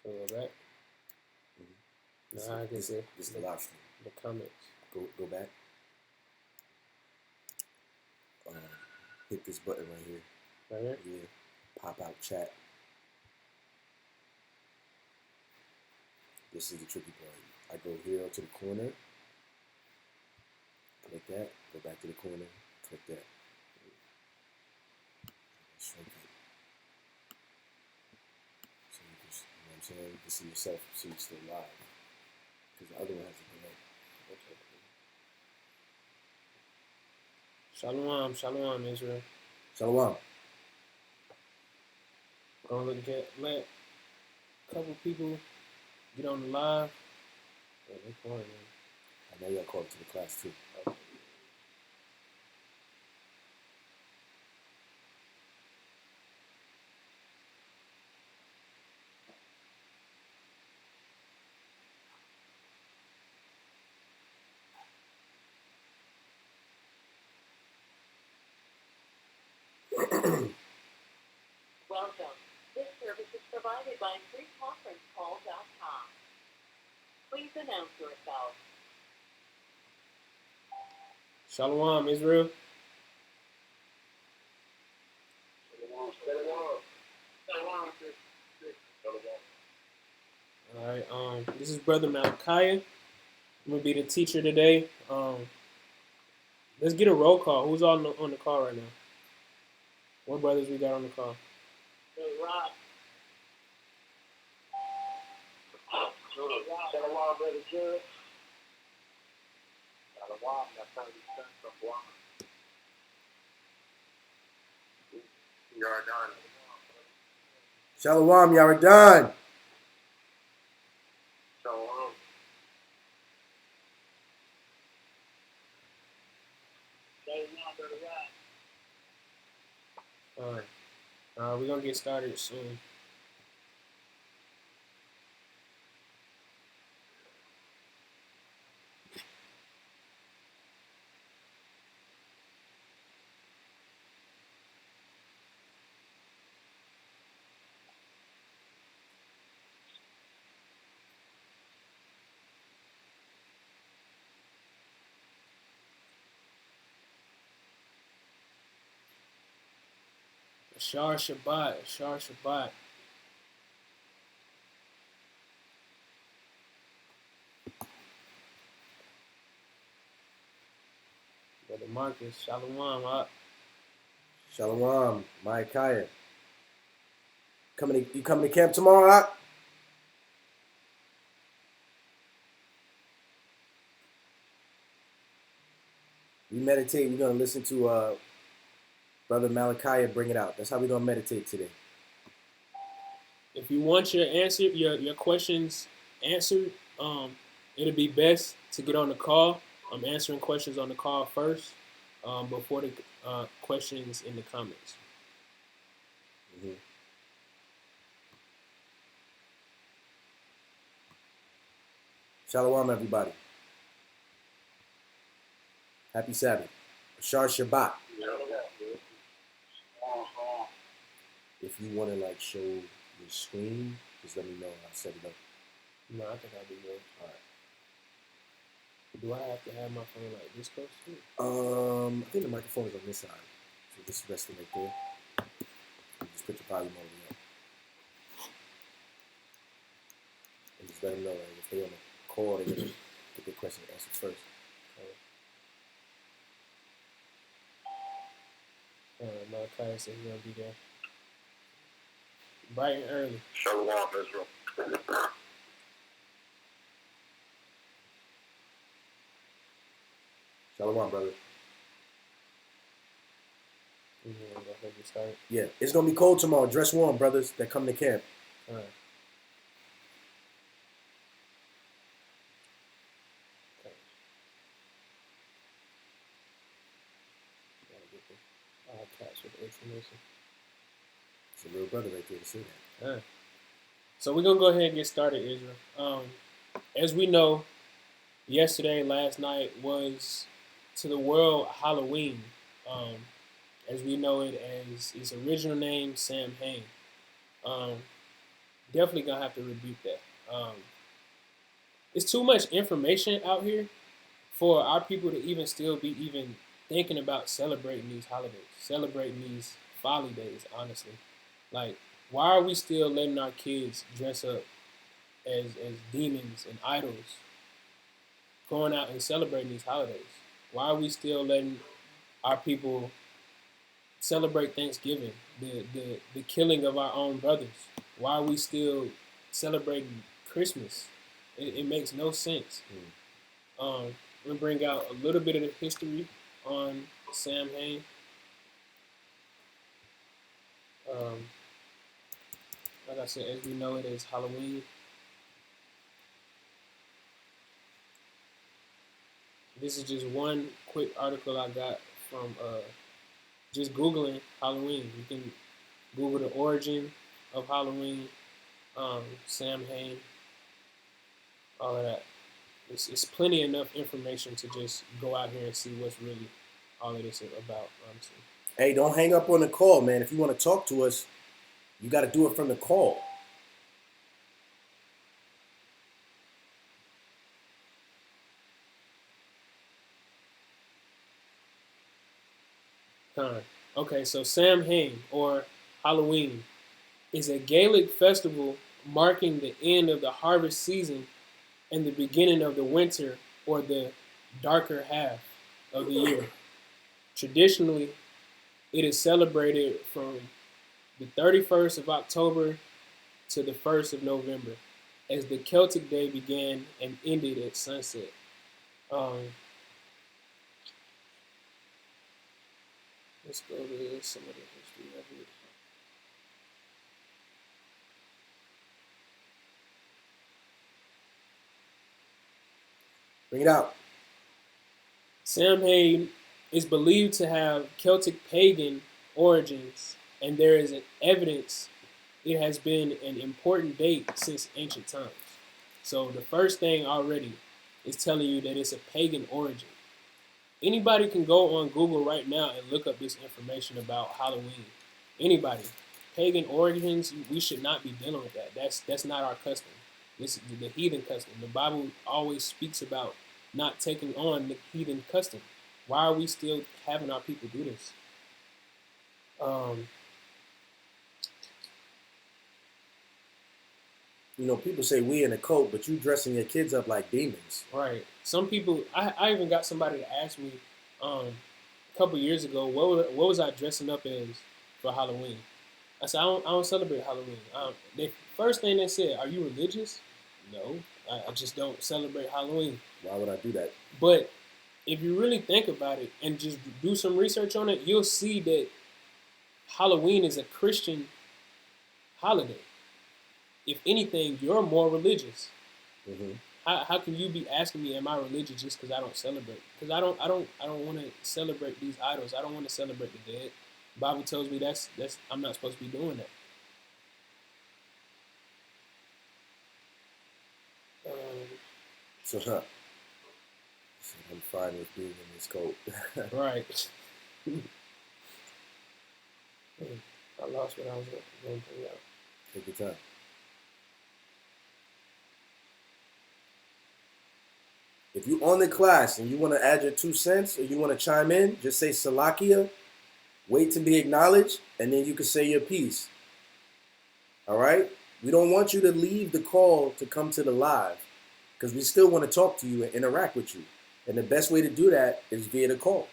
Go back. This, I guess this is the live stream. The comments. Go back. Hit this button right here. Right here? Yeah. Pop out chat. This is the tricky part. I go here to the corner. Click that. Go back to the corner. Click that. Shrink it. So you can, you know what I'm saying? You can see yourself, so you're still live. Because the other one has a delay. Okay. Shalom, Israel. Shalom. Gonna let a couple people get on the live. Yeah, they're calling, man. I know y'all called it to the class too. Okay. Welcome. This service is provided by freeconferencecall.com. Please announce yourself. Shalom, Israel. All right. This is Brother Malachi. I'm gonna be the teacher today. Let's get a roll call. Who's on the call right now? What brothers we got on the call? Rob. Shalom, Brother Jared. Shalom, that's how we sent from Guam. You're done. Shalom, y'all are done. Shalom. Shalom, Brother Rob. All right. We're gonna get started soon. Ashar Shabbat. Brother Marcus, Shalom. Shalom, Ma'akaya. You coming to camp tomorrow, Ak? We meditate. We're gonna listen to Brother Malachi bring it out. That's how we're gonna meditate today. If you want your questions answered, it'll be best to get on the call. I'm answering questions on the call first, before the questions in the comments. Mm-hmm. Shalom, everybody. Happy Sabbath. Ashar Shabbat. If you want to show your screen, just let me know and I'll set it up. No, I think I'll be good. All right. Do I have to have my phone like this close to it? I think the microphone is on this side, so just rest it right there. And just put your volume all the way up. And just let them know that if they're on the call, they're gonna get their question answered first. Malachi said he's gonna be there bright and early. Shalom, Israel. Shalom, brother. Go ahead and get started. Yeah, it's gonna be cold tomorrow. Dress warm, brothers that come to camp. All right. Catch with the information. It's a real brother right there to say that. All right. So we're gonna go ahead and get started, Israel. As we know, last night was to the world Halloween, as we know it as its original name, Samhain. definitely gonna have to rebuke that. It's too much information out here for our people to even still be even thinking about celebrating these holidays, celebrating these folly days. Honestly, like, why are we still letting our kids dress up as demons and idols, going out and celebrating these holidays? Why are we still letting our people celebrate Thanksgiving, the killing of our own brothers? Why are we still celebrating Christmas? It makes no sense. I'm gonna bring out a little bit of the history on Samhain. Um, like I said, as we know, it is Halloween. This is just one quick article I got from just Googling Halloween. You can Google the origin of Halloween, Samhain, all of that. It's plenty enough information to just go out here and see what's really all of this about, honestly. Hey, don't hang up on the call, man. If you want to talk to us, you got to do it from the call. Okay, so Samhain, or Halloween, is a Gaelic festival marking the end of the harvest season and the beginning of the winter, or the darker half of the year. Traditionally, it is celebrated from the 31st of October to the 1st of November, as the Celtic day began and ended at sunset. Um, let's go to some of the history of it. Bring it out. Samhain is believed to have Celtic pagan origins, and there is evidence it has been an important date since ancient times. So the first thing already is telling you that it's a pagan origin. Anybody can go on Google right now and look up this information about Halloween. Anybody. Pagan origins, we should not be dealing with that. That's not our custom. This is the heathen custom. The Bible always speaks about not taking on the heathen custom. Why are we still having our people do this? You know, people say we in a cult, but you dressing your kids up like demons. Right. Some people, I even got somebody to ask me a couple years ago, what was I dressing up as for Halloween? I said, I don't celebrate Halloween. The first thing they said, are you religious? No, I just don't celebrate Halloween. Why would I do that? But if you really think about it and just do some research on it, you'll see that Halloween is a Christian holiday. If anything, you're more religious. Mm-hmm. How can you be asking me, am I religious just because I don't celebrate? Because I don't want to celebrate these idols. I don't want to celebrate the dead. The Bible tells me that's I'm not supposed to be doing that. So, I'm fine with being in this cult. Right. I lost what I was going to bring out. Take your time. If you're on the class and you want to add your 2 cents or you want to chime in, just say Salakia, wait to be acknowledged, and then you can say your piece. All right? We don't want you to leave the call to come to the live because we still want to talk to you and interact with you. And the best way to do that is via the call.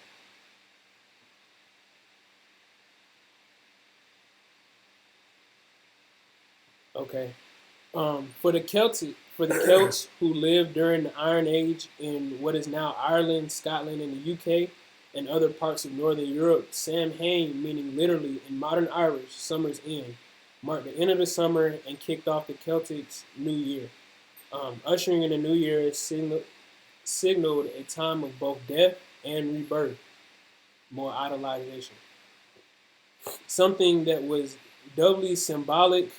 Okay. For the Celts who lived during the Iron Age in what is now Ireland, Scotland, and the UK, and other parts of Northern Europe, Samhain, meaning literally in modern Irish, summer's end, marked the end of the summer and kicked off the Celtics' New Year. Ushering in the New Year signaled a time of both death and rebirth, more idolization. Something that was doubly symbolic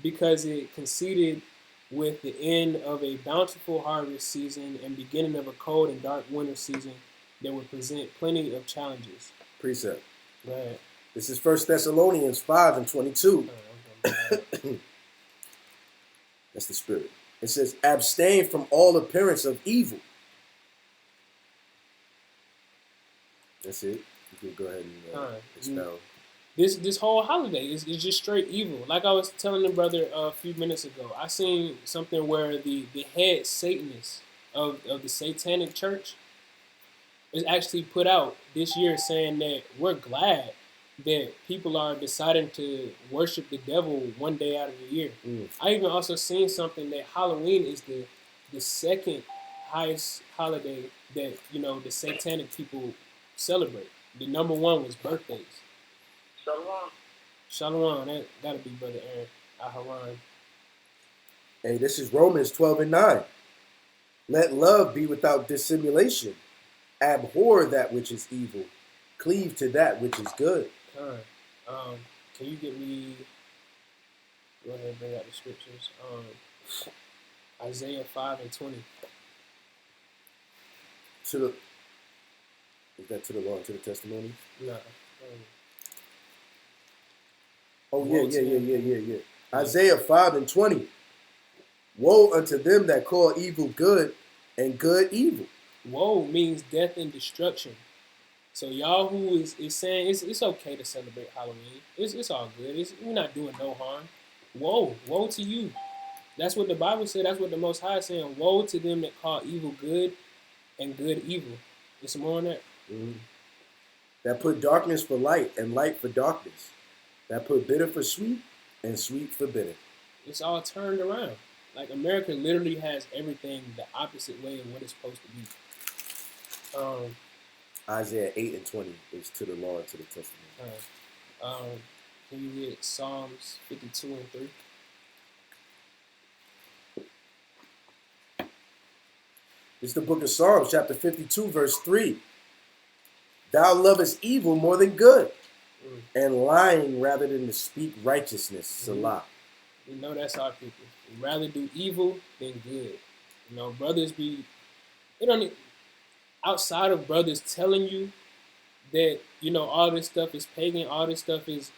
because it coincided with the end of a bountiful harvest season and beginning of a cold and dark winter season that would present plenty of challenges. Precept. Go ahead. This is 1 Thessalonians 5:22. That's the spirit. It says, abstain from all appearance of evil. That's it. You can go ahead and expound. This whole holiday is just straight evil. Like I was telling the brother a few minutes ago, I seen something where the head Satanist of the Satanic Church is actually put out this year saying that we're glad that people are deciding to worship the devil one day out of the year. I even also seen something that Halloween is the second highest holiday that the Satanic people celebrate. The number one was birthdays. Shalom. Shalom, that gotta be Brother Aaron Aharon. Hey, this is Romans 12:9. Let love be without dissimulation. Abhor that which is evil. Cleave to that which is good. Can you get me? Go ahead and bring out the scriptures. Isaiah 5:20. Is that to the law and to the testimony? No. Oh yeah. Isaiah 5:20. Woe unto them that call evil good and good evil. Woe means death and destruction. So y'all who is saying it's okay to celebrate Halloween. It's all good. We're not doing no harm. Woe to you. That's what the Bible said. That's what the Most High is saying. Woe to them that call evil good and good evil. There's more on that. That put darkness for light and light for darkness. That put bitter for sweet and sweet for bitter. It's all turned around. Like America literally has everything the opposite way of what it's supposed to be. Isaiah 8:20 is to the law and to the testimony. Can you get Psalms 52:3? It's the book of Psalms, chapter 52, verse 3. Thou lovest evil more than good, and lying rather than to speak righteousness. Salah. You know that's our people. We'd rather do evil than good. Brothers outside of brothers telling you that, all this stuff is pagan, all this stuff is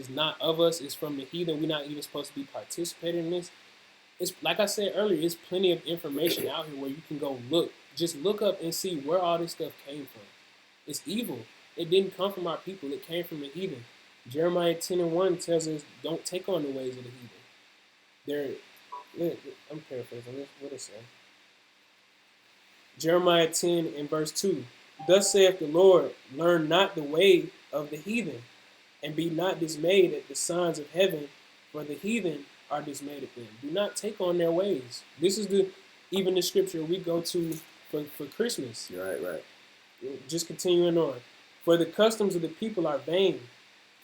not of us, it's from the heathen, we're not even supposed to be participating in this. It's like I said earlier, it's plenty of information out here where you can go look. Just look up and see where all this stuff came from. It's evil. It didn't come from our people. It came from the heathen. Jeremiah 10:1 tells us, don't take on the ways of the heathen. I'm paraphrasing. What it says? Jeremiah 10:2. Thus saith the Lord, learn not the way of the heathen, and be not dismayed at the signs of heaven, for the heathen are dismayed at them. Do not take on their ways. This is even the scripture we go to for Christmas. Right. Just continuing on. For the customs of the people are vain.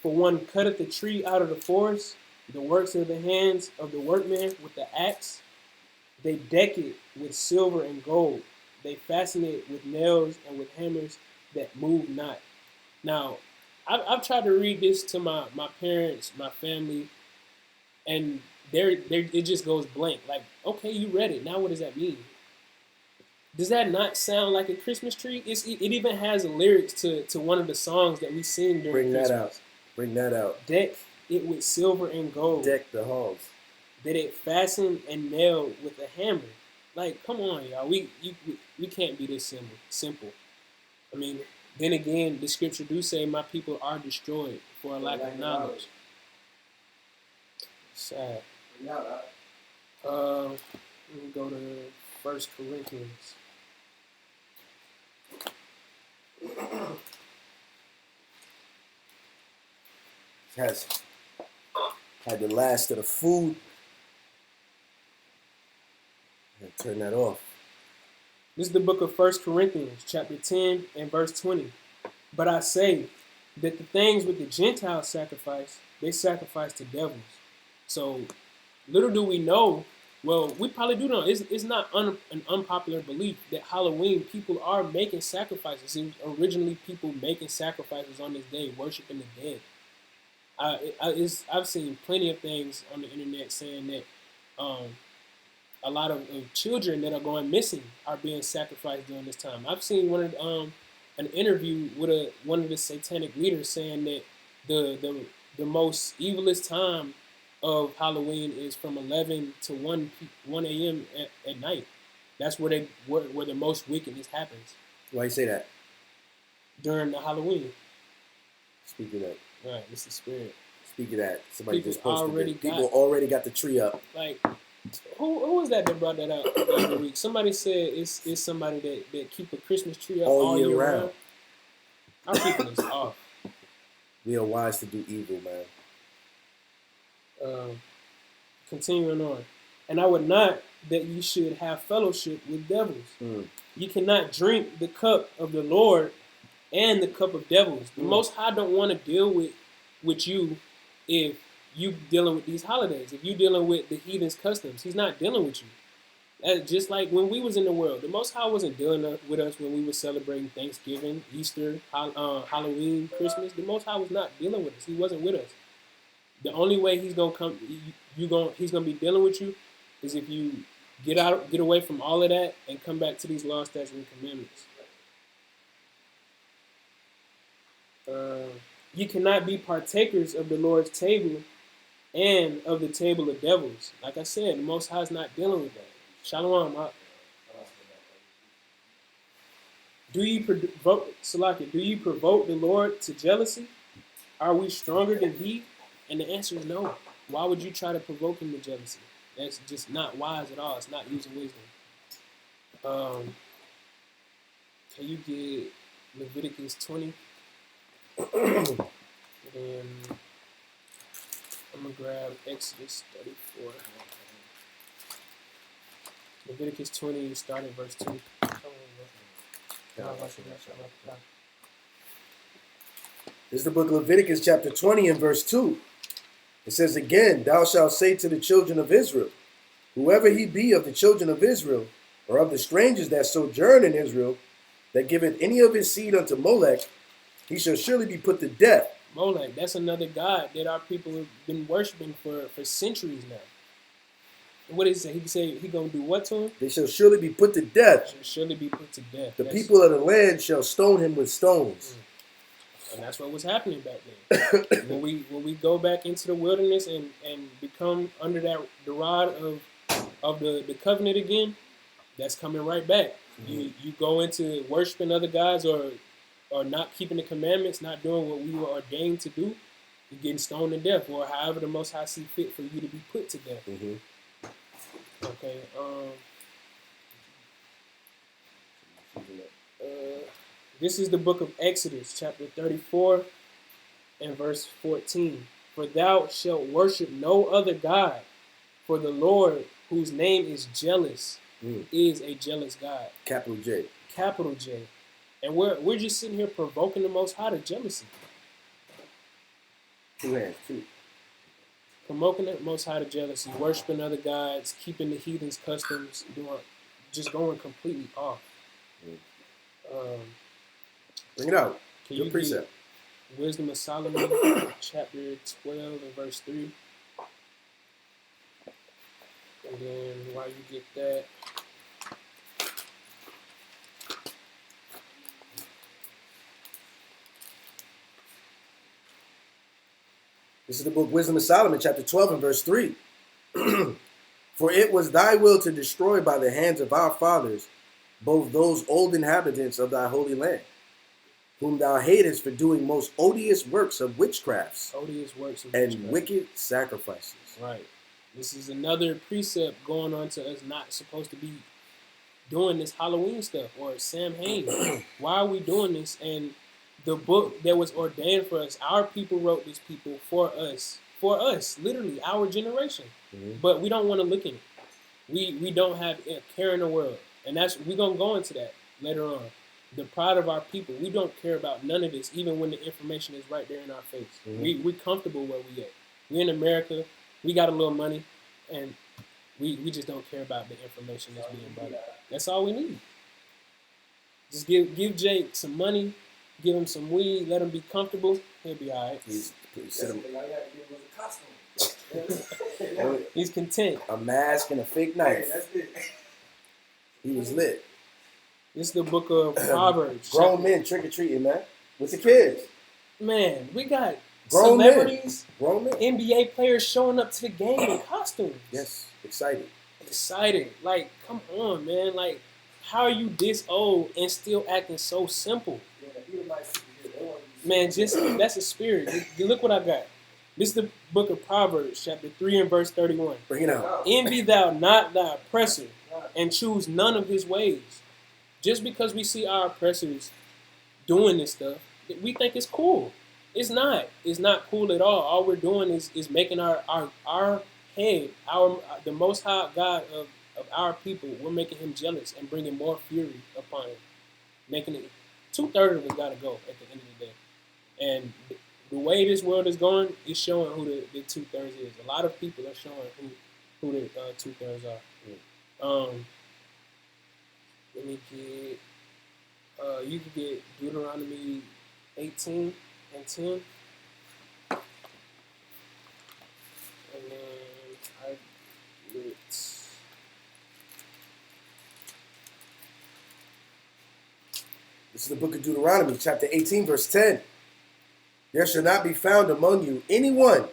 For one cutteth the tree out of the forest, the works of the hands of the workman with the axe. They deck it with silver and gold. They fasten it with nails and with hammers that move not. Now, I've tried to read this to my parents, my family, and it just goes blank. Like, okay, you read it. Now what does that mean? Does that not sound like a Christmas tree? It even has lyrics to one of the songs that we sing during Christmas. Bring that out. Deck it with silver and gold. Deck the halls. That it fasten and nail with a hammer. Like, come on, y'all. We can't be this simple. I mean, then again, the scripture do say my people are destroyed for a lack of knowledge. Sad. Let me go to 1 Corinthians. Has had the last of the food. Turn that off. This is the book of 1 Corinthians, chapter 10 and verse 20. But I say that the things with the Gentiles sacrifice, they sacrifice to devils. So little do we know, well, we probably do know, it's not an unpopular belief that Halloween people are making sacrifices. It was originally people making sacrifices on this day, worshiping the dead. I've seen plenty of things on the internet saying that a lot of children that are going missing are being sacrificed during this time. I've seen an interview with one of the satanic leaders saying that the most evilest time of Halloween is from 11 to 1 a.m. At night. That's where the most wickedness happens Why you say that? during the Halloween. Speak of that. Right, it's the spirit. Speak of that. Somebody People just posted already it. People already got the tree up. Like, who was that brought that up the other week? Somebody said it's somebody that keep a Christmas tree up all year round. Our people is off. We are wise to do evil, man. Continuing on. And I would not that you should have fellowship with devils. You cannot drink the cup of the Lord and the cup of devils. The Most High don't want to deal with you if you dealing with these holidays. If you dealing with the heathen's customs, he's not dealing with you. That's just like when we was in the world. The Most High wasn't dealing with us when we were celebrating Thanksgiving, Easter, Halloween, Christmas. The Most High was not dealing with us. He wasn't with us. The only way he's gonna come, he's gonna be dealing with you, is if you get away from all of that and come back to these laws, statutes, and commandments. You cannot be partakers of the Lord's table and of the table of devils. Like I said, the Most High is not dealing with that. Shalom. Do you provoke the Lord to jealousy? Are we stronger than he? And the answer is no. Why would you try to provoke him to jealousy? That's just not wise at all. It's not using wisdom. Can you get Leviticus 20? And I'm going to grab Exodus 34. Leviticus 20, start at verse 2. This is the book of Leviticus, chapter 20, and verse 2. It says, again, thou shalt say to the children of Israel, whoever he be of the children of Israel, or of the strangers that sojourn in Israel, that giveth any of his seed unto Molech, he shall surely be put to death. Molech, that's another god that our people have been worshiping for centuries now. What did he say? He say he gonna do what to him? They shall surely be put to death. Shall surely be put to death. The people of the land shall stone him with stones. And that's what was happening back then. when we go back into the wilderness and become under the rod of the covenant again, that's coming right back. You go into worshiping other gods or not keeping the commandments, not doing what we were ordained to do, you're getting stoned to death, or however the Most High see fit for you to be put to death. Okay. This is the book of Exodus, chapter 34, and verse 14. For thou shalt worship no other God, for the Lord, whose name is jealous, is a jealous God. Capital J. Capital J. And we're just sitting here provoking the Most High to jealousy. Two hands, two. Provoking the Most High to jealousy, worshiping other gods, keeping the heathen's customs, just going completely off. Bring it out. Can Your you precept. get Wisdom of Solomon, chapter 12 and verse 3? And then while you get that, This is the book Wisdom of Solomon, chapter 12 and verse 3. For it was thy will to destroy by the hands of our fathers both those old inhabitants of thy holy land, whom thou hatest for doing most odious works of witchcrafts and wicked sacrifices. Right. This is another precept going on to us not supposed to be doing this Halloween stuff or Samhain. Why are we doing this? And the book that was ordained for us, our people wrote this people for us, literally our generation. But we don't want to look in it. We don't have a care in the world. And we're going to go into that later on. The pride of our people. We don't care about none of this, even when the information is right there in our face. We're comfortable where we at. We're in America. We got a little money. And we just don't care about the information that's being brought up. That's all we need. Just give Jake some money. Give him some weed. Let him be comfortable. He'll be all right. He's content. A mask and a fake knife. He was lit. This is the book of Proverbs. Grown men trick-or-treating, man. With the kids. Man, we got Grown men. celebrities, Grown men. NBA players showing up to the game in costumes. Yes, excited. Excited. Like, come on, man. Like, how are you this old and still acting so simple? Man, just that's a spirit. Look what I got. This is the book of Proverbs, chapter 3 and verse 31. Bring it out. Envy thou not thy oppressor, and choose none of his ways. Just because we see our oppressors doing this stuff, we think it's cool. It's not. It's not cool at all. All we're doing is making our head, the Most High God of our people, we're making him jealous and bringing more fury upon him. Making it 2/3 of it got to go at the end of the day. And the way this world is going is showing who the 2/3 is. A lot of people are showing who the 2/3 are. Let me get. You can get Deuteronomy 18 and 10. And then I get. This is the book of Deuteronomy, chapter 18, verse 10. There shall not be found among you anyone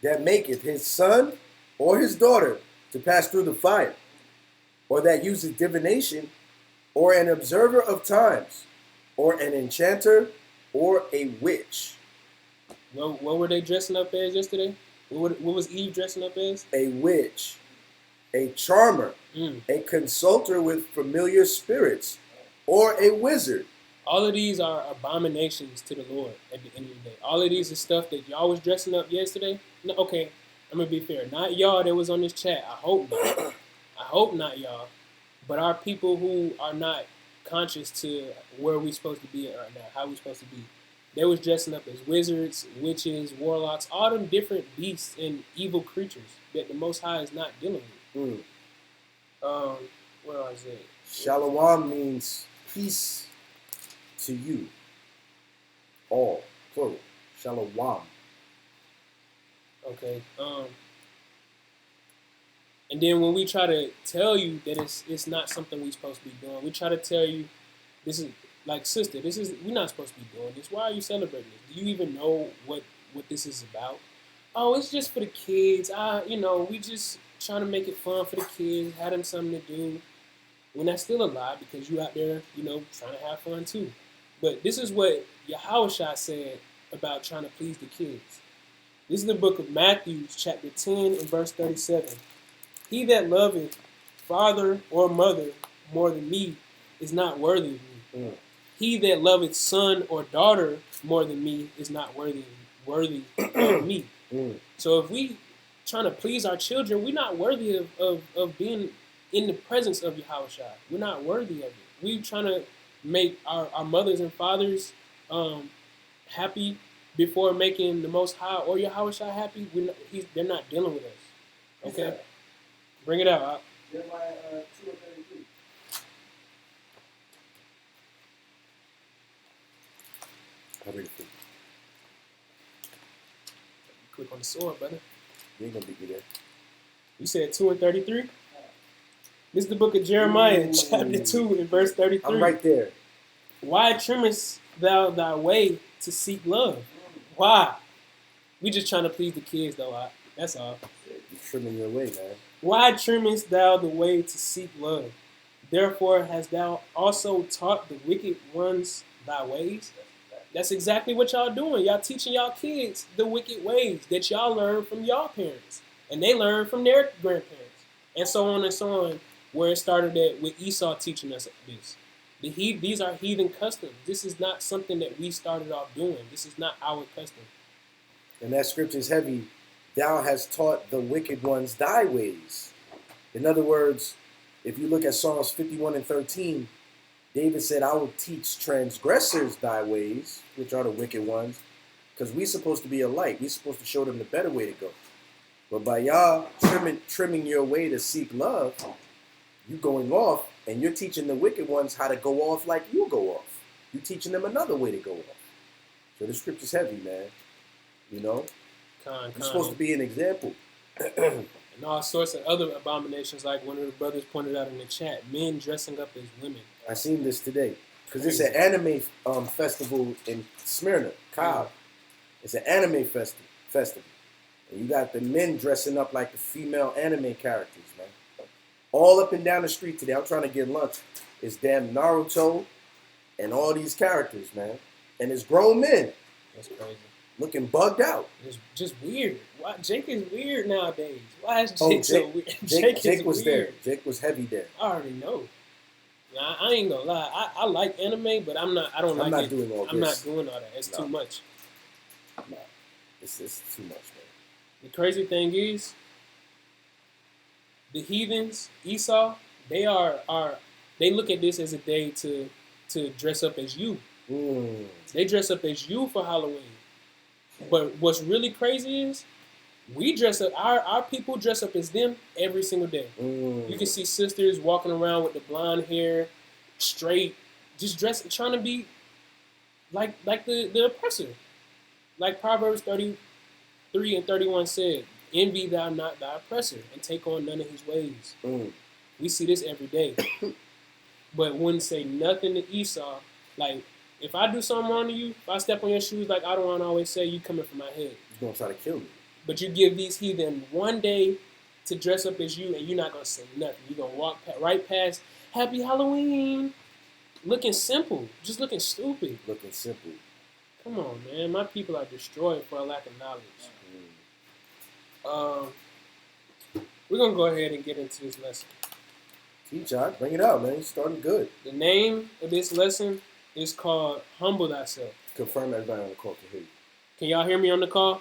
that maketh his son or his daughter to pass through the fire, or that uses divination, or an observer of times, or an enchanter, or a witch. What were they dressing up as yesterday? What was Eve dressing up as? A witch, a charmer, a consulter with familiar spirits, or a wizard. All of these are abominations to the Lord at the end of the day. All of these is stuff that y'all was dressing up yesterday. No, okay, I'm going to be fair. Not y'all that was on this chat. I hope not. I hope not y'all. But our people who are not conscious to where we supposed to be at right now, how we supposed to be. They was dressing up as wizards, witches, warlocks, all them different beasts and evil creatures that the Most High is not dealing with. Where was it? Shalom means peace to you. All, plural. Shalom. Okay. And then when we try to tell you that it's not something we're supposed to be doing, we try to tell you this is like, sister, we're not supposed to be doing this. Why are you celebrating this? Do you even know what this is about? Oh, it's just for the kids. We just trying to make it fun for the kids, have them something to do. When that's still a lie because you out there, trying to have fun too. But this is what Yahushua said about trying to please the kids. This is the book of Matthew, chapter 10 and verse 37. He that loveth father or mother more than me is not worthy of me. He that loveth son or daughter more than me is not worthy of me. So if we trying to please our children, we're not worthy of being in the presence of Yahushua. We're not worthy of it. We're trying to make our mothers and fathers happy before making the Most High or Yahushua happy. They're not dealing with us. Okay? Bring it out. Jeremiah 2:33. I'll read it for you. Click on the sword, brother. You ain't gonna beat me there. You said 2 and 33? This is the book of Jeremiah, chapter 2 and verse 33. I'm right there. Why trimmest thou thy way to seek love? Why? We just trying to please the kids, though. That's all. You're trimming your way, man. Why trimmest thou the way to seek love? Therefore hast thou also taught the wicked ones thy ways? That's exactly what y'all doing. Y'all teaching y'all kids the wicked ways that y'all learn from y'all parents. And they learn from their grandparents. And so on and so on, where it started at with Esau teaching us this. These are heathen customs. This is not something that we started off doing. This is not our custom. And that scripture is heavy. Thou hast taught the wicked ones thy ways. In other words, if you look at Psalms 51 and 13, David said, I will teach transgressors thy ways, which are the wicked ones, because we're supposed to be a light. We're supposed to show them the better way to go. But by y'all trimming your way to seek love, you going off, and you're teaching the wicked ones how to go off like you go off. You're teaching them another way to go off. So the scripture's heavy, man. You're supposed to be an example. And all sorts of other abominations, like one of the brothers pointed out in the chat, men dressing up as women. I seen this today. Because it's an anime festival in Smyrna, Kyle. It's an anime festival. And you got the men dressing up like the female anime characters, man. All up and down the street today. I'm trying to get lunch. It's damn Naruto and all these characters, man. And it's grown men. That's crazy. Looking bugged out. It's just weird. Why Jake is weird nowadays? Why is Jake so weird? Jake was weird. there. Jake was heavy there. I already know. Nah, I ain't gonna lie. I like anime, but I'm not doing all that. It's too much. Nah. It's too much, man. The crazy thing is, the heathens, Esau, they look at this as a day to dress up as you. They dress up as you for Halloween. But what's really crazy is we dress up, our people dress up as them every single day. You can see sisters walking around with the blonde hair, straight, just trying to be like the oppressor. Like Proverbs 33 and 31 said, envy thou not thy oppressor and take on none of his ways. We see this every day. But wouldn't say nothing to Esau. Like, if I do something wrong to you, if I step on your shoes, like I don't want to always say, you coming for my head. You're going to try to kill me. But you give these heathen one day to dress up as you, and you're not going to say nothing. You're going to walk right past, Happy Halloween. Looking simple. Just looking stupid. Looking simple. Come on, man. My people are destroyed for a lack of knowledge. We're going to go ahead and get into this lesson. Teach, John. Bring it out, man. You're starting good. The name of this lesson is called Humble Thyself. Confirm everybody on the call can hear you. Can y'all hear me on the call?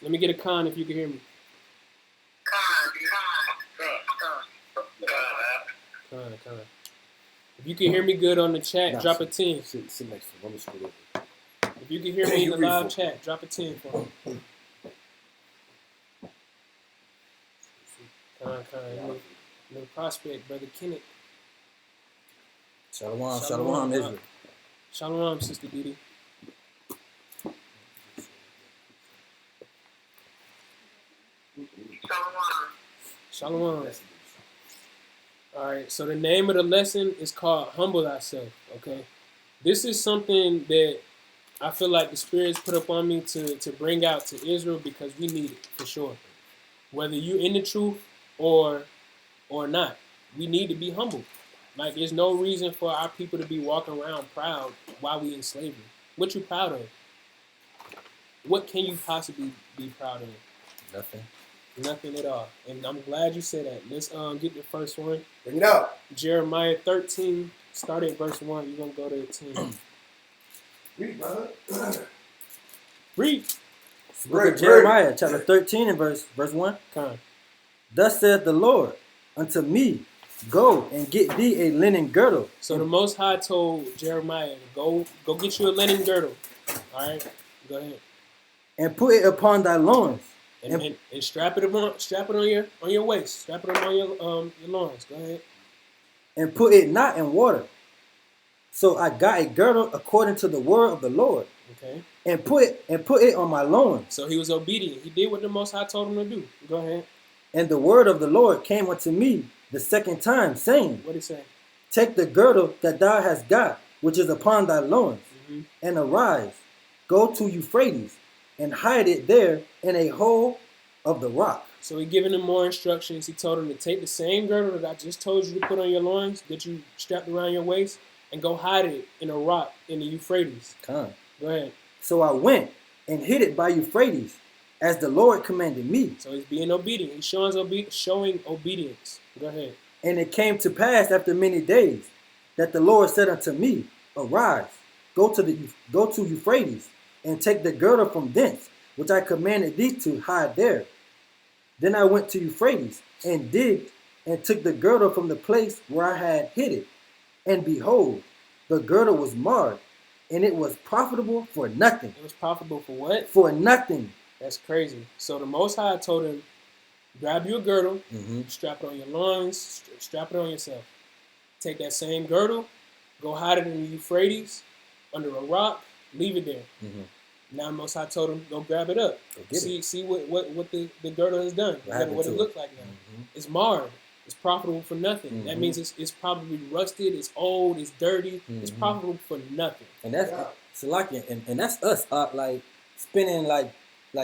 Let me get a con if you can hear me. Con. If you can hear me good on the chat, drop a 10. Sit next to me. Let me screw over. If you can hear me in the live chat, drop a 10 for me. Con. No prospect, Brother Kenneth. Shalom, Israel. Shalom, Sister Didi. Shalom. All right, so the name of the lesson is called Humble Thyself, okay? This is something that I feel like the Spirit's put up on me to bring out to Israel because we need it, for sure. Whether you're in the truth or not, we need to be humble. Like, there's no reason for our people to be walking around proud while we in slavery. What you proud of? What can you possibly be proud of? Nothing at all. And I'm glad you said that. Let's get the first one. Bring it out. Jeremiah 13, start at verse 1. You're going to go to 10. Read, brother. Read. Book of Jeremiah, chapter 13 and verse 1. Come. Thus saith the Lord unto me, go and get thee a linen girdle. So the Most High told Jeremiah, go get you a linen girdle. All right? Go ahead. And put it upon thy loins. And strap it on your waist. Strap it on your loins. Go ahead. And put it not in water. So I got a girdle according to the word of the Lord. Okay. And put it on my loins. So he was obedient. He did what the Most High told him to do. Go ahead. And the word of the Lord came unto me the second time, saying, What did he say? Take the girdle that thou hast got, which is upon thy loins, and arise, go to Euphrates, and hide it there in a hole of the rock. So he giving him more instructions. He told him to take the same girdle that I just told you to put on your loins, that you strapped around your waist, and go hide it in a rock in the Euphrates. Come. Go ahead. So I went and hid it by Euphrates, as the Lord commanded me. So he's being obedient. He's showing obedience. Go ahead. And it came to pass after many days that the Lord said unto me, Arise, go to Euphrates, and take the girdle from thence, which I commanded thee to hide there. Then I went to Euphrates, and digged, and took the girdle from the place where I had hid it. And behold, the girdle was marred, and it was profitable for nothing. It was profitable for what? For nothing. That's crazy. So the Most High told him, grab your girdle, strap it on your loins, strap it on yourself. Take that same girdle, go hide it in the Euphrates, under a rock, leave it there. Now the Most High told him, go grab it up. See what the girdle has done. What it looked like now. It's marred. It's profitable for nothing. That means it's probably rusted, it's old, it's dirty. It's profitable for nothing. And Salaki, and that's us, like spending like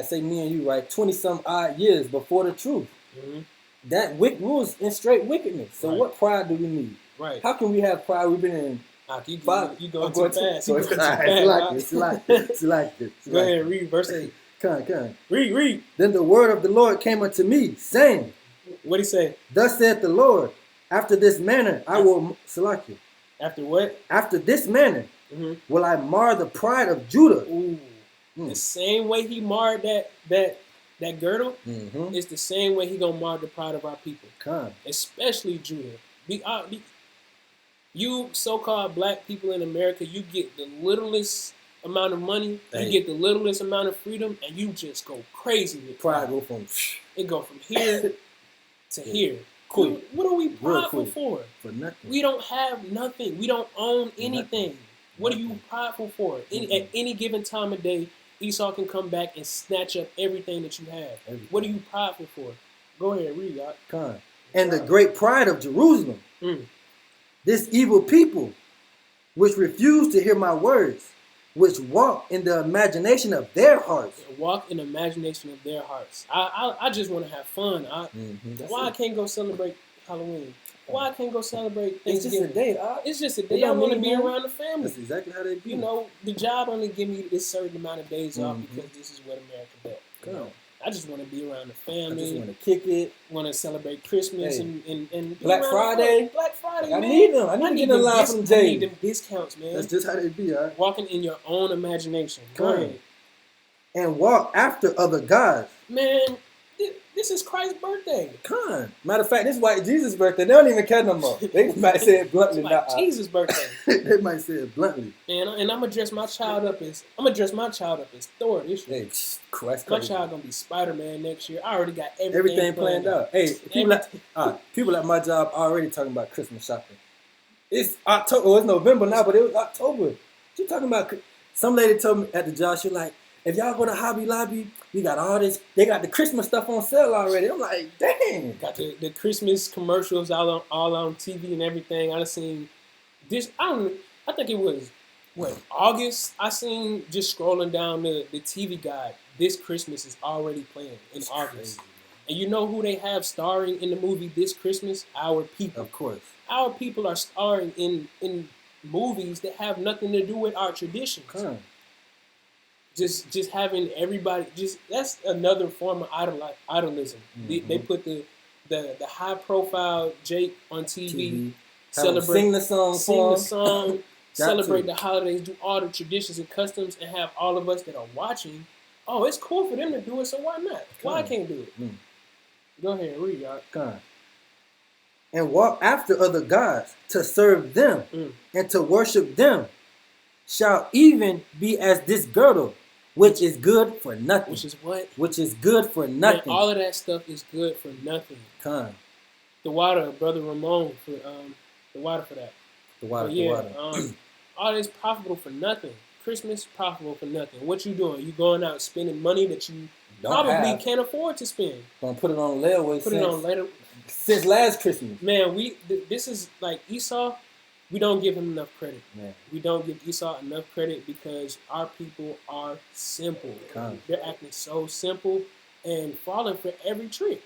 say me and you, right, 20-some odd years before the truth. Mm-hmm. That we was in straight wickedness. So Right. what pride do we need? Right. How can we have pride? We've been in You five. going too fast. You going too fast. Salaki. Go ahead, read verse 8. Come. Read. Then the word of the Lord came unto me, saying, What'd he say? Thus saith the Lord, after this manner I will, Salaki. After what? After this manner Mm-hmm. will I mar the pride of Judah. Ooh. The same way he marred that girdle, Mm-hmm. it's the same way he gonna mar the pride of our people. Come. Especially Judah. You so-called black people in America, you get the littlest amount of money, you get the littlest amount of freedom, and you just go crazy with Pride go from it go from here to here. Quick. What are we prideful quick. for? For nothing. We don't have nothing. We don't own anything. What are you prideful for? At any given time of day, Esau can come back and snatch up everything that you have. What are you prideful for? Go ahead, read, God. Come. And the great pride of Jerusalem. Mm. This evil people, which refuse to hear my words, which walk in the imagination of their hearts. Walk in the imagination of their hearts. I just want to have fun. Why I can't go celebrate Halloween? Why I can't go celebrate Thanksgiving? It's just a day. It's just a day. I want to be around the family. That's exactly how they be. You know, the job only give me this certain amount of days off because this is what America does. You know? I just want to be around the family. I just want to kick it. Want to celebrate Christmas and Black Friday. Black Friday, I man. need them. I need to get in line from Jay. I need them discounts, man. That's just how they be, all right? Walking in your own imagination. Go ahead. And walk after other gods. Man, this is Christ's birthday. Come on. Matter of fact, this is white Jesus' birthday. They don't even care no more. They might say it bluntly. It's Jesus' birthday. They might say it bluntly. And I'm gonna dress my child up as Thor this year. Hey, Christ, my child gonna be Spider-Man next year. I already got everything planned out. Hey, people at my job already talking about Christmas shopping. It's October. Well, it's November now, but it was October. She talking about. Some lady told me at the job, she was like, if y'all go to Hobby Lobby, we got all this. They got the Christmas stuff on sale already. I'm like, dang. Got the Christmas commercials all on TV and everything. I seen this. I think it was August. I seen just scrolling down the TV guide. This Christmas is already playing in August. Crazy, and you know who they have starring in the movie This Christmas? Our people. Of course. Our people are starring in movies that have nothing to do with our traditions. Huh. Just having everybody, that's another form of idolism. They put the high profile Jake on TV, sing the song, celebrate the holidays, do all the traditions and customs, and have all of us that are watching. Oh, it's cool for them to do it, so why not? Why I can't do it? Go ahead, read, y'all. Come. And walk after other gods to serve them and to worship them shall even be as this girdle, which is good for nothing. Which is what? Which is good for nothing. Man, all of that stuff is good for nothing. Come. The water, Brother Ramon, for the water for that. The water. All this profitable for nothing. Christmas profitable for nothing. What you doing? You going out spending money that you probably can't afford to spend. Gonna put it on layaway. Put it on later. Since last Christmas. Man, this is like Esau. We don't give him enough credit. Man. We don't give Esau enough credit because our people are simple. They're acting so simple and falling for every trick.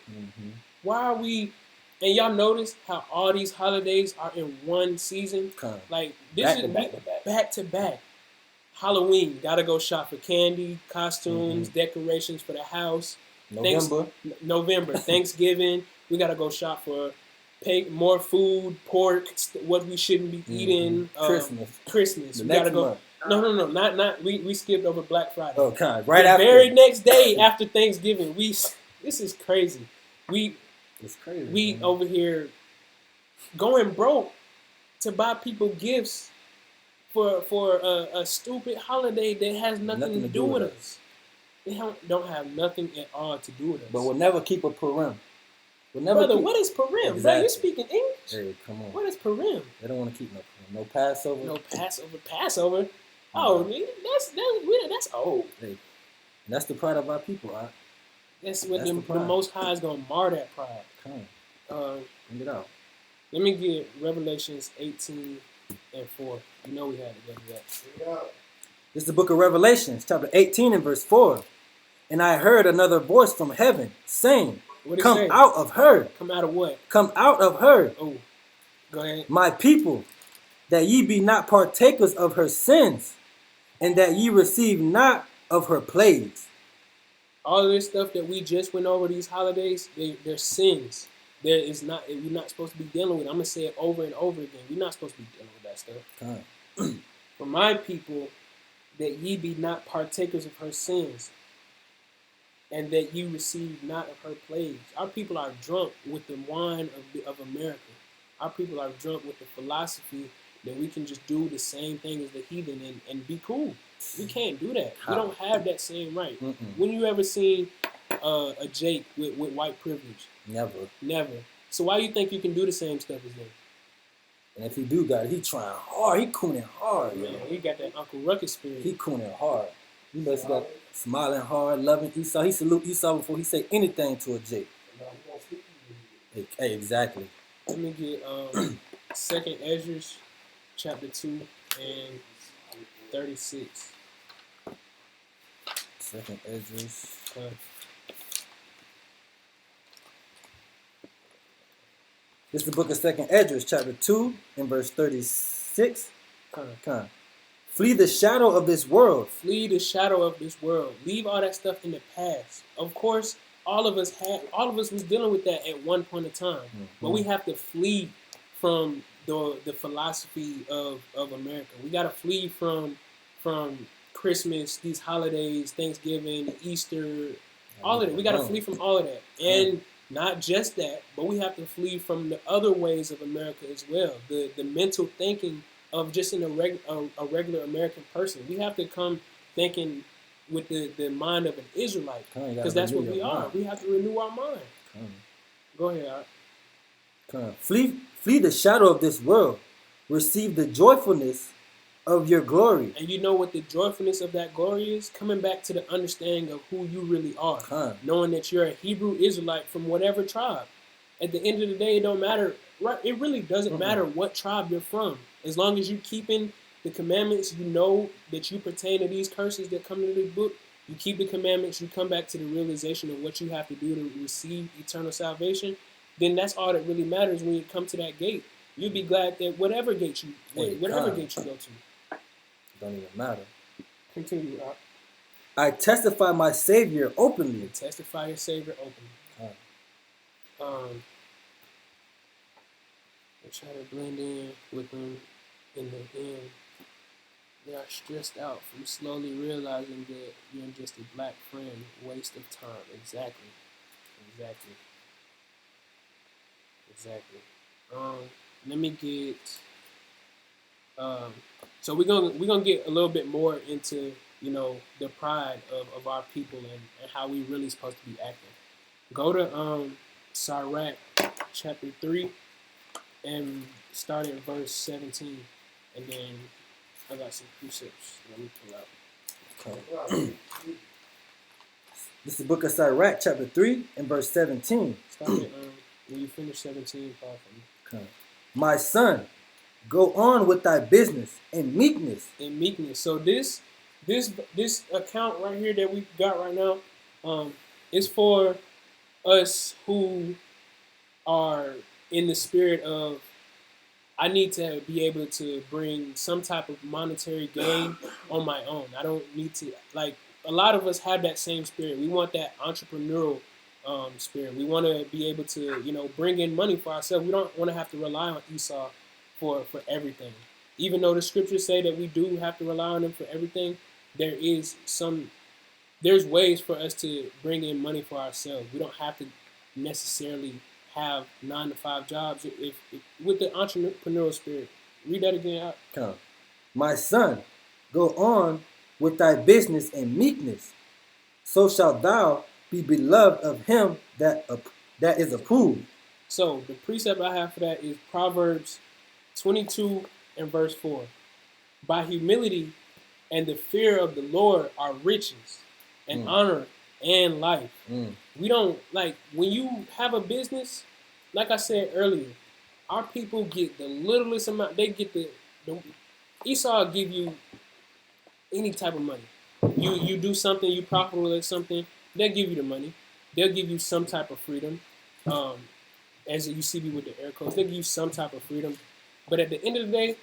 Why are we? And y'all notice how all these holidays are in one season? Like this is back to back. Halloween, gotta go shop for candy, costumes, decorations for the house. November, Thanksgiving, we gotta go shop for more food, pork, what we shouldn't be eating. Christmas. We gotta go. No, not. We skipped over Black Friday. Oh, God, right after. The very next day after Thanksgiving, this is crazy. It's crazy. We over here going broke to buy people gifts for a stupid holiday that has nothing to do with us. They don't have nothing at all to do with us. But we'll never keep a Purim. Brother, what is Purim? Exactly. Bro, you speaking English? Hey, come on. What is Purim? They don't want to keep no Purim. No Passover. No Passover? Oh, that's old. Hey, and that's the pride of our people, right? That's what the Most High is going to mar that pride. Come on. Bring it out. Let me get Revelations 18:4. You know we had to go to that. This is the book of Revelations, chapter 18 and verse 4. And I heard another voice from heaven saying, What it come say? out of her, Come out of what? come out of her, Oh, go ahead. my people, that ye be not partakers of her sins, and that ye receive not of her plagues. All of this stuff that we just went over these holidays, they're sins. There is not, we're not supposed to be dealing with. I'm gonna say it over and over again. We're not supposed to be dealing with that stuff. For my people, that ye be not partakers of her sins, and that ye receive not of her plagues. Our people are drunk with the wine of America. Our people are drunk with the philosophy that we can just do the same thing as the heathen and be cool. We can't do that. We don't have that same right. When you ever seen a Jake with white privilege? Never. Never. So why you think you can do the same stuff as them? And if he do got it, he trying hard. He cooning hard, Man, man. he got that Uncle Ruckus spirit. He cooning hard. He must got smiling hard, loving Esau. He salute Esau before he say anything to a Jake. Hey, exactly. Let me get 2nd Ezra, chapter 2 and 36. 2nd Ezra. This is the book of 2nd Ezra, chapter 2 and verse 36. Come. Flee the shadow of this world. Flee the shadow of this world. Leave all that stuff in the past. Of course, all of us was dealing with that at one point in time. But we have to flee from the philosophy of America. We got to flee from Christmas, these holidays, Thanksgiving, Easter, all of that. We got to flee from all of that. And not just that, but we have to flee from the other ways of America as well. The mental thinking of just a regular American person. We have to come thinking with the mind of an Israelite, because that's what we are. Mind. We have to renew our mind. Go ahead, Art. Flee the shadow of this world. Receive the joyfulness of your glory. And you know what the joyfulness of that glory is? Coming back to the understanding of who you really are. Knowing that you're a Hebrew Israelite from whatever tribe. At the end of the day, it don't matter. Right? It really doesn't matter what tribe you're from. As long as you're keeping the commandments, you know that you pertain to these curses that come into the book. You keep the commandments, you come back to the realization of what you have to do to receive eternal salvation. Then that's all that really matters when you come to that gate. You'll be glad that whatever gate you go to. Don't even matter. Continue, Art. I testify my Savior openly. Testify your Savior openly. They try to blend in with them in the end. They are stressed out from slowly realizing that you're just a black friend, waste of time. Exactly. Let me get. So we're gonna get a little bit more into the pride of our people and how we really supposed to be acting. Go to Sirach chapter 3 and start at verse 17, and then I got some precepts. Let me pull out. This is the book of Sirach chapter 3 and verse 17. Start at when you finish 17, call for me. My son, go on with thy business in meekness. In meekness. So this account right here that we got right now, is for us who are in the spirit of, I need to be able to bring some type of monetary gain on my own. I don't need to, like, a lot of us have that same spirit. We want that entrepreneurial spirit. We want to be able to, bring in money for ourselves. We don't want to have to rely on Esau for everything. Even though the scriptures say that we do have to rely on him for everything, there's ways for us to bring in money for ourselves. We don't have to necessarily have 9-to-5 jobs if with the entrepreneurial spirit. Read that again out. My son, go on with thy business in meekness, so shalt thou be beloved of him that is approved. So the precept I have for that is Proverbs 22 and verse 4. By humility and the fear of the Lord are riches and honor and life. We don't, like, when you have a business, like I said earlier, our people get the littlest amount. They get the Esau give you any type of money. You do something, you profitable at something, they'll give you the money. They'll give you some type of freedom. As you see me with the air quotes, they'll give you some type of freedom. But at the end of the day,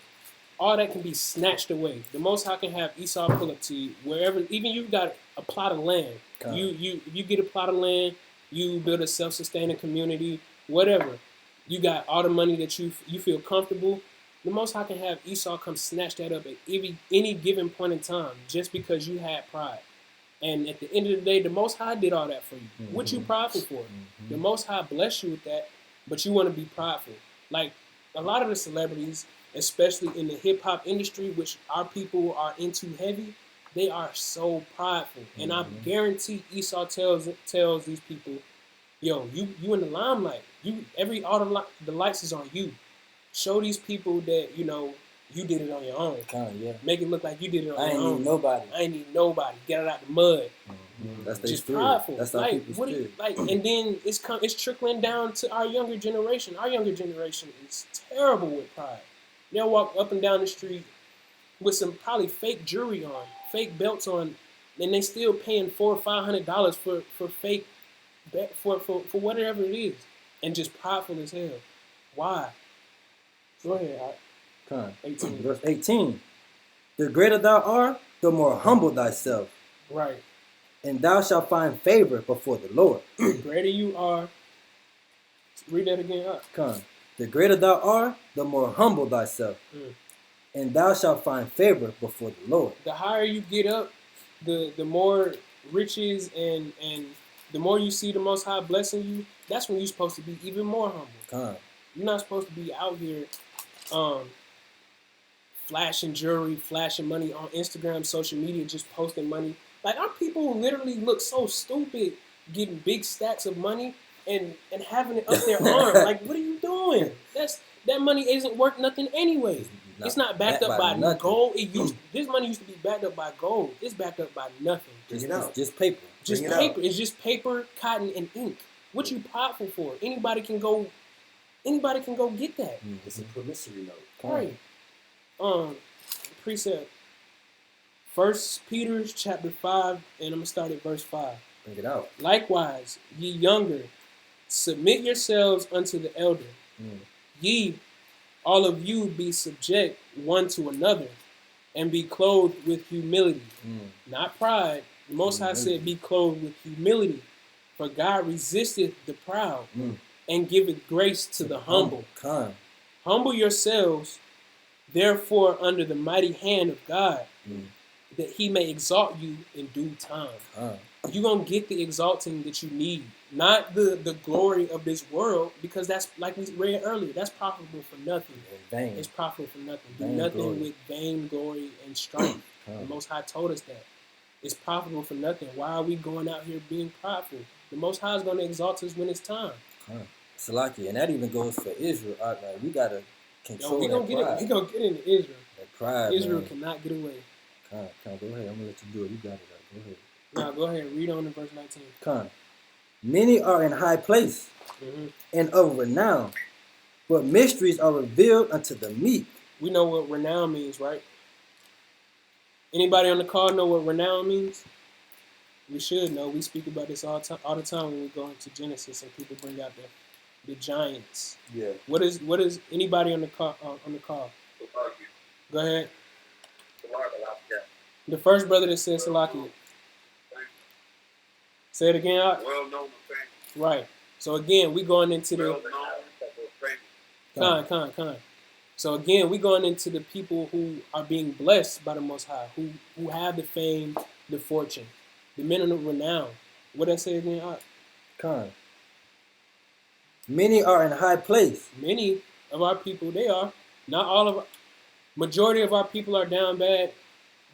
all that can be snatched away. The Most High can have Esau pull up to you wherever, even you got a plot of land. If you get a plot of land, you build a self-sustaining community, whatever. You got all the money that you feel comfortable. The Most High can have Esau come snatch that up at any given point in time just because you had pride. And at the end of the day, the Most High did all that for you. Mm-hmm. What you prideful for? Mm-hmm. The Most High bless you with that, but you want to be prideful. Like a lot of the celebrities, especially in the hip-hop industry, which our people are into heavy, they are so prideful. Mm-hmm. And I guarantee Esau tells these people, yo, you in the limelight. All the lights is on you. Show these people that, you did it on your own. Yeah. Make it look like you did it on your own. I ain't need nobody. Get it out the mud. Mm-hmm. That's just spirit. prideful. That's our people's spirit. And then it's trickling down to our younger generation. Our younger generation is terrible with pride. They'll walk up and down the street with some probably fake jewelry on, fake belts on, and they still paying $400 or $500 for fake for whatever it is, and just prideful as hell. Why? Go ahead. 18. Verse 18. The greater thou art, the more humble thyself. Right. And thou shalt find favor before the Lord. The greater you are. Read that again. The greater thou art, the more humble thyself. And thou shalt find favor before the Lord. The higher you get up, the more riches and the more you see the Most High blessing you, that's when you're supposed to be even more humble. You're not supposed to be out here flashing jewelry, flashing money on Instagram, social media, just posting money. Like, our people literally look so stupid getting big stacks of money and having it up their arm. Like, what are you doing? That money isn't worth nothing anyway. It's not backed up by gold. This money used to be backed up by gold. It's backed up by nothing. Just paper. Just paper. It's just paper, cotton, and ink. What you prideful for? Anybody can go get that. It's a promissory note. Right. Precept. 1 Peter chapter 5, and I'm gonna start at verse 5. Bring it out. Likewise, ye younger, submit yourselves unto the elder. Ye, all of you, be subject one to another, and be clothed with humility, not pride. The Most High said, be clothed with humility, for God resisteth the proud, and giveth grace to the humble. Humble yourselves, therefore, under the mighty hand of God, that he may exalt you in due time. You're going to get the exalting that you need, not the glory of this world, because that's, like we read earlier, that's profitable for nothing. Vain. It's profitable for nothing. Do nothing with vain glory and strife. The Most High told us that. It's profitable for nothing. Why are we going out here being prideful? The Most High is going to exalt us when it's time. Salaki, and that even goes for Israel. Like, we got to control that pride. We're going to get into Israel. That pride, Israel man. cannot get away. Go ahead. I'm going to let you do it. You got it. Go ahead. Now, go ahead. Read on to verse 19. Many are in high place and of renown, but mysteries are revealed unto the meek. We know what renown means, right? Anybody on the call know what renown means? We should know. We speak about this all the time when we go into Genesis and people bring out the giants. Yeah. What is anybody on the call? Go ahead. The first brother that said Salakia. Say it again. Well-known thing. Right. So again, we going into the Con. So again, we going into the people who are being blessed by the Most High, who have the fame, the fortune, the men of renown. What did I say again? Con. Many are in high place. Many of our people, they are. Not all of majority of our people are down bad.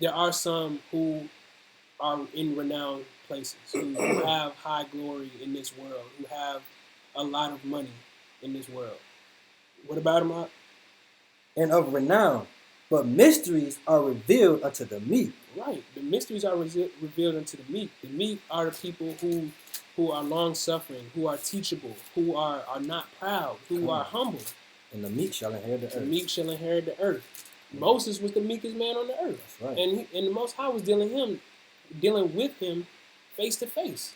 There are some who are in renowned places, who have high glory in this world, who have a lot of money in this world. What about them? And of renown, but mysteries are revealed unto the meek. Right. The mysteries are revealed unto the meek. The meek are the people who are long-suffering, who are teachable, who are not proud, who are humble. And the meek shall inherit the earth. The meek shall inherit the earth. Moses was the meekest man on the earth. That's right. And the Most High was dealing with him face to face.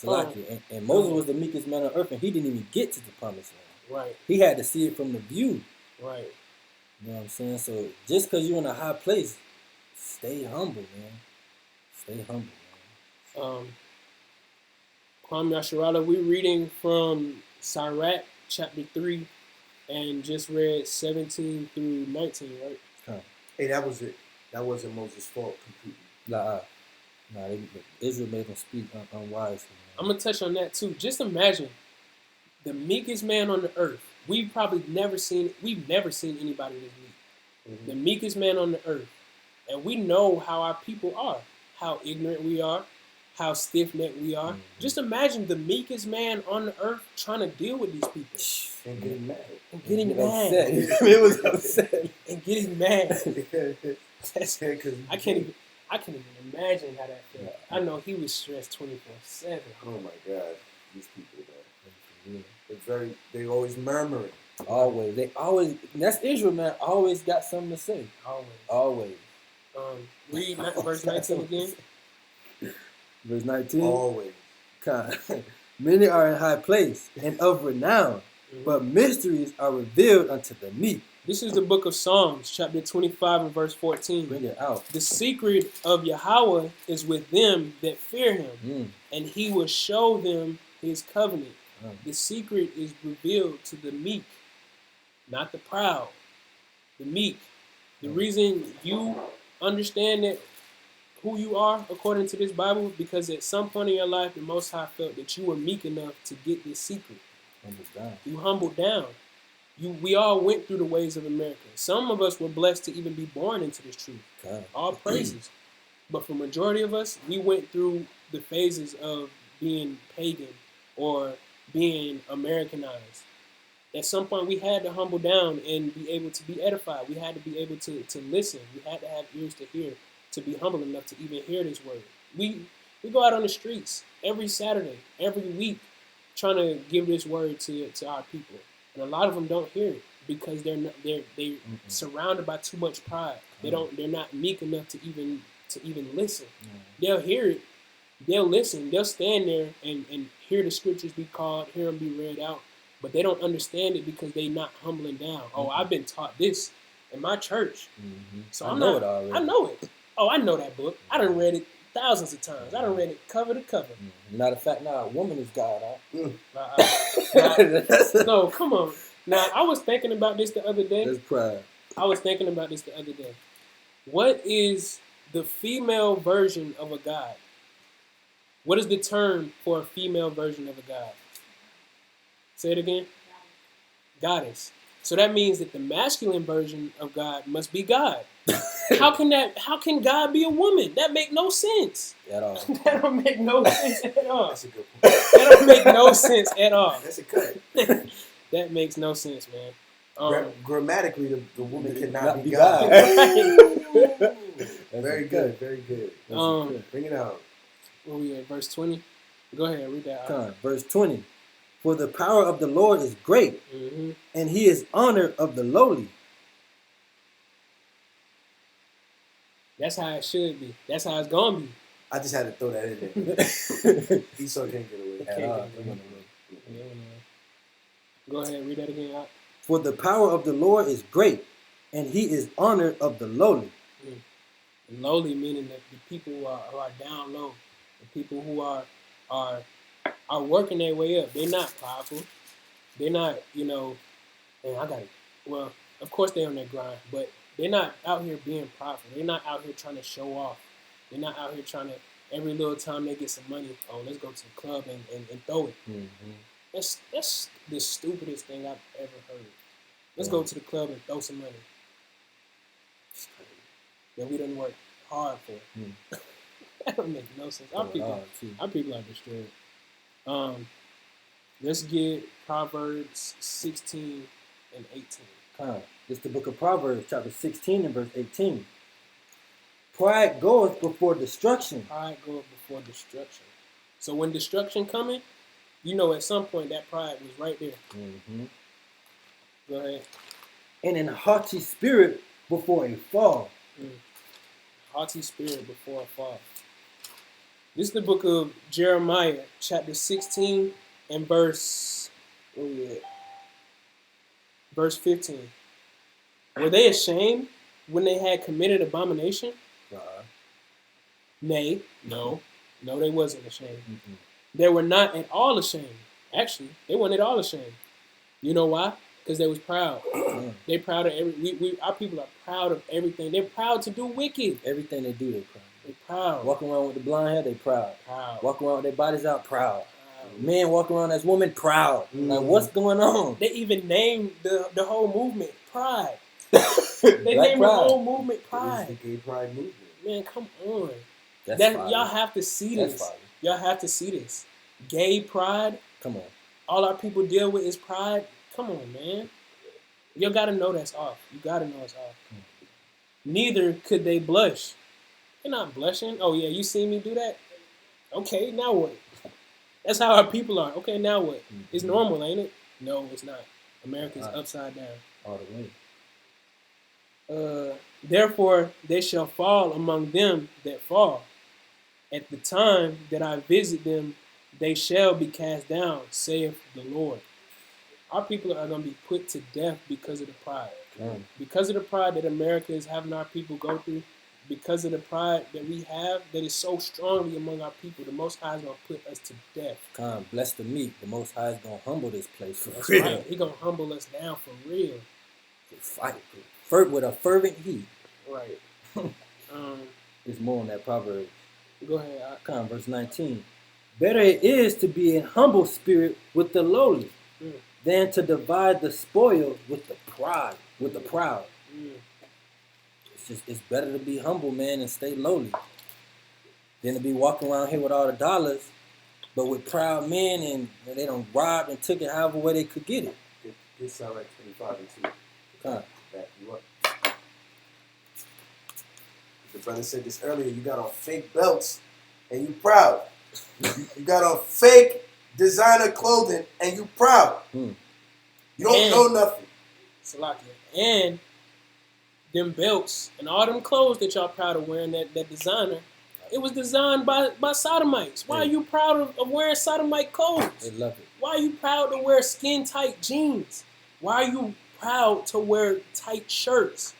And Moses was the meekest man on earth, and he didn't even get to the promised land. Right. He had to see it from the view. Right. You know what I'm saying? So just because you're in a high place, stay humble, man. Stay humble, man. Kwame Yasharala, we're reading from Sirach chapter 3 and just read 17 through 19, right? Hey, that was it. That wasn't Moses' fault completely. Israel made him speak unwisely. I'm going to touch on that too. Just imagine the meekest man on the earth. We've never seen anybody this meek. Mm-hmm. The meekest man on the earth. And we know how our people are, how ignorant we are, how stiff-necked we are. Mm-hmm. Just imagine the meekest man on the earth trying to deal with these people. And getting mad. And getting mad. It was upset. And getting mad. That's I can't even imagine how that felt. I know he was stressed 24/7. Oh my God, these people, man. They always murmuring. Always. That's Israel, man. Always got something to say. Always. Read verse 19 again. Verse 19. Always. Many are in high place and of renown, but mysteries are revealed unto the meek. This is the book of Psalms, chapter 25 and verse 14. Bring it out. The secret of Yahweh is with them that fear him, and he will show them his covenant. The secret is revealed to the meek, not the proud. The meek. The reason you understand that who you are according to this Bible, because at some point in your life, the Most High felt that you were meek enough to get this secret. You humbled down. We all went through the ways of America. Some of us were blessed to even be born into this truth. All praises. But for majority of us, we went through the phases of being pagan or being Americanized. At some point, we had to humble down and be able to be edified. We had to be able to listen. We had to have ears to hear, to be humble enough to even hear this word. We go out on the streets every Saturday, every week, trying to give this word to our people. And a lot of them don't hear it because they're surrounded by too much pride. They're not meek enough to even listen. They'll hear it, they'll listen, they'll stand there and hear the scriptures be called, hear them be read out, but they don't understand it because they're not humbling down. Oh, I've been taught this in my church, so I know it already. I know it. Oh, I know that book. I done read it thousands of times. I done read it cover to cover. Matter of fact, now a woman is God. No, come on. Now, I was thinking about this the other day. That's pride. What is the female version of a god? What is the term for a female version of a god? Say it again. Goddess. So that means that the masculine version of God must be God. How can God be a woman? That make no sense. At all. That don't make no sense at all. That's a good point. That don't make no sense at all. That's a cut. That makes no sense, man. Grammatically, the woman cannot Not be be God. God. Very good. Very good. Bring it out. Where we at? Verse 20? Go ahead, read that out. Verse 20. For the power of the Lord is great, and he is honored of the lowly. That's how it should be. That's how it's going to be. I just had to throw that in there. Esau can't get away. Go ahead, read that again out. For the power of the Lord is great, and he is honored of the lowly. Lowly meaning that the people who are down low, the people who are working their way up. They're not powerful. They're not, well, of course they're on their grind, but they're not out here being prideful. They're not out here trying to show off. They're not out here trying to, every little time they get some money, oh, let's go to the club and throw it. That's the stupidest thing I've ever heard. Let's go to the club and throw some money. That we didn't work hard for. That don't make no sense. Our people are destroyed. Let's get Proverbs 16 and 18. It's the book of Proverbs, chapter 16 and verse 18. Pride goeth before destruction. Pride goeth before destruction. So when destruction coming, at some point that pride was right there. Go ahead. And an haughty spirit before a fall. Haughty spirit before a fall. This is the book of Jeremiah, chapter 16 and verse 15. Were they ashamed when they had committed abomination? Nay, no, they wasn't ashamed. They were not at all ashamed. Actually, they weren't at all ashamed. You know why? Because they was proud. They proud of our people are proud of everything. They're proud to do wicked. Everything they do, they proud. They're proud. Walking around with the blonde hair, they proud. Proud. Walking around with their bodies out, proud. Men walking around as women, proud. Like, what's going on? They even named the whole movement Pride. They named the whole movement Pride. The gay pride movement. Man, come on. That's y'all have to see this. Y'all have to see this. Gay pride. Come on. All our people deal with is pride. Come on, man. You gotta know that's off. You gotta know it's off. Neither could they blush. They're not blushing. Oh yeah, you see me do that? Okay, now what? That's how our people are. Okay, now what? It's normal, ain't it? No, it's not. America's upside down. All the way. Therefore, they shall fall among them that fall. At the time that I visit them, they shall be cast down, saith the Lord. Our people are going to be put to death because of the pride. Because of the pride that America is having our people go through, because of the pride that we have that is so strongly among our people, the Most High is going to put us to death. Bless the meek. The Most High is going to humble this place for That's real. right. He's going to humble us down for real. Fight with a fervent heat. Right. There's more on that proverb. Go ahead. Verse 19. Better it is to be in humble spirit with the lowly than to divide the spoil with the proud. It's better to be humble, man, and stay lowly than to be walking around here with all the dollars, but with proud men and they done robbed and took it however way they could get it. This sound like 25 and 2. Back you up. The brother said this earlier. You got on fake belts and you proud. You got on fake designer clothing and you proud. You don't know nothing. Salakia. And them belts and all them clothes that y'all proud of wearing, that designer, it was designed by sodomites. Why are you proud of wearing sodomite clothes? They love it. Why are you proud to wear skin-tight jeans? Why are you proud to wear tight shirts?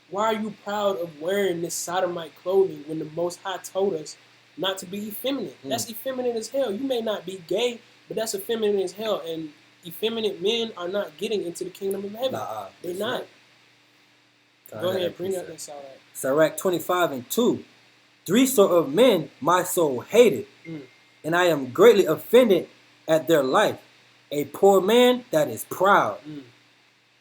Why are you proud of wearing this sodomite clothing when the Most High told us not to be effeminate? That's effeminate as hell. You may not be gay, but that's effeminate as hell. And effeminate men are not getting into the kingdom of heaven. They're not. Go ahead, bring out that Sirach. Sirach 25 and 2. 3 sort of men my soul hated, and I am greatly offended at their life. A poor man that is proud.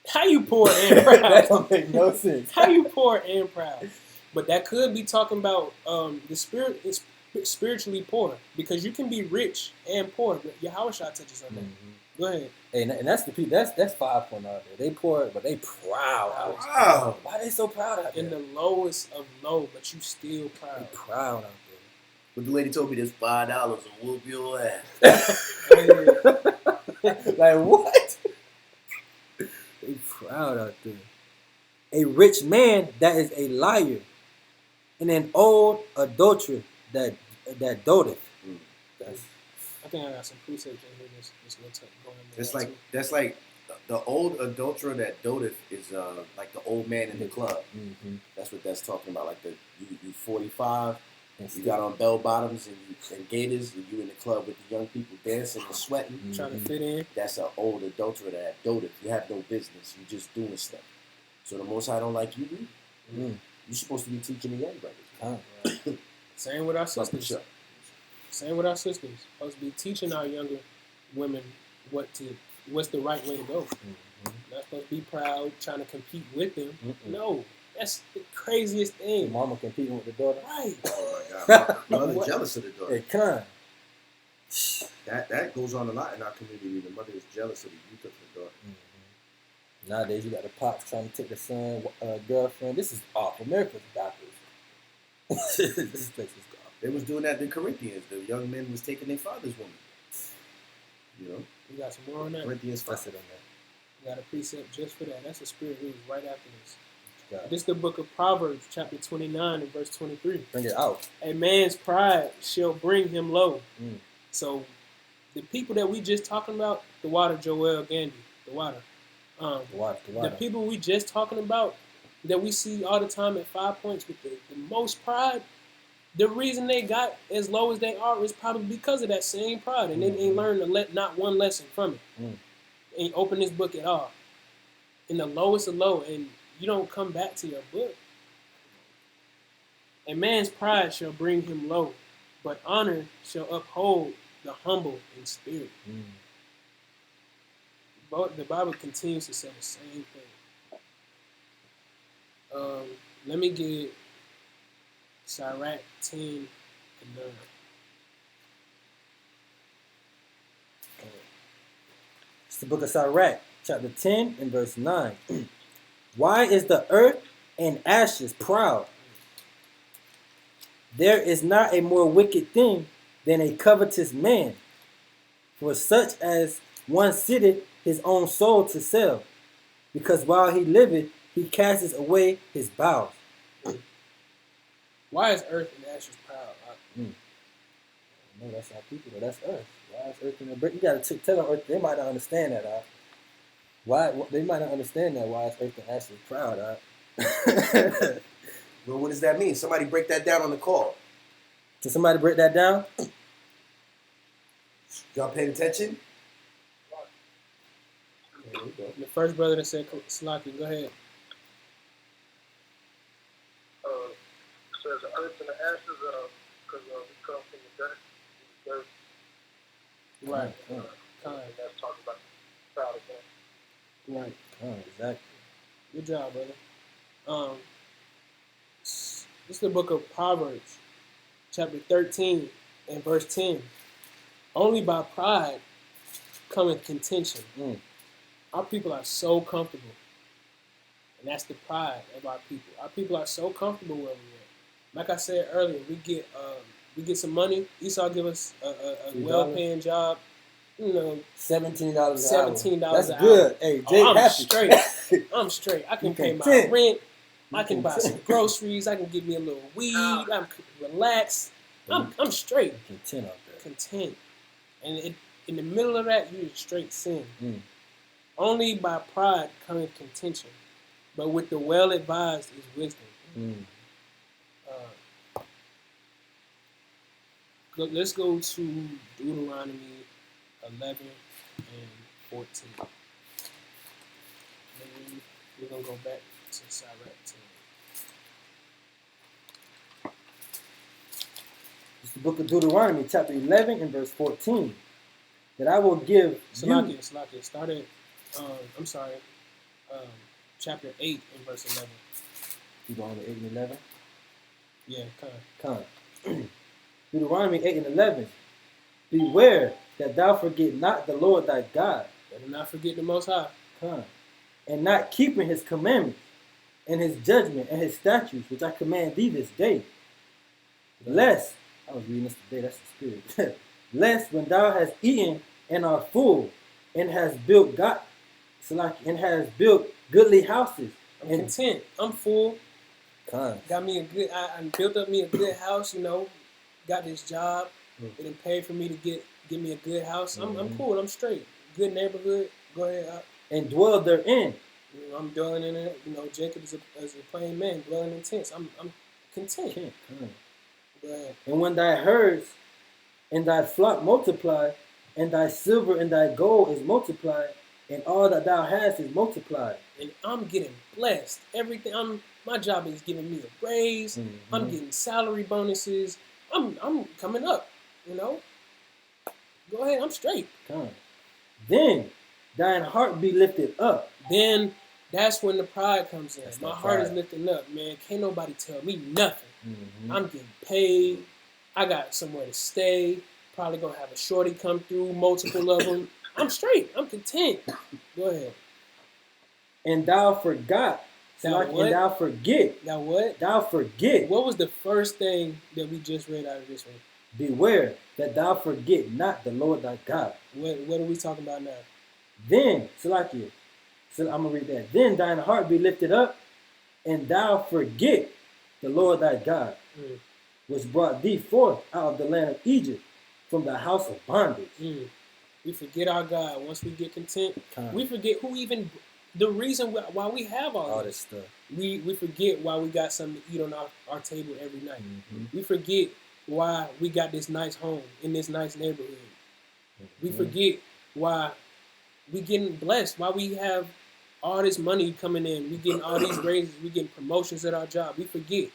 How you poor and proud? That don't make no sense. How you poor and proud? But that could be talking about the spirit is spiritually poor, because you can be rich and poor. Yahweh Shah touches on that. Go ahead. Hey, and that's the people. That's 5 point out there. They poor, but they proud. Wow. Why they so proud out there? In the lowest of low, but you still proud. They proud out there. But the lady told me this $5 will whoop your ass. Like what? They proud out there. A rich man that is a liar, and an old adulterer that doteth. I think I got some precepts in here. Just going That's like the old adulterer that doteth is like the old man in the club. That's what that's talking about. Like you 45, you got on bell bottoms and gaiters, and you in the club with the young people dancing and sweating, trying to fit in. That's an old adulterer that doteth. You have no business. You just doing stuff. So the Most High don't like you. You're supposed to be teaching the young brothers. Same with our sisters. Same with our sisters. Supposed to be teaching our younger women what's the right way to go. Not supposed to be proud, trying to compete with them. No, that's the craziest thing. Your mama competing with the daughter. Right. Oh my God. Mother jealous of the daughter. They kind. That goes on a lot in our community. The mother is jealous of the youth of her daughter. Nowadays, you got the pops trying to take the son, girlfriend. This is awful. America's backwards. This place is gone. They was doing that in Corinthians. The young men was taking their father's woman. You know? We got some more on that. Corinthians 5. That's it on that. We got a precept just for that. That's a spirit read right after this. God. This is the book of Proverbs, chapter 29 and verse 23. Bring it out. A man's pride shall bring him low. Mm. So the people that we just talking about, the water, Joel, Gandhi, the water. The water. The people we just talking about that we see all the time at 5 points with the most pride, the reason they got as low as they are is probably because of that same pride. And they ain't learned not one lesson from it. Mm. Ain't open this book at all. In the lowest of low, and you don't come back to your book. A man's pride shall bring him low, but honor shall uphold the humble in spirit. Mm. The Bible continues to say the same thing. Let me get Sirach 10 and 9. It's the book of Sirach, chapter 10 and verse 9. Why is the earth and ashes proud? There is not a more wicked thing than a covetous man, for such as one sitteth his own soul to sell, because while he liveth, he casteth away his bowels. Why is earth and ashes proud? No, that's our people. That's earth. Why is earth and you got to tell them earth. They might not understand that. Why they might not understand that? Why is earth and ashes proud? Well, what does that mean? Somebody break that down on the call. Can somebody break that down? Y'all paying attention? There we go. The first brother that said Slaki, go ahead. Says the earth and the ashes because we come from the dirt. Right. And that's talking about proud again. Right. Oh, exactly. Good job, brother. This is the book of Proverbs, chapter 13 and verse 10. Only by pride cometh contention. Our people are so comfortable. And that's the pride of our people. Our people are so comfortable where we are. Like I said earlier, we get some money. Esau give us a well-paying job. You know, $17 $17 That's an good. hour. Hey, Jay, I'm happy. straight. I'm straight. I can pay my content. rent. I can buy some groceries. I can get me a little weed. I'm relaxed. I'm straight. Content out there. Content. And in the middle of that, you're straight sin. Only by pride cometh contention, but with the well-advised is wisdom. Let's go to Deuteronomy 11 and 14. Then we're going to go back to Sirach 10. It's the book of Deuteronomy, chapter 11 and verse 14. That I will give Salakia. Start at, chapter 8 and verse 11. You going to 8 and 11? Yeah, Come. Deuteronomy 8 and 11. Beware that thou forget not the Lord thy God. Better not forget the Most High. Come. And not keeping his commandments and his judgment and his statutes, which I command thee this day. Lest, I was reading this today, that's the spirit. Lest when thou hast eaten and art full, and has built goodly houses. I'm content. I'm full. Come. Got me I built up me a good house, you know. Got this job. It done paid for me to get me a good house. I'm cool. I'm straight. Good neighborhood. Go ahead. And dwell therein. You know, I'm dwelling in it. You know, Jacob is a plain man dwelling in tents. I'm content. Go ahead. And when thy herds and thy flock multiply, and thy silver and thy gold is multiplied, and all that thou hast is multiplied. And I'm getting blessed. Everything. My job is giving me a raise. I'm getting salary bonuses. I'm coming up. You know. Go ahead. I'm straight. Come. Then thine heart be lifted up. Then that's when the pride comes in. That's my that heart is pride. lifting up, man. Can't nobody tell me nothing. I'm getting paid. I got somewhere to stay. Probably gonna have a shorty come through, multiple of them. I'm straight. I'm content. Go ahead. And thou forgot. And thou forget. Now what? Thou forget. What was the first thing that we just read out of this one? Beware that thou forget not the Lord thy God. What are we talking about now? Then, Salakia, so I'm going to read that. Then thine heart be lifted up, and thou forget the Lord thy God, which brought thee forth out of the land of Egypt from the house of bondage. We forget our God. Once we get content, Con. we forget who even, the reason why we have all this stuff. We forget why we got something to eat on our table every night. Mm-hmm. We forget why we got this nice home in this nice neighborhood. Mm-hmm. We forget why we getting blessed, why we have all this money coming in. We getting all these raises. We getting promotions at our job. We forget.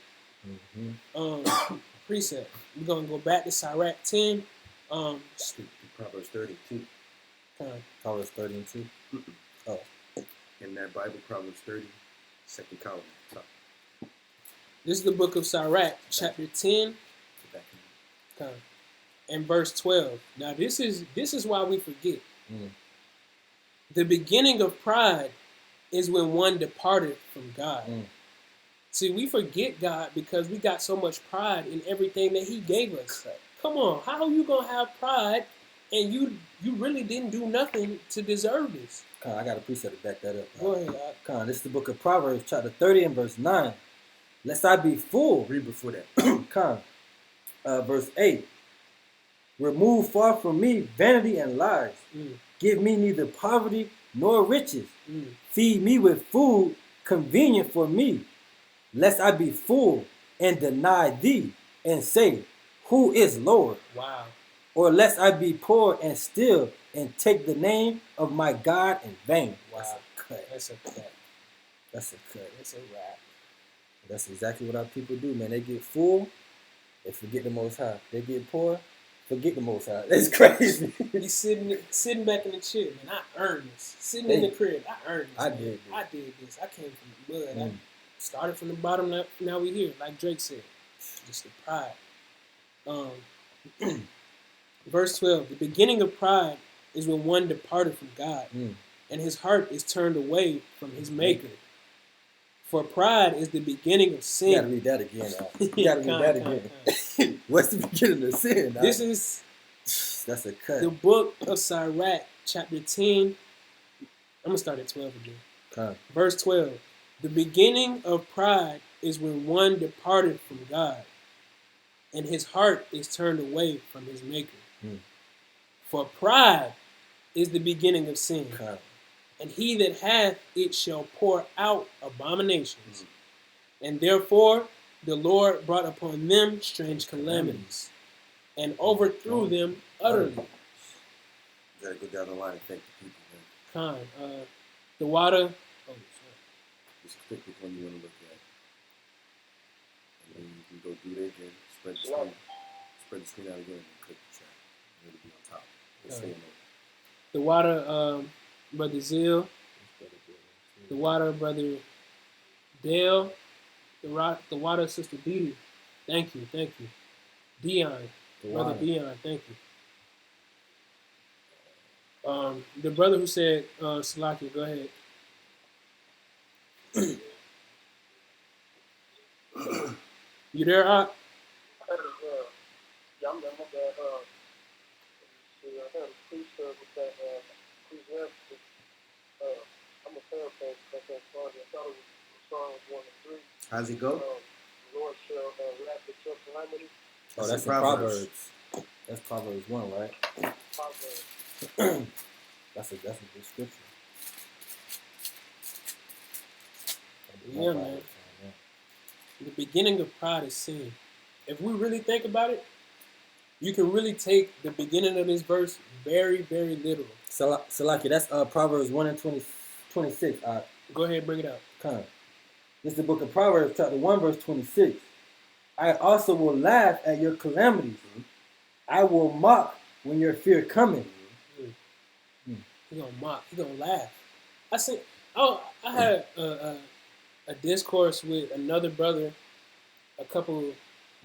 Precept. We're going to go back to Sirach 10. Proverbs 32. Proverbs 30 and 2. Oh. In that Bible, Proverbs 30, second column. Top. This is the book of Sirach, chapter 10, and verse 12. Now, this is why we forget. The beginning of pride is when one departed from God. See, we forget God because we got so much pride in everything that he gave us. Come on, how are you going to have pride and you really didn't do nothing to deserve this? I got a precept to back that up. Go ahead. This is the book of Proverbs, chapter 30 and verse 9. Lest I be full. Read before that. Verse 8. Remove far from me vanity and lies. Give me neither poverty nor riches. Feed me with food convenient for me, lest I be full and deny thee and say, who is Lord? Wow. Or lest I be poor and steal and take the name of my God in vain. Wow. That's a cut. That's a wrap. That's exactly what our people do, man. They get full, they forget the Most High. They get poor, forget the Most High. That's crazy. You sitting back in the chair, man. I earned this. Sitting in the crib, I earned this. I did this. I came from the mud. I started from the bottom. Now we here, like Drake said. Just the pride. Verse 12. The beginning of pride is when one departed from God, and his heart is turned away from his Maker. For pride is the beginning of sin. You gotta read that again. You gotta read that again. What's the beginning of sin? This is that's a cut. The book of Sirach, chapter 10. I'm gonna start at 12 again. Verse 12. The beginning of pride is when one departed from God, and his heart is turned away from his Maker. For pride is the beginning of sin. And he that hath it shall pour out abominations. And therefore the Lord brought upon them strange calamities, and overthrew them utterly. You gotta go down the line and thank the people, man. The water. Just click which one you want to look at. And then you can go do it again. Spread the screen. Spread the screen out again and click the chat. And it'll be on top. The water, Brother Zill. The water, Brother Dale. The water, Sister Dee. Thank you. Dion. Brother Dion, thank you. The brother who said, Salaki, go ahead. You there, Ak? Yeah, I'm done with that. I had a precept with that Ecclesiastes. I'm a paraphrase because that's funny. I thought it was Psalms 1 and 3. How's it go? The Lord shall wrap the your calamity. Oh, that's Proverbs. That's Proverbs 1, right? Proverbs. That's a good scripture. Yeah, man. The beginning of pride is sin. If we really think about it, you can really take the beginning of this verse very, very literal. Salaki, that's Proverbs 1 and 26. Go ahead, bring it up. This is the book of Proverbs, chapter 1, verse 26. I also will laugh at your calamities. I will mock when your fear cometh. He gonna mock. He gonna laugh. I had a discourse with another brother a couple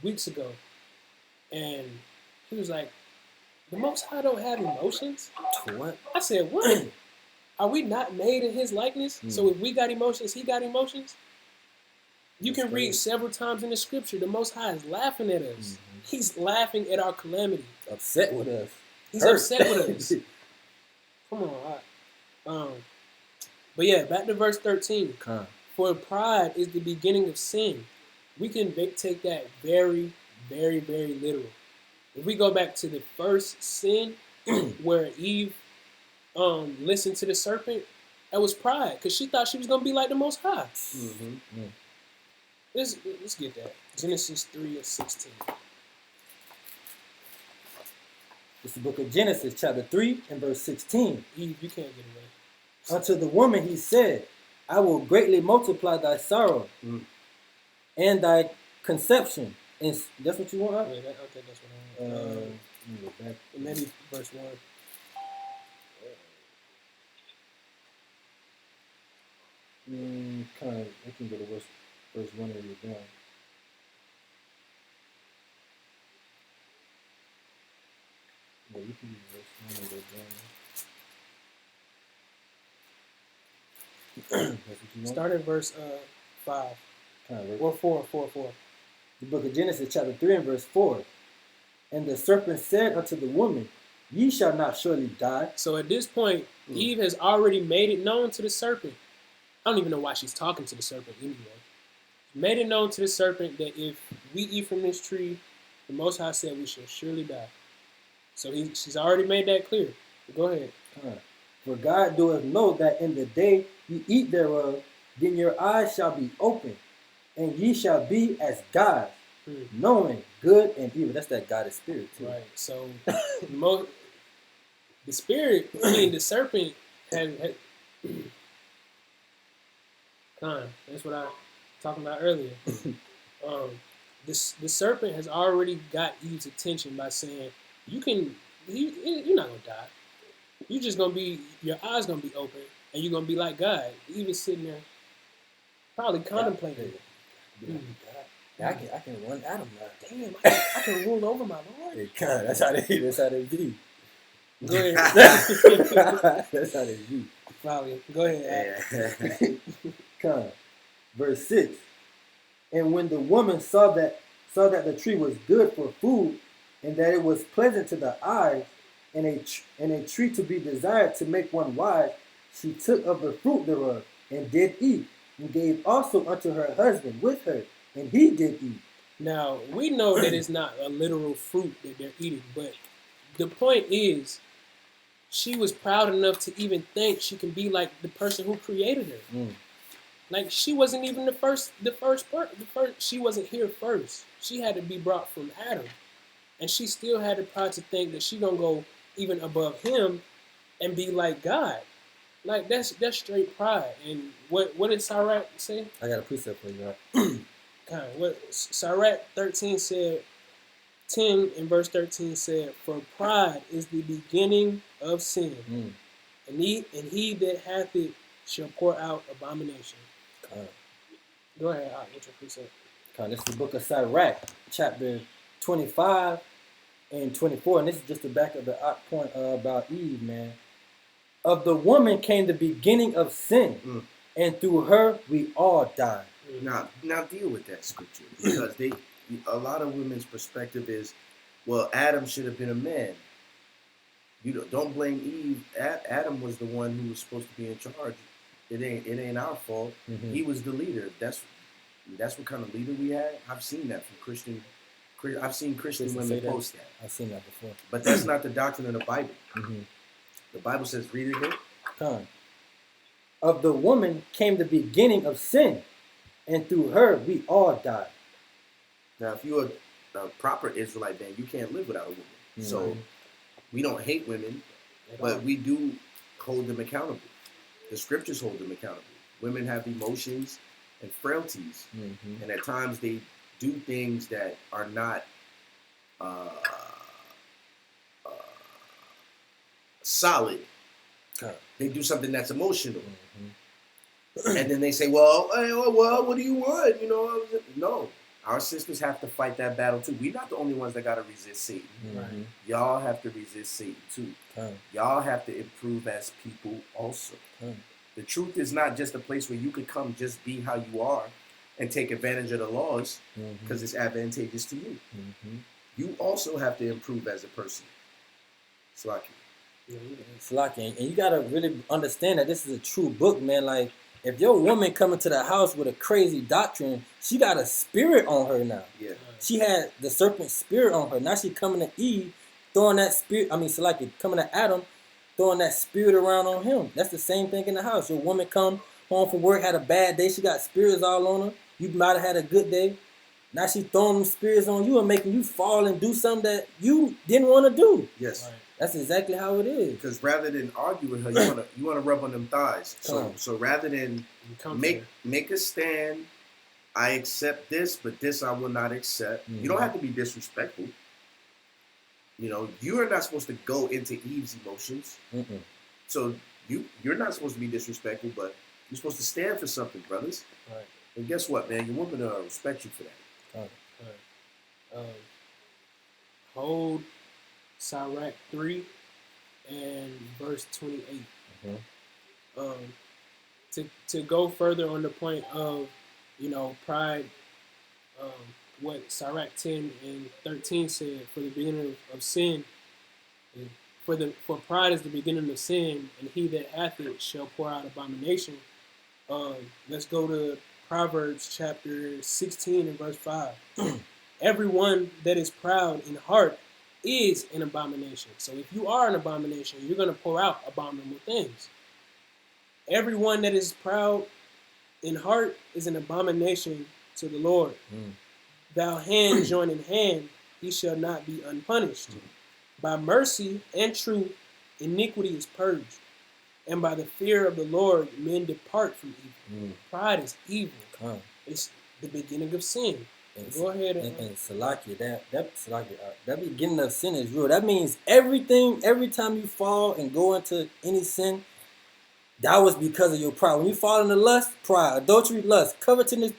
weeks ago, and he was like, "The Most High don't have emotions." What? I said, "What? Are we not made in His likeness? So if we got emotions, He got emotions." You can read several times in the scripture, the Most High is laughing at us. He's laughing at our calamity. Upset with us. He's upset with us. Come on. But yeah, back to verse 13. For For pride is the beginning of sin. We can take that very, very, very literal. If we go back to the first sin, where Eve listened to the serpent, that was pride, because she thought she was gonna be like the Most High. Mm-hmm. Let's get that. Genesis 3:16. It's the book of Genesis, chapter 3, and verse 16. Eve, you can't get away. Unto the woman he said, I will greatly multiply thy sorrow and thy conception. And that's what you want, huh? Yeah, okay, that's what I want. Back. Maybe verse 1. Kind of, I can go to verse 1 and you're down. Yeah, you can use verse 1 and go down. That's what you want? Start at verse 5. Kind of Or 4. The book of Genesis, chapter 3 and verse 4. And the serpent said unto the woman, Ye shall not surely die. So at this point, Eve has already made it known to the serpent. I don't even know why she's talking to the serpent anyway. Made it known to the serpent that if we eat from this tree, the Most High said we shall surely die. So she's already made that clear. Go ahead. For God doeth know that in the day ye eat thereof, then your eyes shall be opened, and ye shall be as gods, knowing good and evil. That's that God is spirit too. Right. So the spirit, the serpent had that's what I was talking about earlier. The serpent has already got Eve's attention by saying, you're not gonna die. You're just gonna be, your eyes gonna be open, and you're gonna be like God. Eve is sitting there, probably contemplating it. I can run Adam now. Damn, I can rule over my Lord. That's how they be. Go ahead. That's how they be. Probably. Go ahead. Verse 6. And when the woman saw that the tree was good for food, and that it was pleasant to the eyes, and a tree to be desired to make one wise, she took of the fruit thereof, and did eat, and gave also unto her husband with her, and he did eat. Now, we know that it's not a literal fruit that they're eating, but the point is, she was proud enough to even think she can be like the person who created her. Like, she wasn't even the first. She wasn't here first. She had to be brought from Adam, and she still had the pride to think that she gonna go even above him and be like God. Like, that's straight pride. And what did Sirach say? I got a precept for you, right? What Sirach 13 said, 10 in verse 13 said, for pride is the beginning of sin, and he that hath it shall pour out abomination. Go ahead, what's your precept? This is the book of Sirach, chapter 25 and 24, and this is just the back of the point about Eve, man. Of the woman came the beginning of sin, and through her we all die. Now deal with that scripture, because a lot of women's perspective is, well, Adam should have been a man. You don't blame Eve. Adam was the one who was supposed to be in charge. It ain't our fault. He was the leader. That's what kind of leader we had. I've seen that from Christian. I've seen Christian women post that. I've seen that before. But that's not the doctrine of the Bible. The Bible says, read it again. Of the woman came the beginning of sin, and through her we all die. Now, if you're a proper Israelite, then you can't live without a woman. So we don't hate women, but we do hold them accountable. The scriptures hold them accountable. Women have emotions and frailties, and at times they do things that are not solid. They do something that's emotional, and then they say, "Well, what do you want?" No. Our sisters have to fight that battle too. We're not the only ones that got to resist Satan. Y'all have to resist Satan too. Y'all have to improve as people also. The truth is not just a place where you could come just be how you are and take advantage of the laws because it's advantageous to you. You also have to improve as a person. Slaki. And you gotta really understand that this is a true book, man. Like, If your woman coming to the house with a crazy doctrine, she got a spirit on her now. Yeah. She had the serpent spirit on her. Now she coming to Eve, throwing that spirit. I mean, so like coming to Adam, throwing that spirit around on him. That's the same thing in the house. Your woman come home from work, had a bad day. She got spirits all on her. You might have had a good day. Now she throwing them spirits on you and making you fall and do something that you didn't want to do. Yes. Right. That's exactly how it is. Because rather than argue with her, you wanna rub on them thighs. So rather than make a stand, I accept this, but this I will not accept. You don't have to be disrespectful. You know, you are not supposed to go into Eve's emotions. So you're not supposed to be disrespectful, but you're supposed to stand for something, brothers. Right. And guess what, man? Your woman respect you for that. Hold Sirach 3 and verse 28. To go further on the point of, pride, what Sirach 10 and 13 said, for the beginning of sin, for pride is the beginning of sin, and he that hath it shall pour out abomination. Let's go to Proverbs chapter 16 and verse 5. Everyone that is proud in heart is an abomination. So if you are an abomination, you're going to pour out abominable things. Everyone that is proud in heart is an abomination to the Lord. Thou hand join in hand, he shall not be unpunished. By mercy and truth, iniquity is purged. And by the fear of the Lord, men depart from evil. Pride is evil. It's the beginning of sin. Go ahead and Salakia, that beginning of sin is real. That means every time you fall and go into any sin, that was because of your pride. When you fall into lust, pride, adultery, lust, covetousness,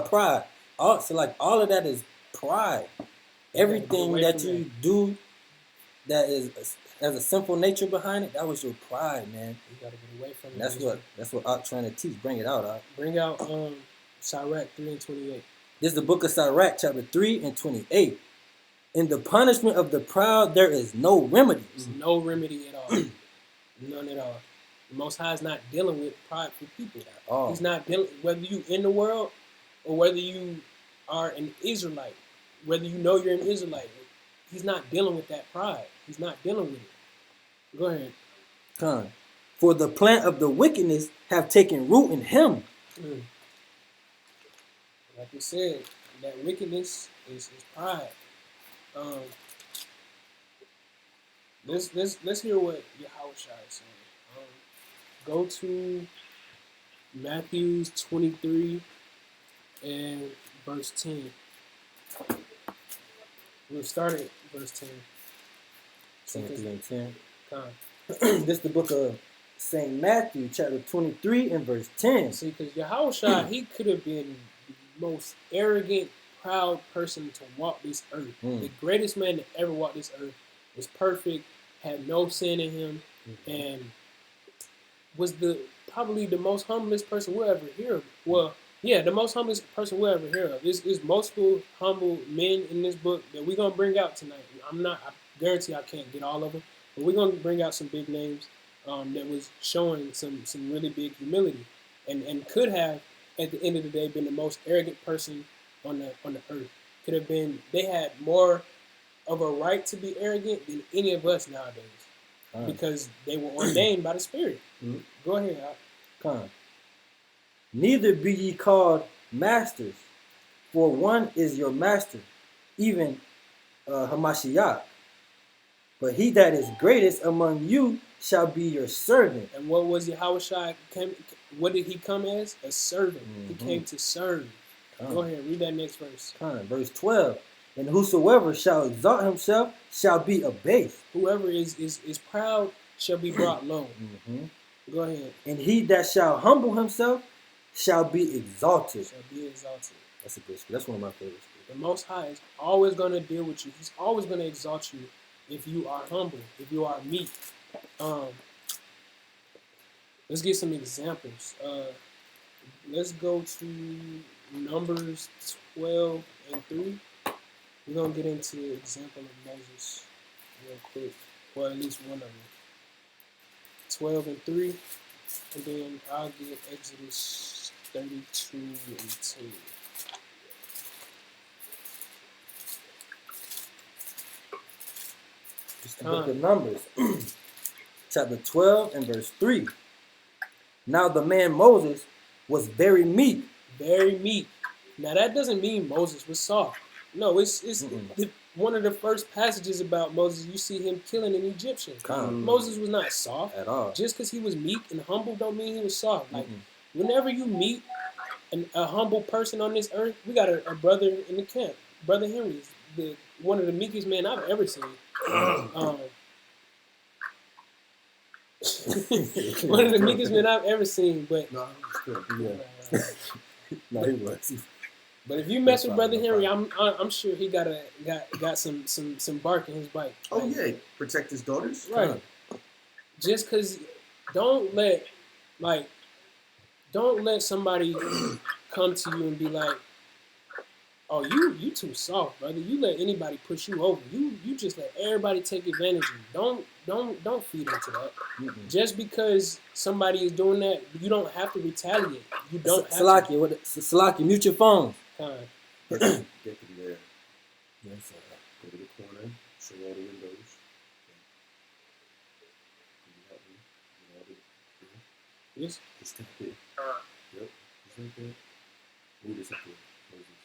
pride. All of that is pride. Everything that you do that has a sinful nature behind it, that was your pride, man. You gotta get away from it. That's what I'm trying to teach. Bring it out, Bring out Sirach 3 and 28. This is the book of Sirach, chapter 3 and 28. In the punishment of the proud, there is no remedy. There's no remedy at all. None at all. The Most High is not dealing with prideful people. He's not dealing, whether you in the world or whether you are an Israelite, whether you know you're an Israelite. He's not dealing with that pride. He's not dealing with it. Go ahead. For the plant of the wickedness have taken root in him. Like we said, that wickedness is pride. Let's hear what Yahushua is saying. Go to Matthew 23 and verse 10. We'll start at verse 10. 23 and 10. This is the book of St. Matthew, chapter 23 and verse 10. See, because Yahushua, he could have been the most arrogant, proud person to walk this earth. The greatest man to ever walk this earth, was perfect, had no sin in him, and was probably the most humblest person we'll ever hear of. Well, yeah, the most humblest person we'll ever hear of. There's multiple humble men in this book that we're gonna bring out tonight. I guarantee I can't get all of them, but we're gonna bring out some big names that was showing some really big humility, and could have at the end of the day been the most arrogant person on the earth. Could have been. They had more of a right to be arrogant than any of us nowadays, because they were ordained by the Spirit. Go ahead, Al. Neither be ye called masters, for one is your master, even Hamashiach. But he that is greatest among you shall be your servant. And what was Yahushua? What did he come as? A servant. He came to serve. Go ahead, read that next verse. Verse 12. And whosoever shall exalt himself shall be abased. Whoever is proud shall be brought low. Go ahead. And he that shall humble himself shall be exalted. Shall be exalted. That's a good scripture. That's one of my favorite scriptures. The Most High is always going to deal with you. He's always going to exalt you if you are humble, if you are meek. Let's get some examples. Let's go to Numbers 12 and 3. We're going to get into the example of Moses real quick, or at least one of them. 12 and 3. And then I'll get Exodus 32:18. It's the book of Numbers, chapter 12 and verse 3. Now the man Moses was very meek. Very meek. Now that doesn't mean Moses was soft. No, it's one of the first passages about Moses. You see him killing an Egyptian. Moses was not soft At all. Just because he was meek and humble don't mean he was soft. Like whenever you meet a humble person on this earth, we got a brother in the camp, Brother Henry, is one of the meekest men I've ever seen. One of the meekest men I've ever seen. But No, no, he was. But if you mess with Brother Henry, I'm sure he got some bark in his bite. Oh yeah, protect his daughters. Right. Just because don't let somebody come to you and be like, oh, you too soft, brother. You let anybody push you over. You just let everybody take advantage of you. Don't feed into that. Just because somebody is doing that, you don't have to retaliate. You don't have to. Salaki, mute your phone. Get them there. Yes, go to the corner. Show all the windows. Yes. Just tap it. Yep. Just like that. Move this up there. Close this.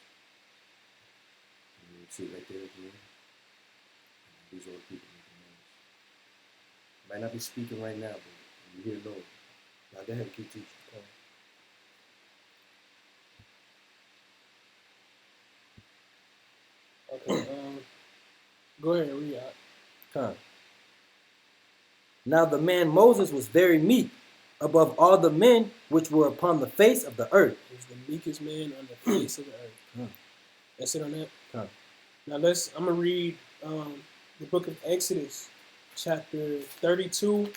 And you see it right there again. And these are the people making noise. Might not be speaking right now, but you hear noise. Now go ahead and keep teaching. Okay. Go ahead and read out. Now the man Moses was very meek above all the men which were upon the face of the earth. He's the meekest man on the face of the earth. That's it on that. Now I'm gonna read the book of Exodus, chapter 32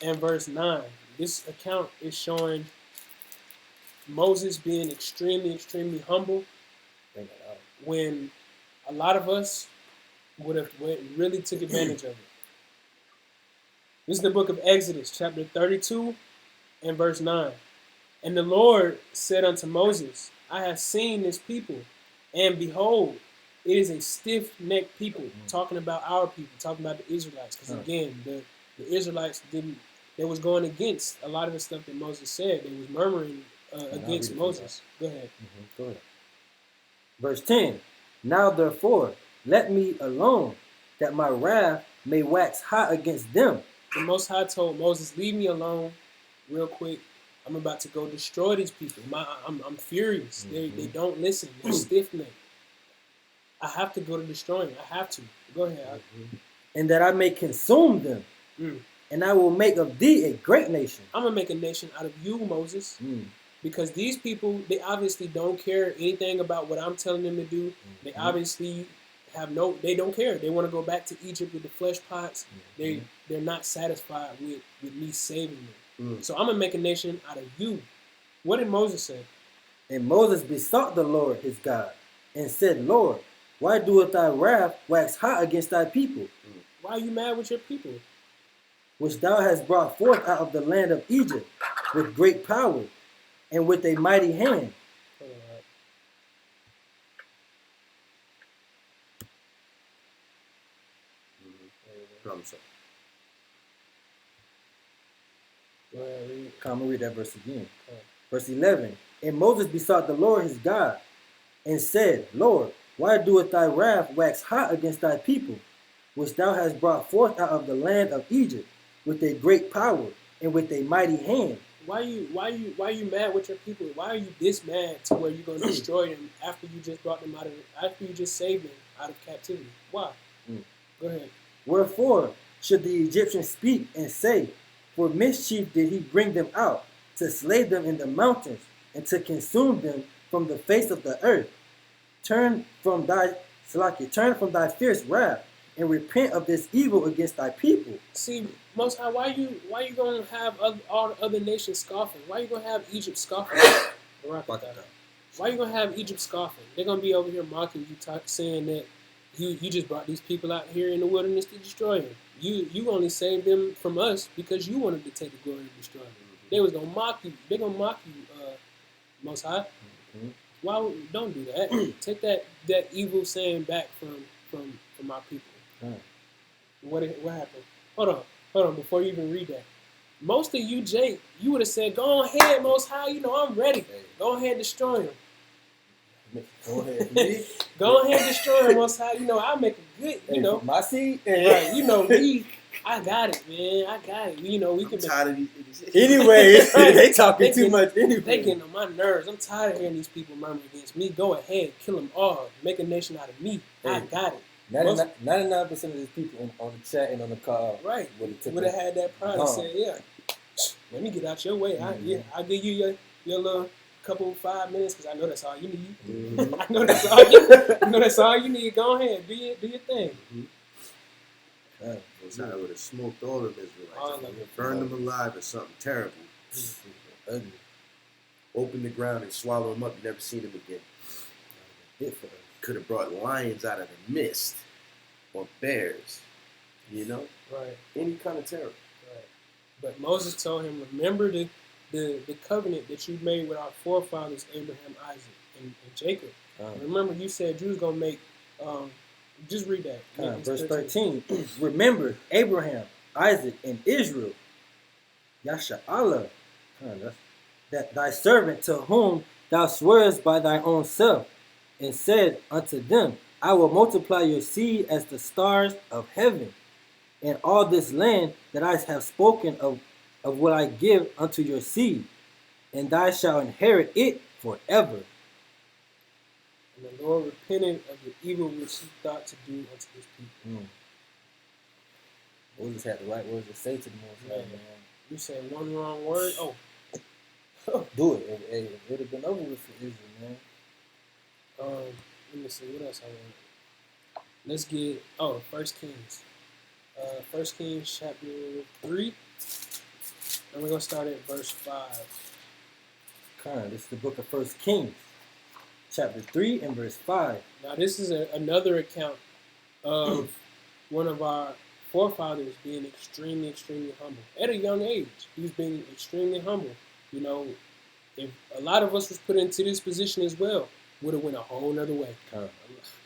and verse 9. This account is showing Moses being extremely humble when a lot of us would have really took advantage of it. This is the book of Exodus, chapter 32 and verse 9. And the Lord said unto Moses, I have seen this people, and behold, it is a stiff-necked people. Talking about our people, talking about the Israelites. Because again, the Israelites they was going against a lot of the stuff that Moses said. They was murmuring against Moses. Go ahead. Go ahead. Verse 10. Now therefore, let me alone, that my wrath may wax hot against them. The Most High told Moses, leave me alone real quick. I'm about to go destroy these people. I'm furious. They don't listen. They're stiff-necked. I have to go to destroying. I have to. Go ahead. And that I may consume them. And I will make of thee a great nation. I'm going to make a nation out of you, Moses. Because these people, they obviously don't care anything about what I'm telling them to do. They obviously they don't care. They want to go back to Egypt with the flesh pots. They're not satisfied with me saving them. So I'm going to make a nation out of you. What did Moses say? And Moses besought the Lord his God and said, Lord, why doeth thy wrath wax hot against thy people? Why are you mad with your people? Which thou hast brought forth out of the land of Egypt with great power and with a mighty hand. Come and read that verse again. Verse 11. And Moses besought the Lord his God and said, Lord, why doeth thy wrath wax hot against thy people, which thou hast brought forth out of the land of Egypt with a great power and with a mighty hand? Why you mad with your people? Why are you this mad to where you're gonna destroy them after you just after you just saved them out of captivity? Why? Go ahead. Wherefore should the Egyptians speak and say, for mischief did he bring them out, to slay them in the mountains, and to consume them from the face of the earth? Turn from thy fierce wrath, and repent of this evil against thy people. See, Most High, why you gonna have all the other nations scoffing? Why you gonna have Egypt scoffing? Why you gonna have Egypt scoffing? They're gonna be over here mocking you, saying that you just brought these people out here in the wilderness to destroy them. You only saved them from us because you wanted to take the glory of destroying them. They was gonna mock you. They gonna mock you, Most High. Mhm. Don't do that? Take that evil saying back from our people. Right. What happened? Hold on. Before you even read that, most of you, Jake, you would have said, "Go ahead, Most High. You know I'm ready. Hey. Go ahead, destroy him. Go ahead, me. Go ahead, destroy him, Most High. You know I'll make a good. You know, my seed. right? You know me. I got it, man. I got it. You know we can. I'm tired of these. Anyway, they talking too much. Anyway, they getting on my nerves. I'm tired of hearing these people murmur against me. Go ahead, kill them all. Make a nation out of me. I got it. 99% of these people on the chat and on the call, right, would have had that pride and said, "Yeah, let me get out your way. I'll give you your little couple 5 minutes because I know that's all you need. Mm-hmm. I know that's all you need. Go ahead, do your thing." Mm-hmm. I would have smoked all of them Israelites. All of them. Burned them alive or something terrible. Ugly. Open the ground and swallow them up. You never seen them again. Could have brought lions out of the mist or bears. You know? Right. Any kind of terror. Right. But Moses told him, remember the covenant that you made with our forefathers, Abraham, Isaac, and Jacob. Remember you said you was going to make... just read that. Verse 13. Remember Abraham, Isaac, and Israel, Yasha'Allah, that thy servant to whom thou swearest by thy own self, and said unto them, I will multiply your seed as the stars of heaven, and all this land that I have spoken of will I give unto your seed, and thou shalt inherit it forever. And the Lord repented of the evil which he thought to do unto his people. Moses had the right words to say to the Most High, man. You said one wrong word. Oh, do it. It would have been over with for Israel, man. Let me see what else I want. Let's get 1 Kings. 1 Kings chapter 3, and we're gonna start at verse 5. This is the book of 1 Kings, chapter 3 and verse 5. Now this is another account of one of our forefathers being extremely, extremely humble. At a young age, he was being extremely humble. You know, if a lot of us was put into this position as well, would have went a whole nother way.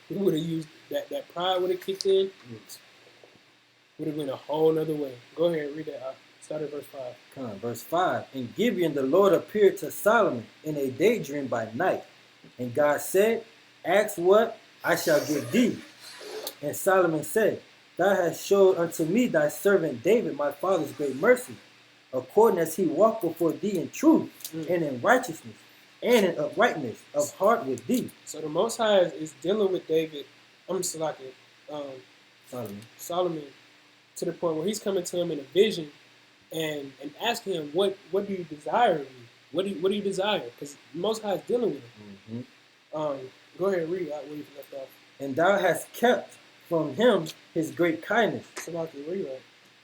We would have used that pride would have kicked in. Would have went a whole nother way. Go ahead, read that. Start at verse 5. Verse 5. In Gibeon the Lord appeared to Solomon in a daydream by night. And God said, ask what I shall give thee. And Solomon said, Thou hast showed unto me thy servant David my father's great mercy, according as he walked before thee in truth and in righteousness and in uprightness of heart with thee. So the Most High is dealing with David, Solomon, to the point where he's coming to him in a vision and asking him, what do you desire of me? What do you desire? Because the Most High is dealing with him. Go ahead and read out where you left off. And thou hast kept from him his great kindness. Salaki, where you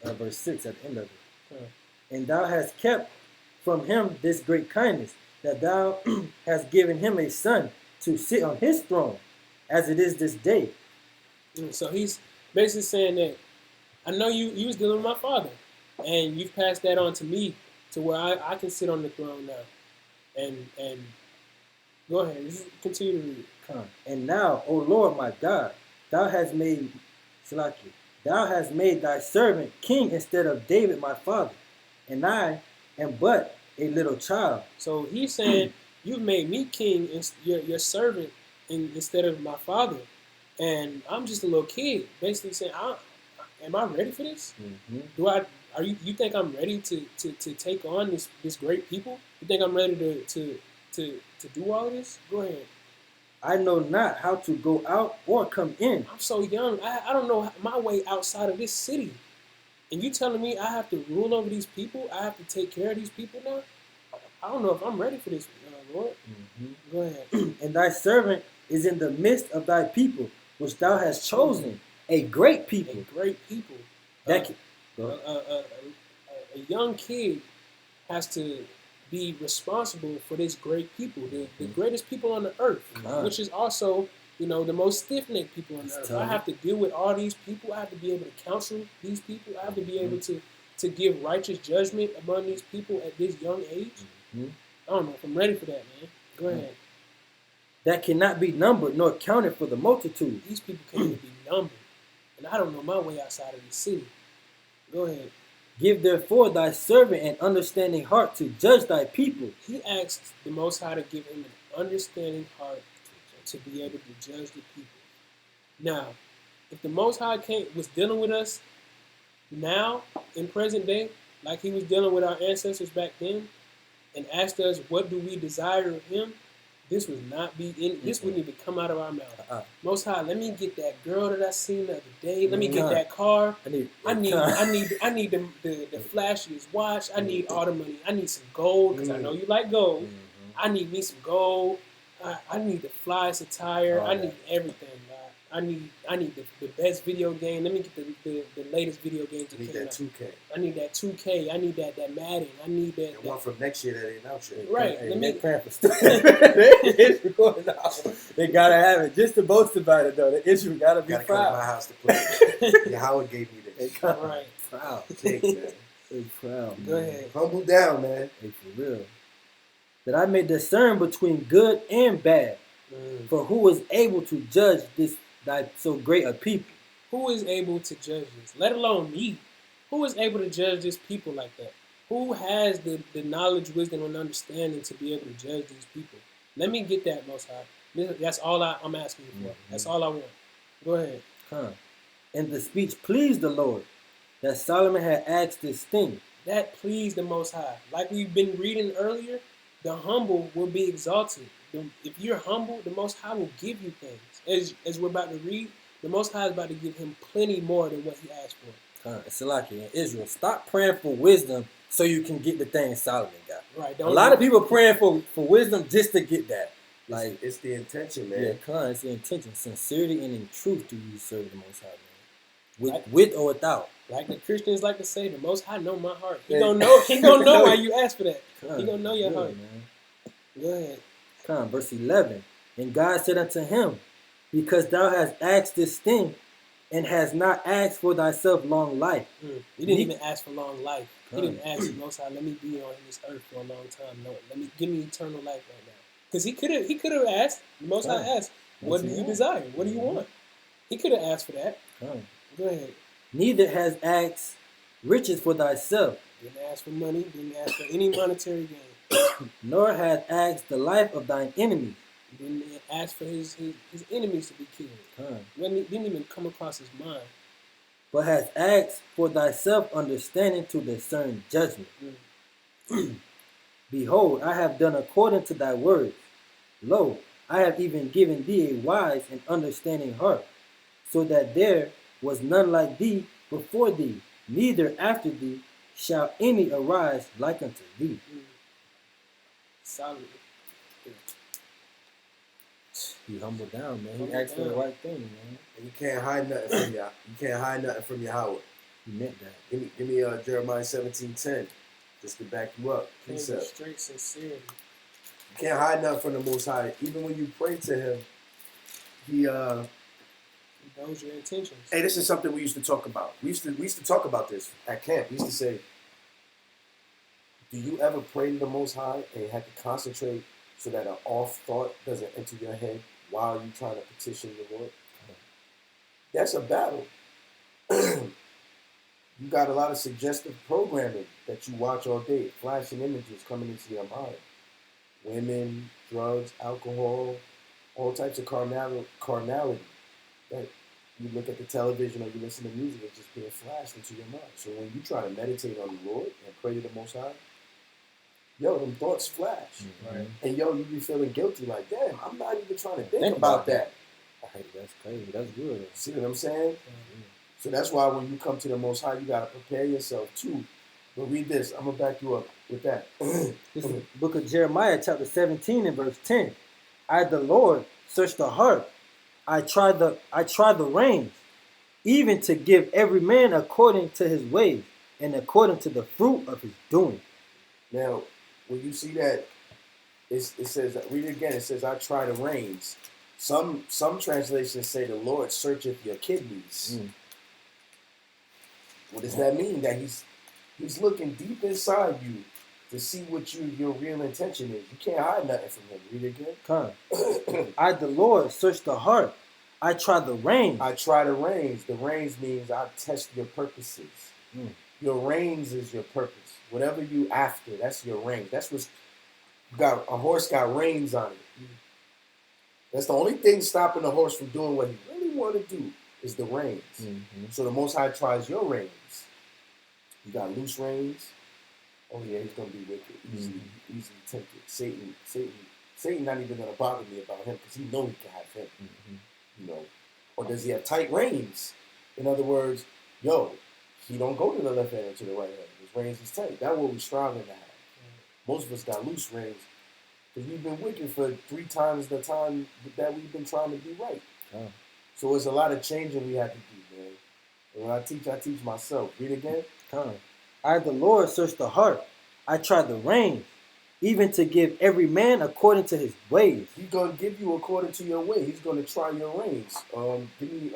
at? Verse 6 at the end of it. And thou hast kept from him this great kindness, that thou hast given him a son to sit on his throne, as it is this day. So he's basically saying that, I know you was dealing with my father, and you've passed that on to me, to where I can sit on the throne now. And go ahead, just continue to read. And now, O Lord my God, thou hast made thy servant king instead of David my father, and I am but a little child. So he's saying, you've made me king, your servant, instead of my father, and I'm just a little kid. Basically saying, am I ready for this? You think I'm ready to take on this great people? You think I'm ready to do all of this? Go ahead. I know not how to go out or come in. I'm so young. I don't know my way outside of this city. And you telling me I have to rule over these people? I have to take care of these people now? I don't know if I'm ready for this, Lord. Go ahead. And thy servant is in the midst of thy people, which thou hast chosen, a great people. A great people. A young kid has to be responsible for this great people, the greatest people on the earth, which is also, the most stiff-necked people on the earth. I have to deal with all these people. I have to be able to counsel these people. I have to be able to to give righteous judgment among these people at this young age? Mhm. I don't know if I'm ready for that, man. Go ahead. That cannot be numbered nor counted for the multitude. These people can't even be numbered. And I don't know my way outside of the city. Go ahead. Give therefore thy servant an understanding heart to judge thy people. He asks the Most High to give him an understanding heart to be able to judge the people. Now, if the Most High was dealing with us now, in present day, like he was dealing with our ancestors back then, and asked us, what do we desire of him? This would not be in. This wouldn't even come out of our mouth. Most High, let me get that girl that I seen the other day. Let me get that car. I need the flashiest watch. I need all the money. I need some gold because I know you like gold. I need me some gold. I need the flyest attire. I need everything. I need the best video game. Let me get the latest video game to I need that 2K. I need that 2K. I need that Madden. I need that. One from next year that ain't out yet. Right. Hey, it's recording out. They gotta have it. Just to boast about it though. The Israel gotta be Gotta proud. come to my house to play it. Yeah, Howard gave me this. Right. Proud. Take that. They proud. Go man. ahead. Humble down, man. Hey, for real. That I may discern between good and bad. For who is able to judge this thy so great a people? Who is able to judge this? Let alone me. Who is able to judge this people like that? Who has the knowledge, wisdom, and understanding to be able to judge these people? Let me get that, Most High. That's all I'm asking you for. That's all I want. Go ahead. And the speech pleased the Lord, that Solomon had asked this thing. That pleased the Most High. Like we've been reading earlier, the humble will be exalted. If you're humble, the Most High will give you things. As we're about to read, the Most High is about to give him plenty more than what he asked for. Salaki and Israel, stop praying for wisdom so you can get the thing Solomon got. Right. A lot of people praying for wisdom just to get that. Like It's the intention, man. Yeah, it's the intention, sincerity, and in truth do you serve the Most High, man. With or without. Like the Christians like to say, the Most High know my heart. He gonna know. He gonna know why you ask for that. He gonna know your heart. Man. Go ahead. Verse 11. And God said unto him, because thou hast asked this thing, and hast not asked for thyself long life. He didn't even ask for long life. He didn't ask the Most High, let me be on this earth for a long time. No, give me eternal life right now. Because he could have asked. The Most High asked, what do you desire? What do you want? He could have asked for that. Go ahead. Neither has asked riches for thyself. Didn't ask for money. Didn't ask for any monetary gain. Nor hath asked the life of thine enemies. Didn't ask for his enemies to be killed. Didn't even come across his mind. But hast asked for thyself understanding to discern judgment. Behold, I have done according to thy words. Lo, I have even given thee a wise and understanding heart, so that there was none like thee before thee, neither after thee shall any arise like unto thee. Solid. He humbled down, man. He asked for the right thing, man. And you can't hide nothing from you. You can't hide nothing from your Howard. He meant that. Give me Jeremiah 17:10, just to back you up. Straight sincerity. You can't hide nothing from the Most High. Even when you pray to him, he knows your intentions. Hey, this is something we used to talk about. We used to talk about this at camp. We used to say, do you ever pray to the Most High and you have to concentrate so that an off thought doesn't enter your head while you're trying to petition the Lord? That's a battle. You got a lot of suggestive programming that you watch all day, flashing images coming into your mind. Women, drugs, alcohol, all types of carnality. That you look at the television or you listen to music, it's just being flashed into your mind. So when you try to meditate on the Lord and pray to the Most High, yo, them thoughts flash. Right. And yo, you be feeling guilty like, damn, I'm not even trying to think about that. Hey, that's crazy. That's good. See what I'm saying? So that's why when you come to the Most High, you got to prepare yourself too. But read this. I'm going to back you up with that. This is the book of Jeremiah, chapter 17 and verse 10. I, the Lord, search the heart. I try the reins, even to give every man according to his ways and according to the fruit of his doing. Now, when you see that, it says, read it again. It says, I try the reins. Some translations say the Lord searcheth your kidneys. What does that mean? That He's looking deep inside you to see what your real intention is. You can't hide nothing from him. Read it again. Come. I, the Lord, search the heart. I try the reins. I try the reins. The reins means I test your purposes. Your reins is your purpose. Whatever you after, that's your reins. That's what's got a horse got reins on it. That's the only thing stopping the horse from doing what he really want to do is the reins. So the Most High tries your reins. You got loose reins. Oh yeah, he's gonna be wicked, easily tempted. Satan not even gonna bother me about him because he know he can have him. You know, or does he have tight reins? In other words, he don't go to the left hand or to the right hand. His reins is tight. That's what we're striving to have. Most of us got loose reins because we've been wicked for 3 times the time that we've been trying to be right. So there's a lot of changing we have to do, man. And when I teach myself. Read again. I, the Lord, search the heart. I try the reins, even to give every man according to his ways. He's gonna give you according to your way. He's gonna try your reins. Give me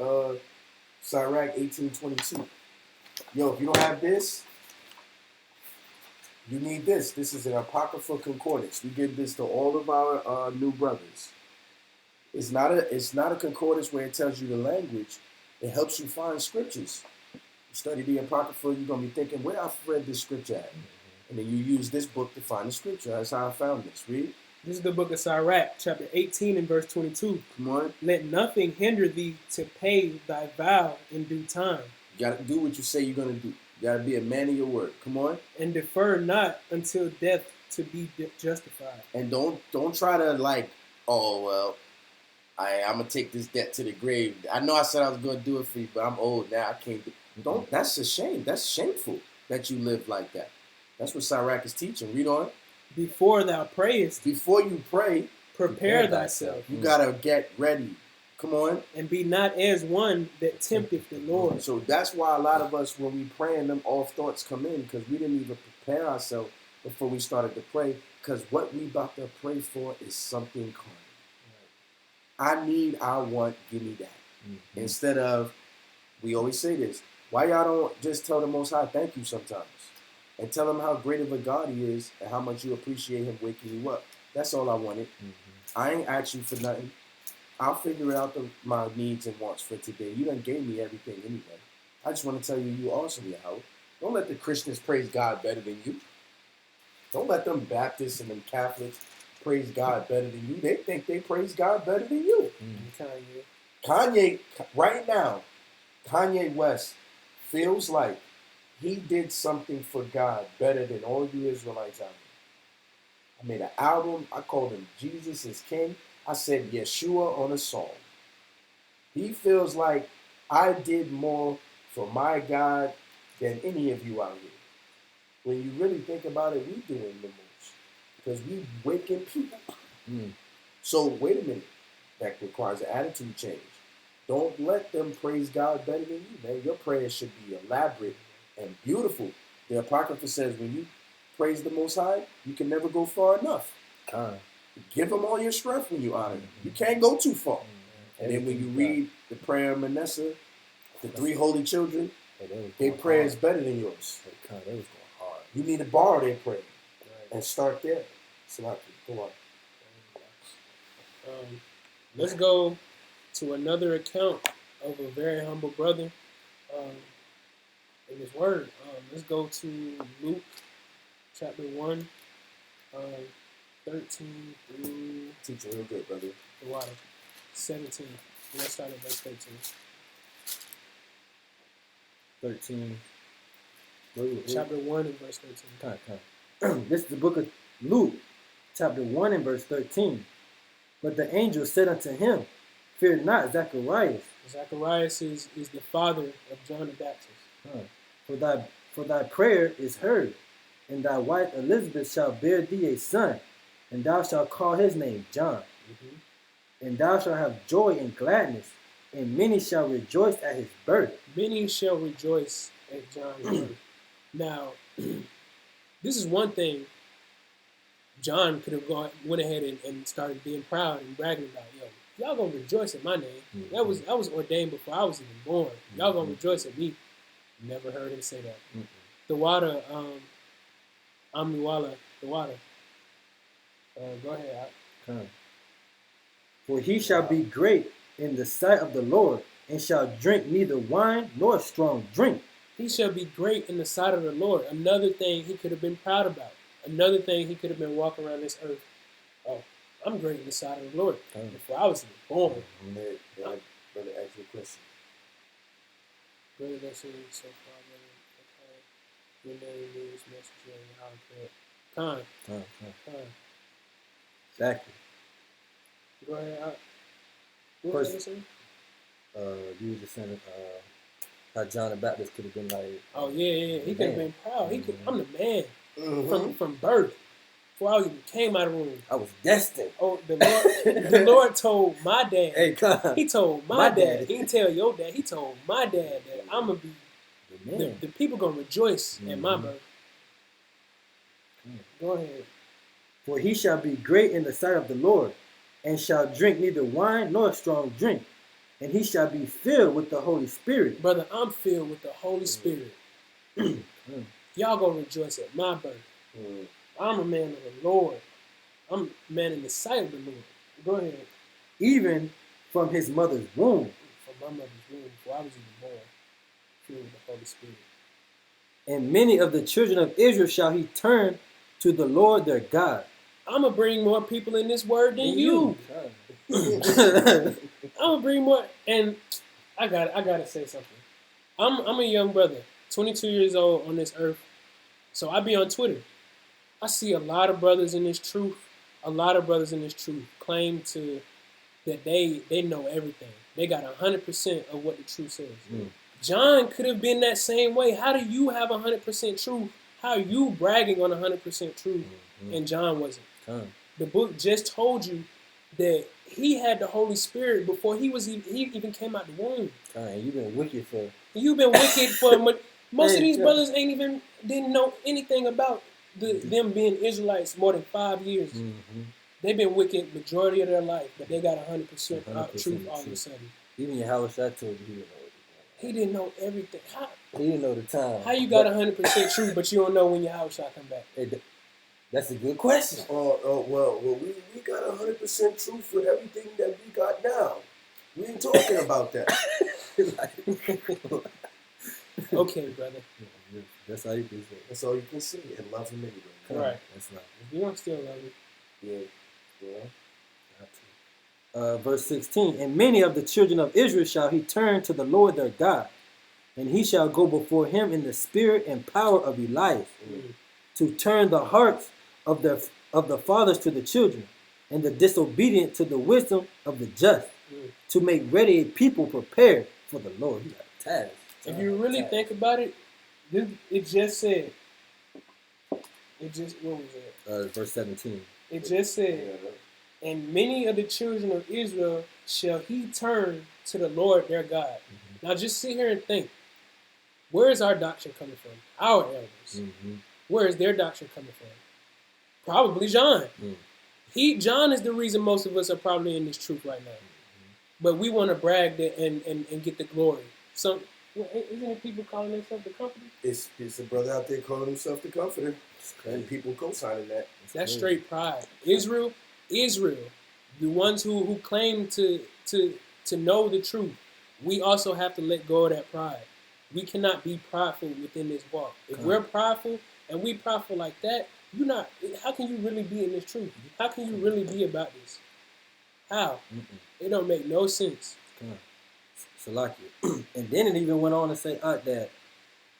Sirach 18:22. Yo, if you don't have this, you need this. This is an apocryphal concordance. We give this to all of our new brothers. It's not a concordance where it tells you the language. It helps you find scriptures. You study the apocrypha, you're gonna be thinking, where I've read this scripture at? And then you use this book to find the scripture. That's how I found this. Read. This is the book of Sirach, chapter 18 and verse 22. Come on. Let nothing hinder thee to pay thy vow in due time. You gotta do what you say you're gonna do. You gotta be a man of your word. Come on. And defer not until death to be justified. And don't try to like, oh well, I'm gonna take this debt to the grave. I know I said I was gonna do it for you, but I'm old now. I can't do. Don't. That's a shame. That's shameful that you live like that. That's what Sirach is teaching. Read on. Before thou prayest, before you pray, prepare thyself. You gotta get ready. Come on. And be not as one that tempteth the Lord. So that's why a lot of us, when we pray, and them off thoughts come in, because we didn't even prepare ourselves before we started to pray. Because what we about to pray for is something carnal. I need, I want, give me that. Instead of, we always say this, why y'all don't just tell the Most High thank you sometimes? And tell him how great of a God he is and how much you appreciate him waking you up. That's all I wanted. I ain't asked you for nothing. I'll figure out my needs and wants for today. You done gave me everything anyway. I just want to tell you, you awesome, Yahweh. Don't let the Christians praise God better than you. Don't let them Baptists and them Catholics praise God better than you. They think they praise God better than you. Kanye, right now, Kanye West feels like he did something for God better than all you Israelites out there. I made an album. I called him Jesus is King. I said Yeshua on a song. He feels like I did more for my God than any of you out here. When you really think about it, we doing the most. Because we waking people up. So wait a minute. That requires an attitude change. Don't let them praise God better than you, man. Your prayers should be elaborate and beautiful. The Apocrypha says when you praise the Most High, you can never go far enough. Give him all your strength when you honor him. You can't go too far. And then when you read the prayer of Manasseh, the 3 holy children, their prayer is better than yours. You need to borrow their prayer and start there. So go on. Let's go to another account of a very humble brother in his word. Let's go to Luke chapter 1, 13 through Teaching real good, brother. 17. Let's start at verse 13. 13. Chapter 1 and verse 13. This is the book of Luke, chapter 1 and verse 13. But the angel said unto him, Fear not, Zacharias. Zacharias is the father of John the Baptist. For thy prayer is heard, and thy wife Elizabeth shall bear thee a son, and thou shalt call his name John. And thou shalt have joy and gladness, and many shall rejoice at his birth. Many shall rejoice at John's birth. Now, this is one thing John could have went ahead and started being proud and bragging about. Y'all gonna rejoice at my name. That was ordained before I was even born. Y'all gonna rejoice at me. Never heard him say that. The water, Amniwala, the water. Go ahead. Come. For he shall be great in the sight of the Lord, and shall drink neither wine nor strong drink. He shall be great in the sight of the Lord. Another thing he could have been proud about. Another thing he could have been walking around this earth. Oh, I'm great in the sight of the Lord. Before I was even born. Brother, ask you a question. Brother, that's it so far, brother. Okay. Your name is messenger and how to Khan. Exactly. Go ahead. What First, was you you were just saying how John the Baptist could have been like. Oh yeah. He could have been proud. He could. I'm the man Mm-hmm. from birth. Before I even came out of the womb. I was destined. Oh, the Lord told my dad. Hey, come. He told my dad. He didn't tell your dad. He told my dad that I'm gonna be. The people gonna rejoice at my birth. Go ahead. For he shall be great in the sight of the Lord, and shall drink neither wine nor strong drink, and he shall be filled with the Holy Spirit. Brother, I'm filled with the Holy Spirit. Y'all gonna rejoice at my birth. I'm a man of the Lord. I'm a man in the sight of the Lord. Go ahead. Even from his mother's womb. From my mother's womb, before I was even born, filled with the Holy Spirit. And many of the children of Israel shall he turn to the Lord their God. I'm gonna bring more people in this word than you. I'm gonna bring more, and I gotta say something. I'm a young brother, 22 years old on this earth, so I be on Twitter. I see a lot of brothers in this truth. A lot of brothers in this truth claim to that they know everything. They got 100% of what the truth says. John could have been that same way. How do you have 100% truth? How are you bragging on 100% truth? And John wasn't. The book just told you that he had the Holy Spirit before he even came out the womb. You've been wicked for. You've been wicked for. Most of these brothers didn't know anything about them being Israelites more than 5 years. They've been wicked majority of their life, but they got 100% truth all of a sudden. Even Yahweh Shai told you he didn't know everything. He didn't know everything. He didn't know the time. How you got 100% truth, but you don't know when Yahweh Shai come back? Hey, that's a good question. Well, we got 100% truth with everything that we got now. We ain't talking about that. Okay, brother. That's all you can say. That's all you can say, and love him anyway. Right. That's not. You don't still love it. Yeah. Verse 16, and many of the children of Israel shall he turn to the Lord their God, and he shall go before him in the spirit and power of Elias, to turn the hearts of the fathers to the children, and the disobedient to the wisdom of the just, to make ready a people prepared for the Lord. He got a task. If you really think about it, it just said. What was it? Verse 17. It just said, and many of the children of Israel shall he turn to the Lord their God. Now just sit here and think. Where is our doctrine coming from? Our elders. Where is their doctrine coming from? Probably John. John is the reason most of us are probably in this truth right now. But we want to brag that and get the glory. Isn't it people calling themselves the Comforter? It's a brother out there calling himself the Comforter, and people co-signing that. That's straight pride. Israel, the ones who claim to know the truth, we also have to let go of that pride. We cannot be prideful within this walk. If we're prideful and we prideful like that, how can you really be in this truth? How can you really be about this? How? It don't make no sense. Salakia. And then it even went on to say that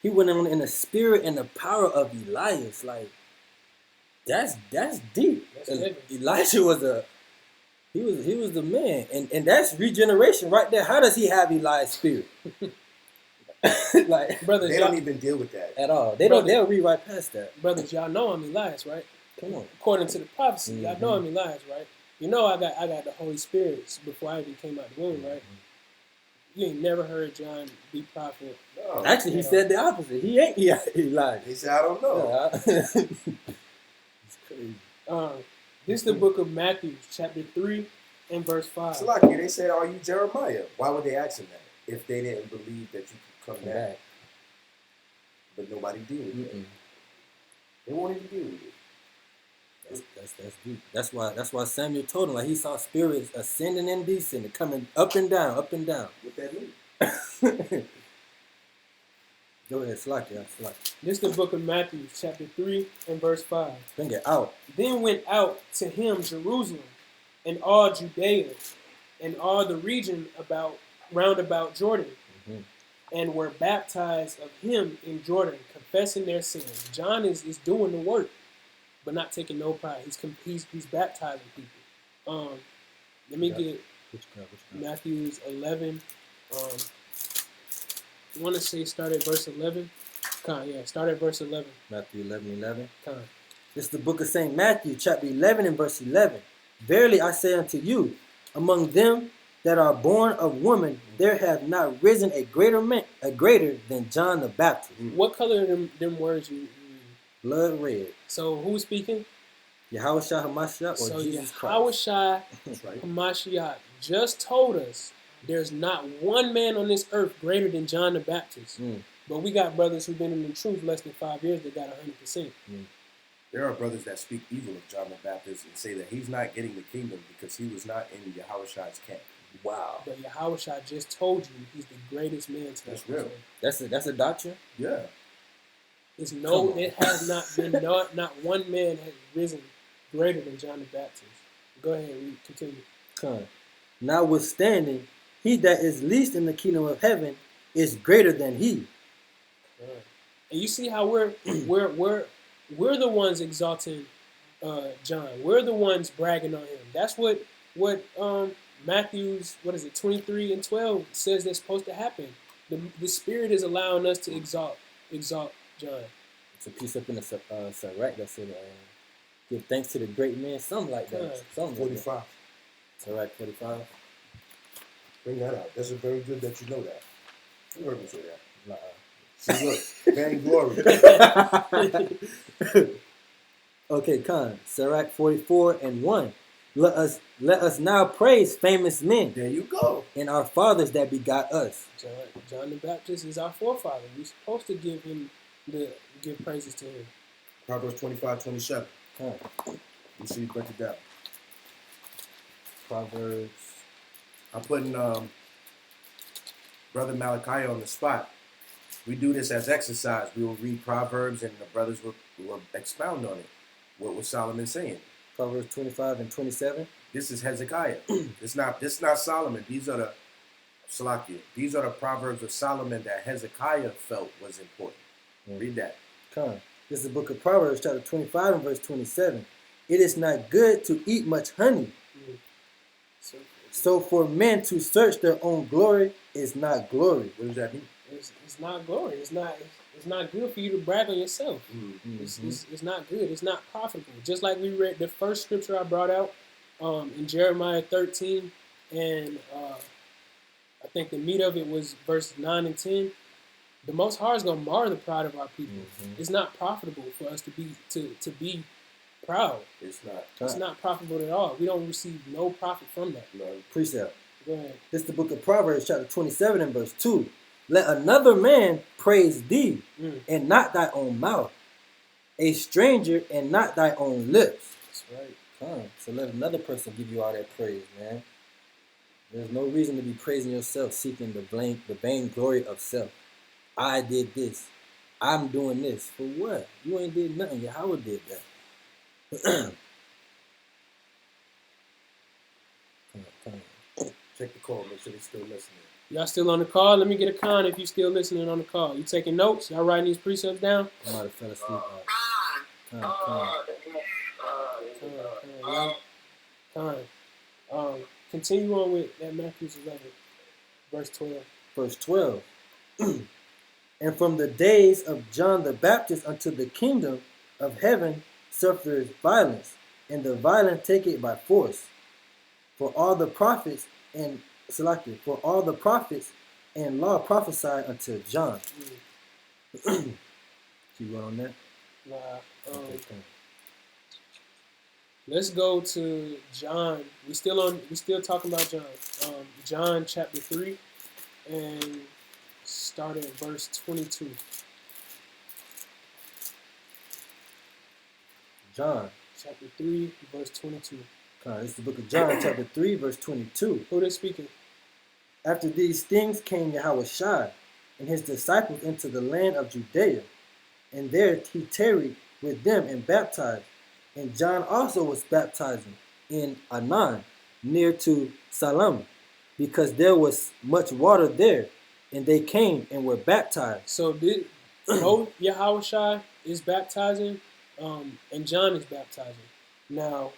he went on in the spirit and the power of Elias. Like, that's deep. Elijah was he was the man. And that's regeneration right there. How does he have Elias' spirit? Like, brothers, they don't even deal with that at all. They'll read right past that. Brothers, y'all know I'm Elias, right? Come on. According to the prophecy, y'all know I'm Elias, right? You know I got the Holy Spirit before I even came out the womb, right? You ain't never heard John be prophet. No, actually, he said the opposite. He ain't Elijah. He said, I don't know. It's crazy. This is the book of Matthew, chapter 3 and verse 5. So like they said, are you Jeremiah? Why would they ask him that if they didn't believe that you could come back? but nobody deal with it. Mm-mm. They won't even deal with it. That's deep. That's why Samuel told him, like, he saw spirits ascending and descending, coming up and down, up and down. What that mean? Go ahead, slack. This is the book of Matthew, chapter 3 and verse 5. Bring it out. Then went out to him Jerusalem, and all Judea, and all the region round about Jordan, Mhm. and were baptized of him in Jordan, confessing their sins. John is doing the work, but not taking no pride. He's baptizing people. Let me get Which God? Matthew's 11. I want to say start at verse 11. Start at verse 11. Matthew 11:11. Con. This is the book of St. Matthew, chapter 11 and verse 11. Verily I say unto you, among them that are born of woman, there hath not risen a greater than John the Baptist. What color are them words you read? Blood red. So who's speaking? Yahushua Hamashiach or So Jesus Christ. Yahushua That's right. Hamashiach just told us there's not one man on this earth greater than John the Baptist. Mm. But we got brothers who've been in the truth less than 5 years that got 100%. There are brothers that speak evil of John the Baptist and say that he's not getting the kingdom because he was not in Yahushua's camp. Wow. But Yahushua just told you he's the greatest man to That's ever real. live. That's a doctrine? Yeah. It has not been not one man has risen greater than John the Baptist. Go ahead, read, continue. Come. Notwithstanding, he that is least in the kingdom of heaven is greater than he. And you see how we're the ones exalting John. We're the ones bragging on him. That's what Matthew's 23 and 12 says that's supposed to happen. The Spirit is allowing us to exalt John. It's a piece up in the Sirach that said, give thanks to the great man, something like that. Yeah. Something like that. 45. Sirach 45. Bring that out. That's very good that you know that. You heard me say that. Nah. See, look, vainglory. Okay, Khan. Sirach 44 and 1. Let us now praise famous men There you go. and our fathers that begot us. John the Baptist is our forefather. We're supposed to give praises to him. Proverbs 25:27. Khan. You see, break it down. Proverbs. I'm putting Brother Malachi on the spot. We do this as exercise. We will read Proverbs and the brothers will expound on it. What was Solomon saying? Proverbs 25 and 27. This is Hezekiah. This is not Solomon. These are the Salakia. These are the Proverbs of Solomon that Hezekiah felt was important. Read that. Khan. This is the book of Proverbs, chapter 25 and verse 27. It is not good to eat much honey. So for men to search their own glory is not glory. What does that mean? It's not glory. It's not good for you to brag on yourself. Mm-hmm. It's not good. It's not profitable. Just like we read the first scripture I brought out in Jeremiah 13, and I think the meat of it was verses 9 and 10. The Most High is gonna mar the pride of our people. Mm-hmm. It's not profitable for us to be proud. It's not. It's not profitable at all. We don't receive no profit from that. No. Precept. Go ahead. This is the book of Proverbs, chapter 27 and verse 2. Let another man praise thee, and not thy own mouth. A stranger, and not thy own lips. That's right. So let another person give you all that praise, man. There's no reason to be praising yourself, seeking the vain glory of self. I did this. I'm doing this. For what? You ain't did nothing. Yahweh did that. Come on. Check the call. Make sure they're still listening. Y'all still on the call? Let me get a con if you still listening on the call. You taking notes? Y'all writing these precepts down? I might have fell asleep. Continue on with that Matthew 11, verse 12. Verse 12. And from the days of John the Baptist unto the kingdom of heaven suffereth violence, and the violent take it by force. For all the prophets and law prophesied unto John. Keep going on that. Nah, Okay. let's go to John. We still talking about John. John chapter 3 and start at verse 22. John. chapter 3, verse 22. This is the book of John, chapter 3, verse 22. Who they speaking? After these things came Yahushua and his disciples into the land of Judea, and there he tarried with them and baptized. And John also was baptizing in Anan, near to Salam, because there was much water there, and they came and were baptized. So both Yahushua is baptizing, and John is baptizing. Now,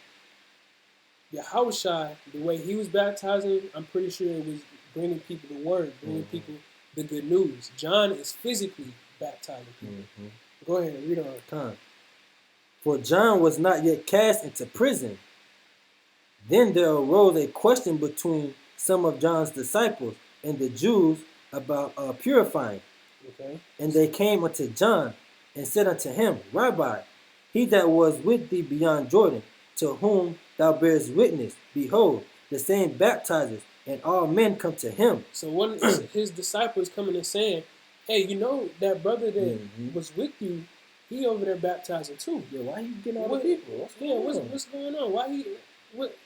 Yahushua, the way he was baptizing, I'm pretty sure it was bringing people the word, bringing people the good news. John is physically baptizing people. Go ahead, read on. Come. For John was not yet cast into prison. Then there arose a question between some of John's disciples and the Jews about purifying. Okay. And they came unto John and said unto him, Rabbi, he that was with thee beyond Jordan, to whom thou bearest witness, behold, the same baptizes, and all men come to him. So one of his disciples coming and saying, hey, you know that brother that was with you, he over there baptizing too. Yeah, why you getting all the people? What's going on? Why he? What?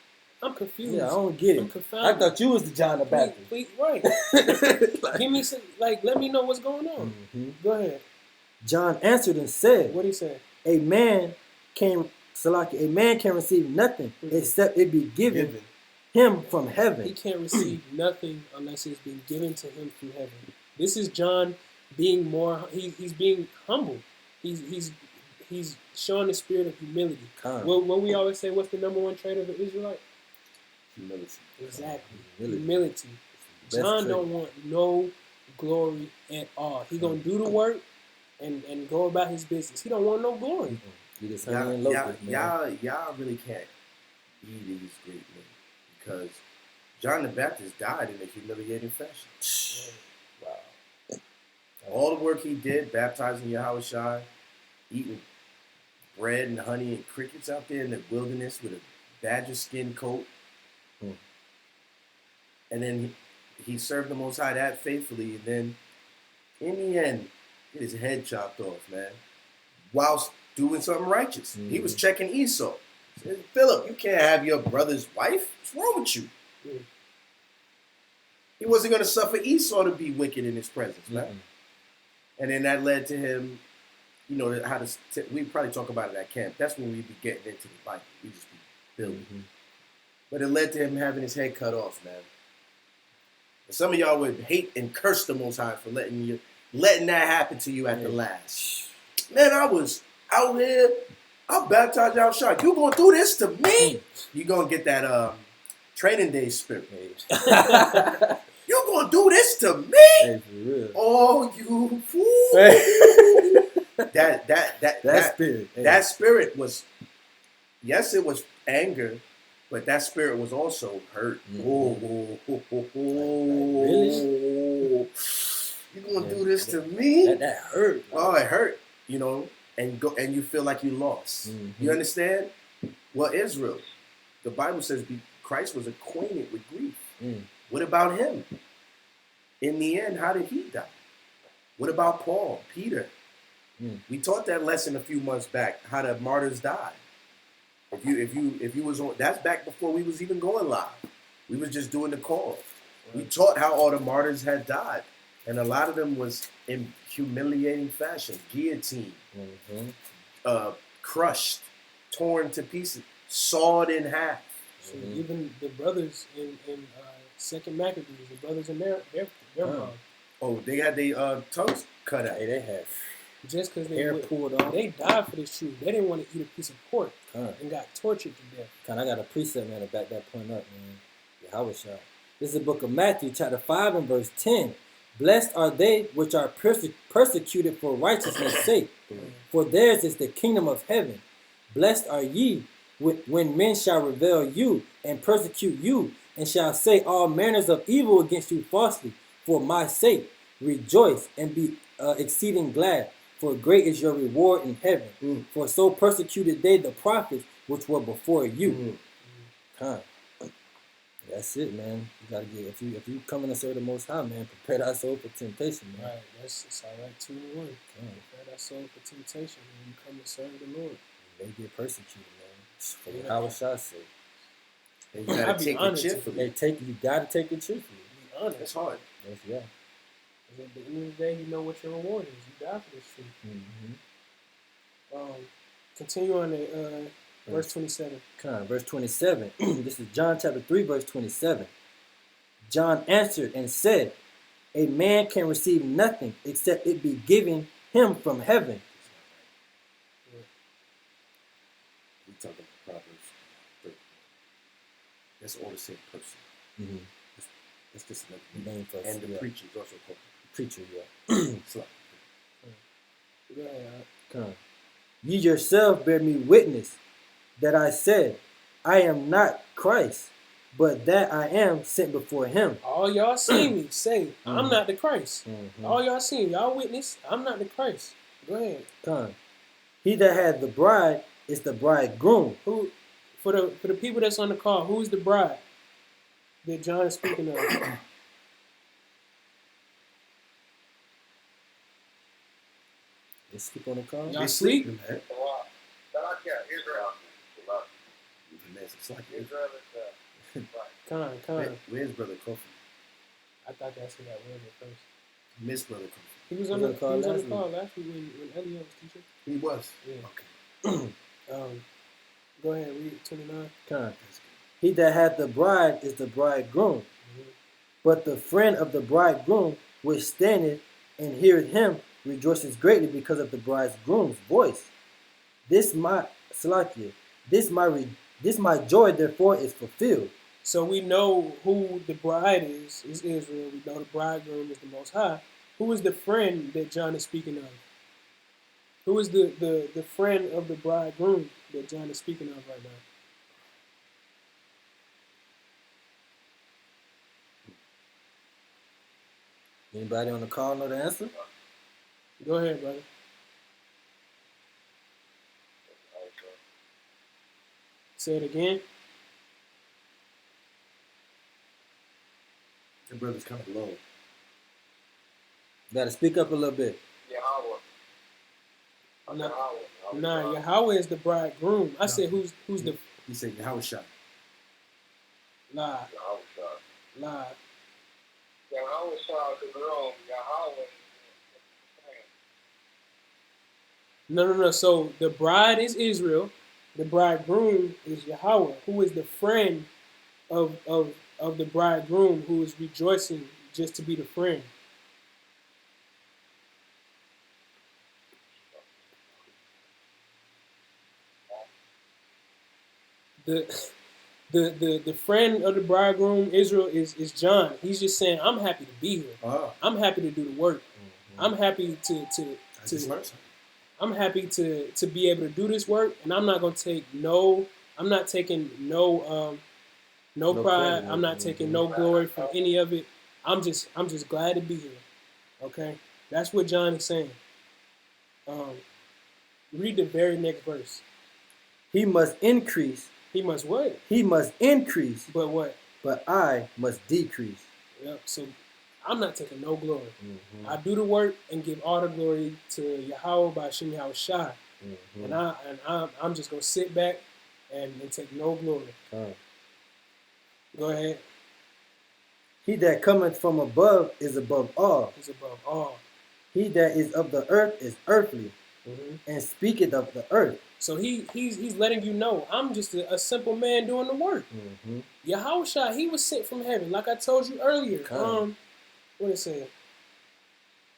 I'm confused. Yeah, I don't get it. I'm confounded. I thought you was the John the Baptist. Right. Give me some, let me know what's going on. Go ahead. John answered and said, What he said? A man can receive nothing except it be given him from heaven. He can't receive nothing unless it's been given to him from heaven. This is John being more. He's being humble. He's showing the spirit of humility. What we always say, what's the number one trait of an Israelite? Humility. Exactly. Humility. John don't want no glory at all. He gonna do the work and go about his business. He don't want no glory. Y'all really can't be these great men because John the Baptist died in a humiliating fashion. Wow. All the work he did, baptizing Yahushua, eating bread and honey and crickets out there in the wilderness with a badger skin coat. And then he served the Most High that faithfully. And then in the end, get his head chopped off, man, whilst doing something righteous. He was checking Esau. He said, Philip, you can't have your brother's wife. What's wrong with you? He wasn't going to suffer Esau to be wicked in his presence, man. And then that led to him, you know, we probably talk about it at camp. That's when we be getting into the Bible. We just be building. But it led to him having his head cut off, man. And some of y'all would hate and curse the Most High for letting that happen to you at the last. Man, I was out here. I baptized y'all shot. You gonna do this to me? You gonna get that training day spirit. You gonna do this to me? Hey, for real. Oh, you fool! that spirit. Hey. That spirit was, yes, it was anger, but that spirit was also hurt. Really? You gonna do this to me? That hurt. Oh, it hurt. You know, and you feel like you lost. You understand? Well, Israel, the Bible says Christ was acquainted with grief. What about him? In the end, how did he die? What about Paul, Peter? We taught that lesson a few months back, how the martyrs died. If you was on, that's back before we was even going live. We was just doing the call. We taught how all the martyrs had died. And a lot of them was in humiliating fashion, guillotine, crushed, torn to pieces, sawed in half. So even the brothers in Second Maccabees, the brothers in their mom. Oh, they had their tongues cut out. Hey, they had just because hair pulled off. They died for this truth. They didn't want to eat a piece of pork and got tortured to death. I got a precept, man, to back that point up, man. Yahushua. This is the book of Matthew, chapter 5 and verse 10. Blessed are they which are persecuted for righteousness' sake, for theirs is the kingdom of heaven. Blessed are ye when men shall revile you and persecute you, and shall say all manners of evil against you falsely for my sake. Rejoice and be exceeding glad, for great is your reward in heaven. For so persecuted they the prophets which were before you. That's it, man. You gotta get if you come in to serve the Most High, man, prepare thy soul for temptation, man. Right, it's all right. 2 and 1. Prepare thy soul for temptation when you come to serve the Lord. They get persecuted, man. For Yeah. Yahweh Shah's sake. And you gotta I'd be take it honored to cheerfully. You gotta take it cheerfully. Be honest. That's hard. Yeah. At the end of the day, you know what your reward is. You die for this truth. Mm-hmm. Continue on to verse 27. Verse 27. This is John chapter 3, verse 27. John answered and said, a man can receive nothing except it be given him from heaven. We talking about Proverbs 13. That's all the same person. Mm-hmm. That's just another Name for And the yeah. preacher is also called Preacher, yeah. It's like, Go ahead. Come. Ye yourself bear me witness that I said, I am not Christ, but that I am sent before him. All y'all seen me say, I'm not the Christ. Mm-hmm. All y'all seen, y'all witness, I'm not the Christ. Go ahead. Come. He that had the bride is the bridegroom. Who, for the people that's on the call, who's the bride that John is speaking of? Just sleep on the call. Y'all They sleep? sleeping, man. Israel. It's like Israel is Con. Where's Brother Kofi? I thought that's who that was at first. Miss Brother Kofi. He was He on was the on the call call last last week when Elliot was teaching. He was. Yeah. Okay. Go ahead, read 29. Come. That's good. He that hath the bride is the bridegroom. Mm-hmm. But the friend of the bridegroom which standeth and heareth him rejoices greatly because of the bridegroom's voice. This my joy therefore is fulfilled. So we know who the bride is Israel. We know the bridegroom is the Most High. Who is the friend that John is speaking of? Who is the friend of the bridegroom that John is speaking of right now? Anybody on the call know the answer? Go ahead, brother. Say it again. The brother's kind of low. You gotta speak up a little bit. Nah, Yahweh is the bridegroom. I said who's the He said Yahweh Shah. lie. Yahweh saw the girl, Yahweh. No. So the bride is Israel. The bridegroom is Yahweh, who is the friend of the bridegroom, who is rejoicing just to be the friend. The friend of the bridegroom, Israel, is John. He's just saying, I'm happy to be here. Oh, I'm happy to do the work. Mm-hmm. I'm happy to I just learned something. I'm happy to be able to do this work, and I'm not gonna take I'm not taking no pride. credit. I'm not taking no glory from any of it. I'm just glad to be here. Okay, that's what John is saying. Read the very next verse. He must increase. He must what? He must increase, But what? but I must decrease. Yep. So I'm not taking no glory. Mm-hmm. I do the work and give all the glory to Yahweh by Shem Yahweh Shai. Mm-hmm. And I'm just gonna sit back and take no glory. Go ahead. He that cometh from above is above all. He's above all. He that is of the earth is earthly, and speaketh of the earth. So he's letting you know, I'm just a simple man doing the work. Mm-hmm. Yahweh Shai, he was sent from heaven, like I told you earlier. What it say?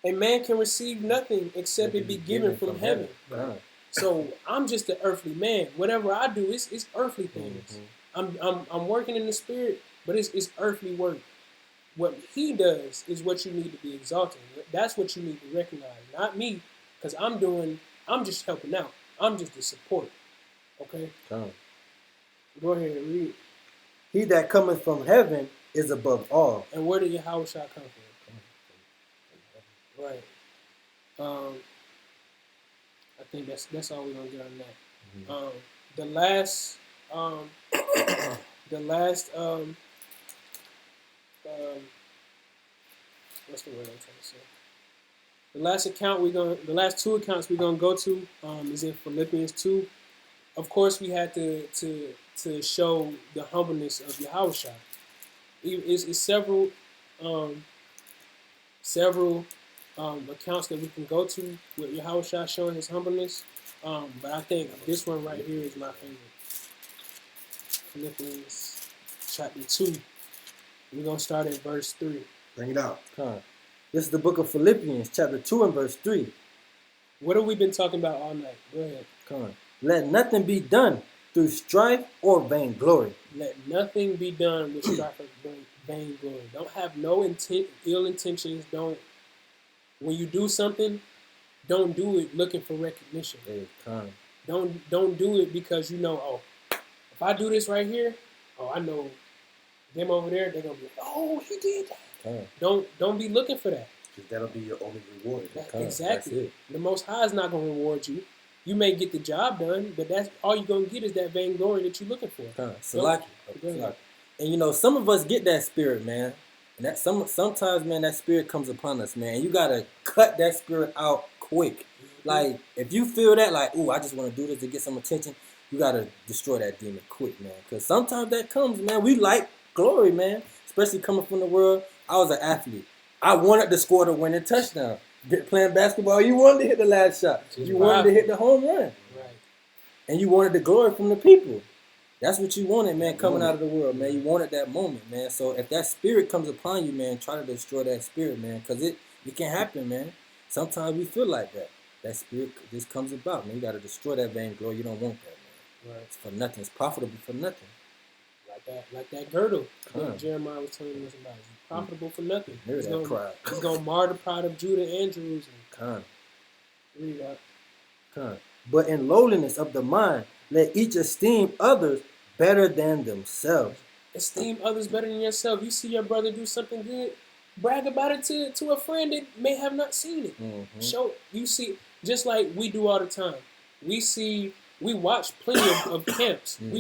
A man can receive nothing except it be given from heaven. Right. So I'm just an earthly man. Whatever I do, it's earthly things. I'm working in the spirit, but it's earthly work. What he does is what you need to be exalted. That's what you need to recognize, not me, because I'm just helping out. I'm just the support. Okay? Go ahead and read. He that cometh from heaven is above all. And where did Yahweh Shai come from? Right. I think that's all we're gonna get on that. Mm-hmm. The last what's the word I'm trying to say? The last two accounts we're gonna go to is in Philippians 2, of course, we had to show the humbleness of Yahushua. It's several accounts that we can go to with Yahushua showing his humbleness. But I think this one right here is my favorite. Philippians chapter 2. We're going to start at verse 3. Bring it out. This is the book of Philippians, chapter 2 and verse 3. What have we been talking about all night? Go ahead. Let nothing be done through strife or vainglory. Let nothing be done with strife or vainglory. Don't have no ill intentions. When you do something, don't do it looking for recognition. Don't do it because you know, oh, if I do this right here, oh, I know them over there, they're gonna be, oh, he did that. Don't be looking for that. Because that'll be your only reward. Exactly. The Most High is not gonna reward you. You may get the job done, but that's all you're gonna get is that vainglory that you're looking for. And you know, some of us get that spirit, man. And that sometimes, man, that spirit comes upon us, man. You gotta cut that spirit out quick. Like, if you feel that, like, ooh, I just want to do this to get some attention, you gotta destroy that demon quick, man. Because sometimes that comes, man. We like glory, man. Especially coming from the world. I was an athlete. I wanted to score the winning touchdown. Playing basketball, you wanted to hit the last shot. You wanted to hit the home run. Right. And you wanted the glory from the people. That's what you wanted, man, coming out of the world, man. You wanted that moment, man. So if that spirit comes upon you, man, try to destroy that spirit, man. Because it can happen, man. Sometimes we feel like that. That spirit just comes about, man. You got to destroy that vainglory. You don't want that, man. Right. It's for nothing. It's profitable for nothing. Like that girdle that Jeremiah was telling us about. It's profitable for nothing. It's going to mar the pride of Judah and Jerusalem. Read that. But in lowliness of the mind, let each esteem others better than themselves. Esteem others better than yourself. You see your brother do something good, brag about it to a friend that may have not seen it. Mm-hmm. Show you see, just like we do all the time. We watch plenty of camps. Mm-hmm.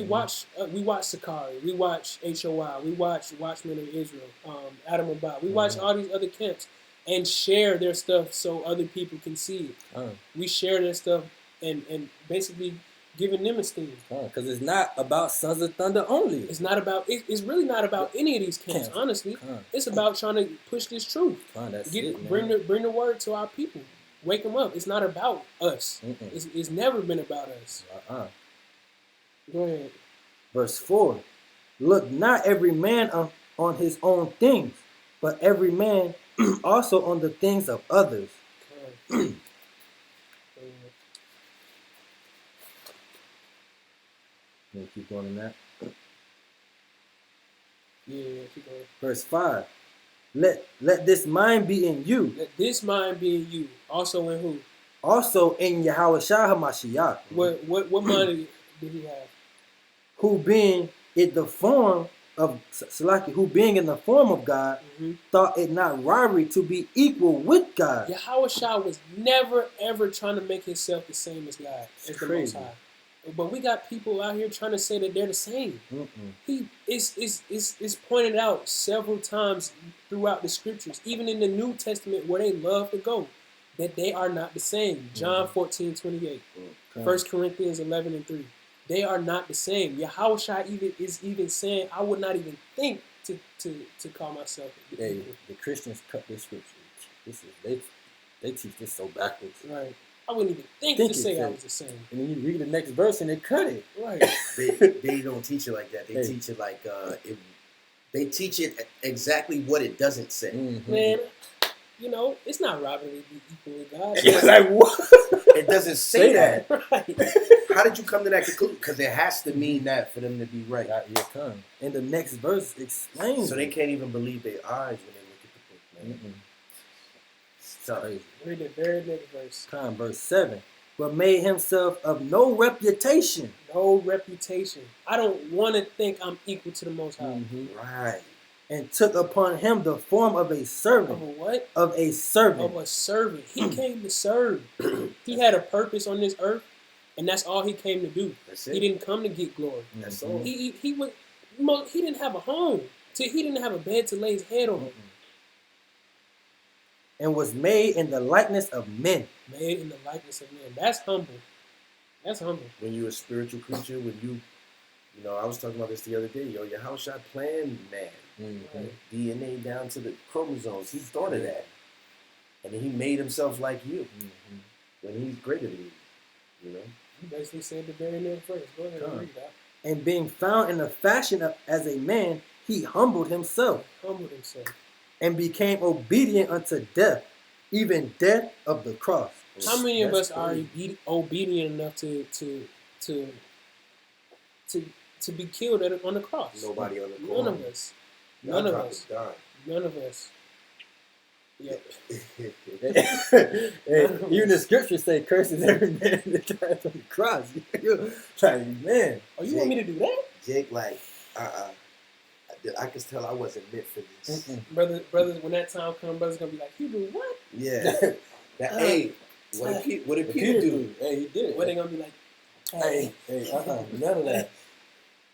We watch Sakari. We watch HOI. We watch Watchmen of Israel. Adam and Bob. We watch all these other camps and share their stuff so other people can see it. We share their stuff and basically giving them esteem. Because it's not about Sons of Thunder only. It's not about. It's really not about any of these camps. Honestly, it's about trying to push this truth. Bring the word to our people. Wake them up. It's not about us. It's never been about us. Go ahead. Verse 4. Look not every man on his own things, but every man also on the things of others. Keep going in that. Yeah, keep going. Verse 5. Let this mind be in you. Let this mind be in you. Also in who? Also in Yahushua HaMashiach. What mind did he have? Who being in the form of God, thought it not robbery to be equal with God. Yahushua was never ever trying to make himself the same as God, as the Most High. But we got people out here trying to say that they're the same. It's pointed out several times throughout the scriptures, even in the New Testament where they love to go, that they are not the same. John 14:28, 1 Corinthians 11:3. They are not the same. Yahushua is even saying, I would not even think to call myself. The Christians cut this scripture. They teach this so backwards. Right. I wouldn't even think to say I was the same. And then you read the next verse and they cut it. Right. They don't teach it like that. They teach it like they teach it exactly what it doesn't say. Man, you know, it's not robbery to be equal with God. It's like, what? It doesn't say that. Right. How did you come to that conclusion? Because it has to mean that for them to be right. And the next verse explains. So they can't even believe their eyes when they look at the book, man. Crazy. Read the very next verse. Verse 7. But made himself of no reputation. No reputation. I don't want to think I'm equal to the Most High. Right. And took upon him the form of a servant. Of a what? Of a servant. Of a servant. He came to serve. He had a purpose on this earth, and that's all he came to do. That's it. He didn't come to get glory. That's all. He didn't have a home. He didn't have a bed to lay his head on. And was made in the likeness of men. Made in the likeness of men. That's humble. That's humble. When you're a spiritual creature, when you know, I was talking about this the other day. Yo, your house shot planned man. Mm-hmm. DNA down to the chromosomes. He thought of that. And then he made himself like you. Mm-hmm. When he's greater than you. You know? You basically said the very next verse. Go ahead and read that. And being found in the fashion of as a man, he humbled himself Humbled himself. and became obedient unto death, even death of the cross. How many of us That's are crazy. obedient enough to be killed on the cross? Nobody on the None corner. of us. Y'all None of dropped us. a dime. None of us. Yep. Even the scriptures say, "Curses every man that dies on the cross." You're like, man. Oh, you want me to do that? Jake, like, I could tell I wasn't meant for this. Brothers, when that time comes, brothers gonna be like, "You do what?" Yeah. Hey, what did Peter do? Hey, he did it. What they gonna be like? Hey, none of that.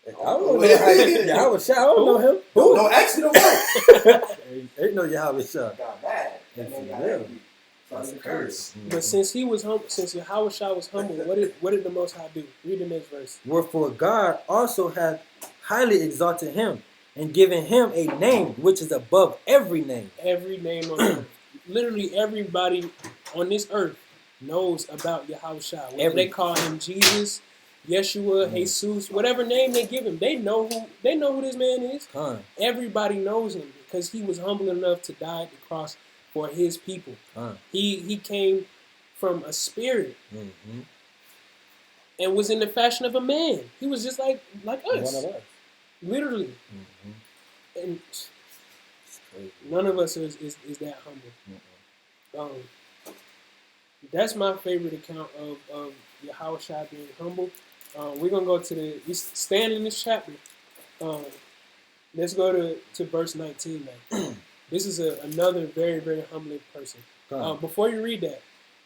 I Oh, don't know Yahweh Shah. I don't know him. No, actually, don't know. Ain't no Yahweh Shah. Got mad. That's That man got real. angry. That's a curse. But since he was humble, since Yahweh Shah was humble, what did the Most High do? Read the next verse. Wherefore God also hath highly exalted him and given him a name which is above every name. Every name on earth, literally everybody on this earth knows about Yahweh Shah. Whether they call him Jesus, Yeshua, Jesus, whatever name they give him, they know who this man is. Everybody knows him because he was humble enough to die at the cross for his people. He came from a spirit and was in the fashion of a man. He was just like us. One of us. Literally. And none of us is that humble. That's my favorite account of Yahweh Shah being humble. We're going to go to we stand in this chapter. Let's go to verse 19 now. This is another very, very humbling person. Before you read that,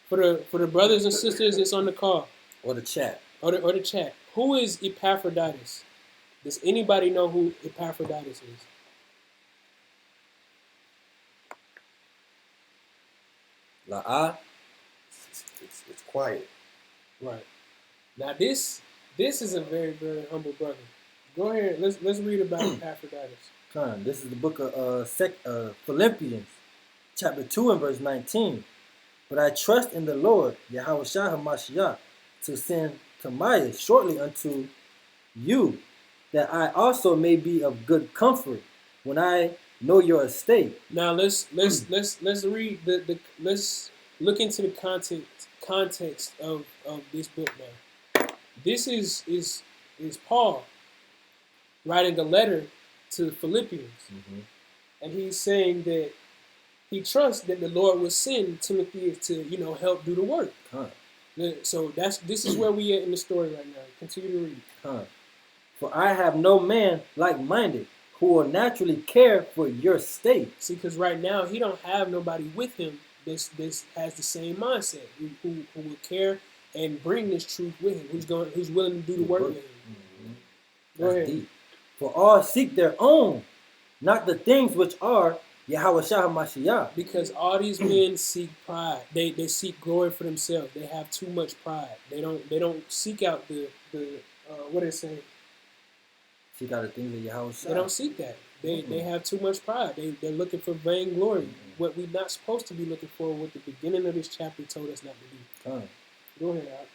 for the brothers and sisters that's on the call. Or the chat. Or the chat. Who is Epaphroditus? Does anybody know who Epaphroditus is? It's quiet. Right. Now this is a very, very humble brother. Go ahead. Let's read about Epaphroditus. This is the book of Philippians, chapter 2 and verse 19. But I trust in the Lord, Yahweh Shah HaMashiach, to send Timaeus shortly unto you, that I also may be of good comfort when I know your estate. Now let's read let's look into the context of this book now. This is Paul writing a letter to Philippians, and he's saying that he trusts that the Lord will send Timothy to help do the work. So this is where we are in the story right now. Continue to read. For I have no man like-minded who will naturally care for your state. See, because right now he don't have nobody with him this has the same mindset, who will care and bring this truth with him, who's willing to do the work with him. Go ahead. Deep. For all seek their own, not the things which are Yahweh Shah HaMashiach. Because all these men seek pride. They seek glory for themselves. They have too much pride. They don't seek out the what they say. Seek out the things of Yahweh Shah. They don't seek that. They have too much pride. They're looking for vainglory. What we're not supposed to be looking for, what the beginning of this chapter told us not to do. Go ahead, Al.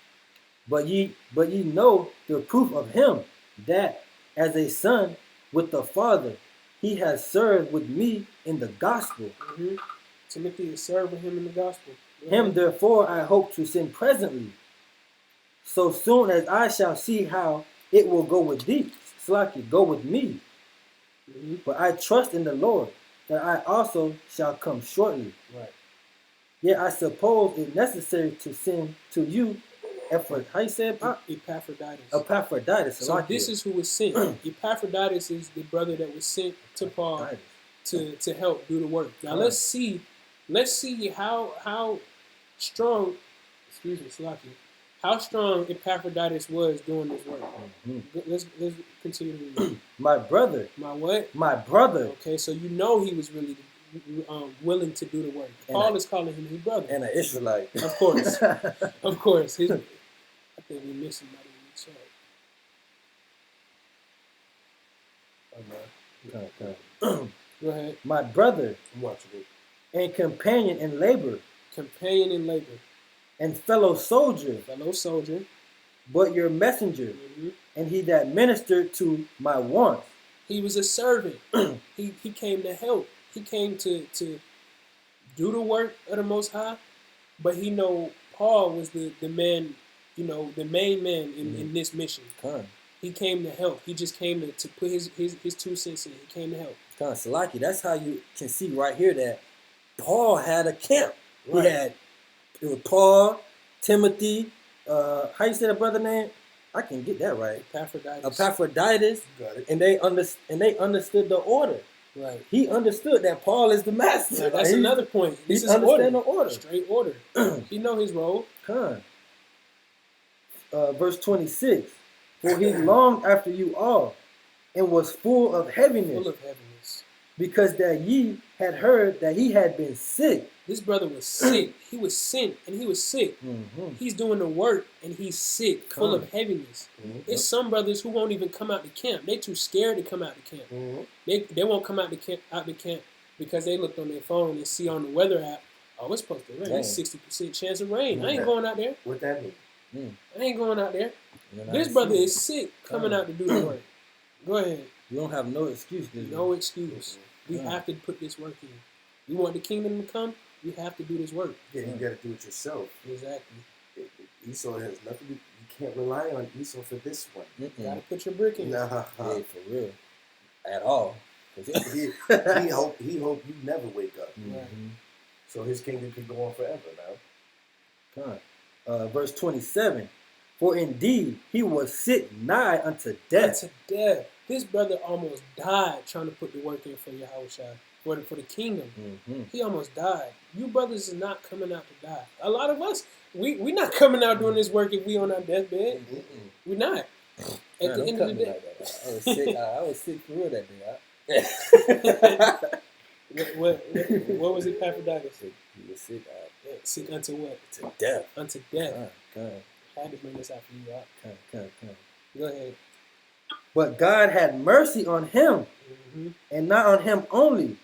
But ye know the proof of him, that as a son with the Father, he has served with me in the gospel. Timothy has served with him in the gospel. Him therefore I hope to send presently, so soon as I shall see how it will go with thee. Slaki, go with me. But I trust in the Lord that I also shall come shortly. Right. Yet I suppose it necessary to send to you Epaphroditus. Epaphroditus. So this is who was sent. Epaphroditus is the brother that was sent to Paul to help do the work. Now let's see how strong, how strong Epaphroditus was doing this work. Let's continue to read. My brother. My what? My brother. Okay, so he was really willing to do the work. Paul is calling him his brother. And an Israelite. Of course. Of course. think we missed somebody in the chat. Okay. Go ahead. My brother I'm watching it. and companion in labor Companion in labor, and fellow soldier, fellow soldier. but your messenger, Mm-hmm. and he that ministered to my wants. He was a servant. he came to help. He came to do the work of the Most High, but he know Paul was the man, the main man in this mission. Con. He came to help. He just came to put his 2 cents in. He came to help. Con Salaki, that's how you can see right here that Paul had a camp. Right. He had it was Paul, Timothy, how you say the brother name? I can get that right. Epaphroditus. Got it. And they understood the order. Right. He understood that Paul is the master. Now, that's another point. This he is order. the order. Straight order. He know his role. Con. Verse 26. For he longed after you all, and was full of heaviness. Full of heaviness. Because that ye had heard that he had been sick. This brother was sick. He was sent, and he was sick. Mm-hmm. He's doing the work, and he's sick, full of heaviness. Mm-hmm. There's some brothers who won't even come out to camp. They too scared to come out to camp. Mm-hmm. They won't come out to camp because they looked on their phone and see on the weather app, oh, it's supposed to rain. There's 60% chance of rain. I ain't going out there. What that mean? I ain't going out there. This brother is sick coming out to do the work. Go ahead. You don't have no excuse. No excuse. We have to put this work in. You want the kingdom to come? You have to do this work. Yeah, you got to do it yourself. Exactly. Esau has nothing. You can't rely on Esau for this one. You got to put your brick in. Nah, yeah, for real. At all. he hope you never wake up. Mm-hmm. So his kingdom can go on forever now. Verse 27. For indeed he was sick nigh unto death. Unto death. This brother almost died trying to put the work in for Yahushua, for the kingdom. Mm-hmm. He almost died. You brothers is not coming out to die. A lot of us, we not coming out doing this work if we on our deathbed. We're not. At the end of the day. Like I was sick for real that day. What was it, Epaphroditus? He was sick. Sick unto what? To death. Unto death. Come. I had to bring this out for you, out. Come. Go ahead. But God had mercy on him, and not on him only,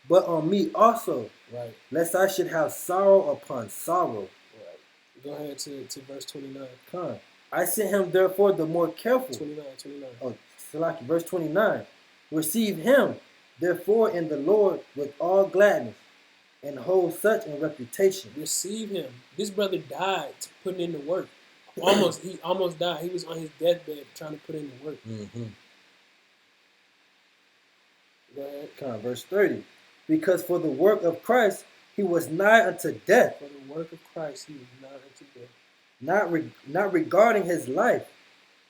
but on me also, right? Lest I should have sorrow upon sorrow. Right. Go ahead to verse 29. Come. I sent him therefore the more careful. 29. Oh, Salaki, verse 29. Receive him therefore in the Lord with all gladness, and hold such in reputation. Receive him. This brother died putting in the work. He almost died. He was on his deathbed trying to put in the work. Mm-hmm. Go ahead. Come, verse 30. Because for the work of Christ he was nigh unto death. For the work of Christ he was nigh unto death. Not regarding his life,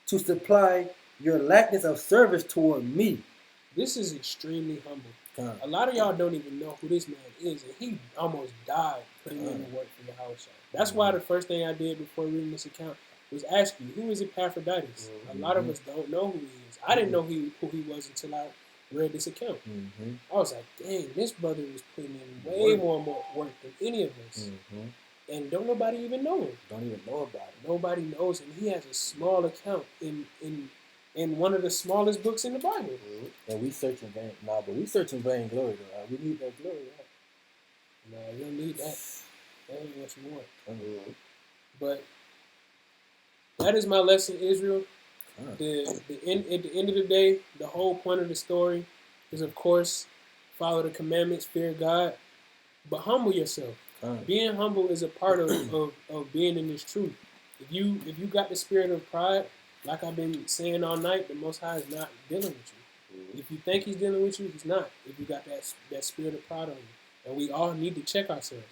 to supply your lackness of service toward me. This is extremely humble. Come. A lot of y'all don't even know who this man is, and he almost died putting in the work for the house. That's why the first thing I did before reading this account was ask you, who is Epaphroditus? A lot of us don't know who he is. I didn't know who he was until I read this account. I was like, dang, this brother was putting in way more work than any of us. And don't nobody even know him. Don't even know about it. Nobody knows him. He has a small account in one of the smallest books in the Bible. And we search in vain. Nah, but we search in vain glory, though. We need that glory, right? No, you don't need that. That ain't what you want. But that is my lesson, Israel. At the end of the day, the whole point of the story is, of course, follow the commandments, fear God, but humble yourself. Being humble is a part of being in this truth. If you got the spirit of pride, like I've been saying all night, the Most High is not dealing with you. If you think he's dealing with you, he's not. If you got that spirit of pride on you. And we all need to check ourselves.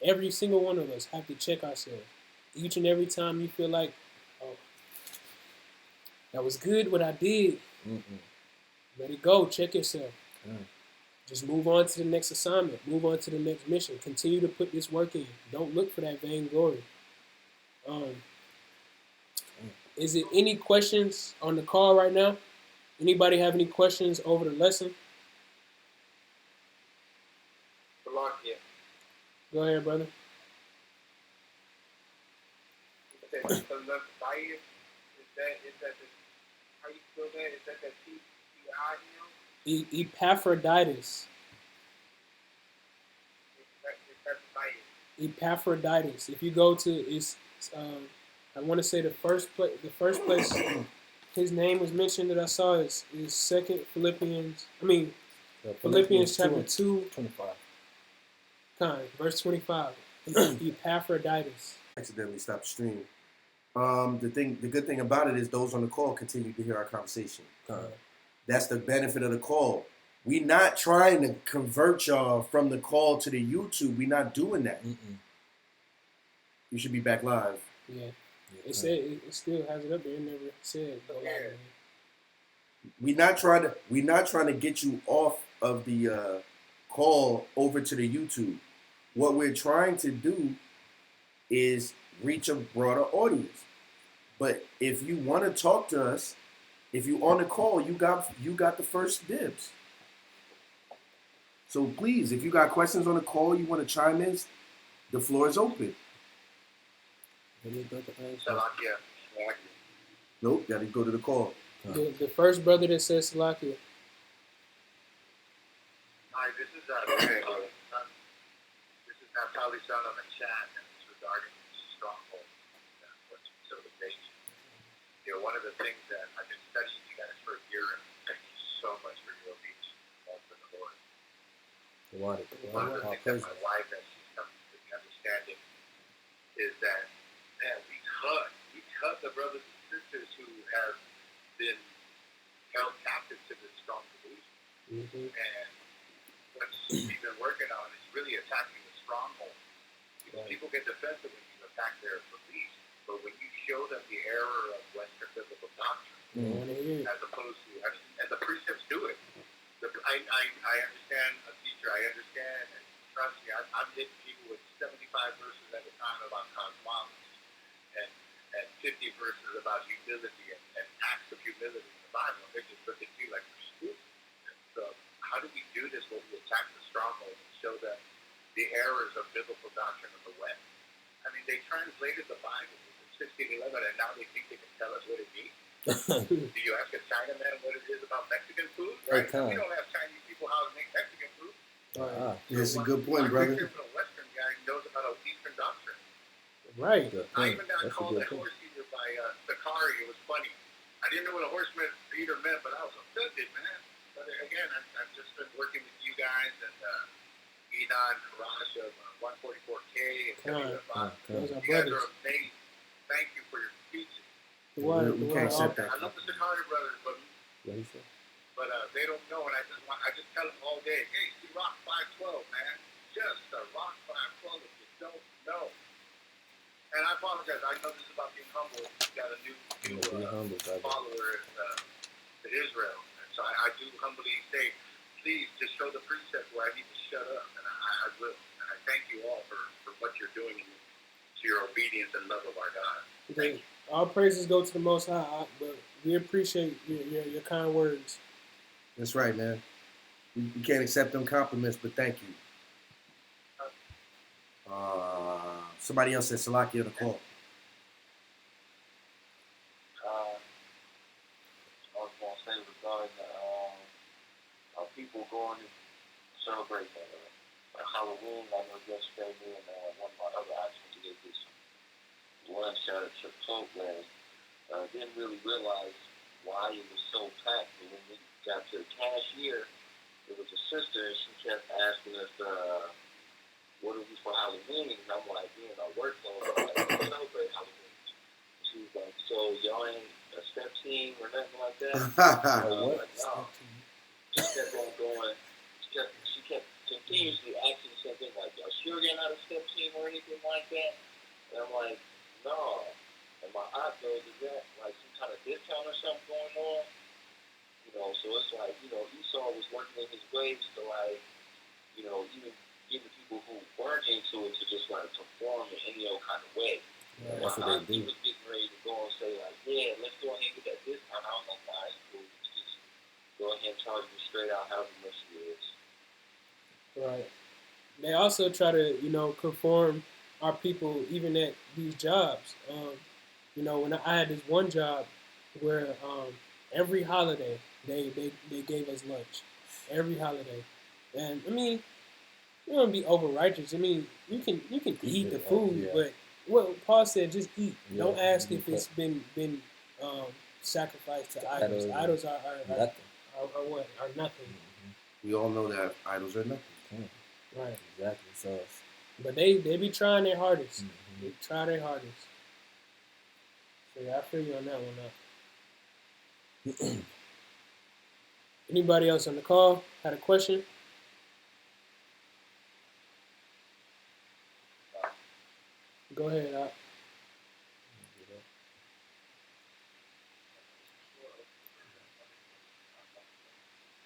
Every single one of us have to check ourselves. Each and every time you feel like, oh, that was good what I did. Let it go. Check yourself. Just move on to the next assignment. Move on to the next mission. Continue to put this work in. Don't look for that vainglory. Is it any questions on the call right now? Anybody have any questions over the lesson? Salakia. Go ahead, brother. Okay, Tobias, is that the, how you spell that? Is that T-I-M? Epaphroditus. That's Tobias. Epaphroditus. If you go to I want to say the first place his name was mentioned that I saw is Second Philippians. Philippians chapter 2:25. Verse 25. Epaphroditus. Accidentally stopped the stream. The good thing about it is those on the call continue to hear our conversation. That's the benefit of the call. We're not trying to convert y'all from the call to the YouTube. We're not doing that. You should be back live. Yeah. It said it still has it up there. It never said go live. We're not trying to get you off of the call over to the YouTube. What we're trying to do is reach a broader audience. But if you want to talk to us, if you on the call, you got the first dibs. So please, if you got questions on the call, you want to chime in, the floor is open. Nope, gotta go to the call. The first brother that says Salakia. Hi, this is Natalie Son on the chat, and it's regarding stronghold and what's civilization. One of the things that I've been studying you guys for a year, and thank you so much for your obedience to the Lord. One of the things that my wife, as she's come to the understanding, is that, man, we cut the brothers and sisters who have been held captive to this strong delusion. And what we've been working on is really attacking the stronghold. People get defensive when you attack their beliefs, but when you show them the error of Western biblical doctrine, as opposed to, and the precepts do it. I understand a teacher. I understand, and trust me, I'm hitting people with 75 verses at a time about cosmology and 50 verses about humility and acts of humility in the Bible. They just look at you like you're stupid. And so, how do we do this when we attack the stronghold and show them the errors of biblical doctrine of the West? I mean, they translated the Bible in 1611, and now they think they can tell us what it means. Do you ask a Chinaman what it is about Mexican food? Right? We don't have Chinese people how to make Mexican food. That's a good point, brother. A Western guy knows about Eastern doctrine. Right. I even got called a horse eater by Sakari. It was funny. I didn't know what a horse eater meant, but I was offended, man. But again, I've just been working with you guys and Enon, Karash of 144K. And you guys are amazing. Thank you for your teaching. We can't accept that. I love the Sakari brothers, but they don't know, and I just tell them all day, hey, see Rock 512, man. Just a Rock 512 if you don't know. And I apologize. I know this is about being humble. You got a new follower to Israel. And so I do humbly say, please just show the precept where I need to shut up. And I will. And I thank you all for what you're doing to your obedience and love of our God. Thank you. All praises go to the Most High, but we appreciate your kind words. That's right, man. We can't accept them compliments, but thank you. Somebody else said Salaki on the call. I was going to say regarding people going to celebrate Halloween. I know yesterday me and one of my other actions to get this lunch at Chipotle. Didn't really realize why it was so packed. And when we got to the cashier, it was a sister, and she kept asking us, what are we for Halloween? And I'm like, our work clothes. I'm like, we celebrate Halloween. She was like, so y'all ain't a step team or nothing like that? What? Like, no. She kept on going. She kept continuously asking the same thing, like, y'all sure you're not a step team or anything like that? And I'm like, no. And my aunt knows, is that like some kind of discount or something going on? So it's like, Esau was working in his ways to like, even giving people who weren't into it to just like conform in any old kind of way. Yeah, that's what they He do. was getting ready to go and say like, yeah, let's go ahead and get that discount. I was like, nah, it's cool. Just go ahead and charge me straight out however much it is. Right. They also try to, conform our people even at these jobs. You know, when I had this one job where every holiday they gave us lunch, every holiday, and I mean, you don't be over righteous. I mean, you can eat the food, yeah. but what Paul said, just eat. Yeah, Don't ask you if it's been um, sacrificed to idols. idols, Idols are nothing. are what? Are nothing. We all know that idols are nothing. Right. Exactly. So, But they be trying their hardest. Mhm. They try their hardest. So yeah, I feel you on that one. Anybody else on the call had a question? Go ahead.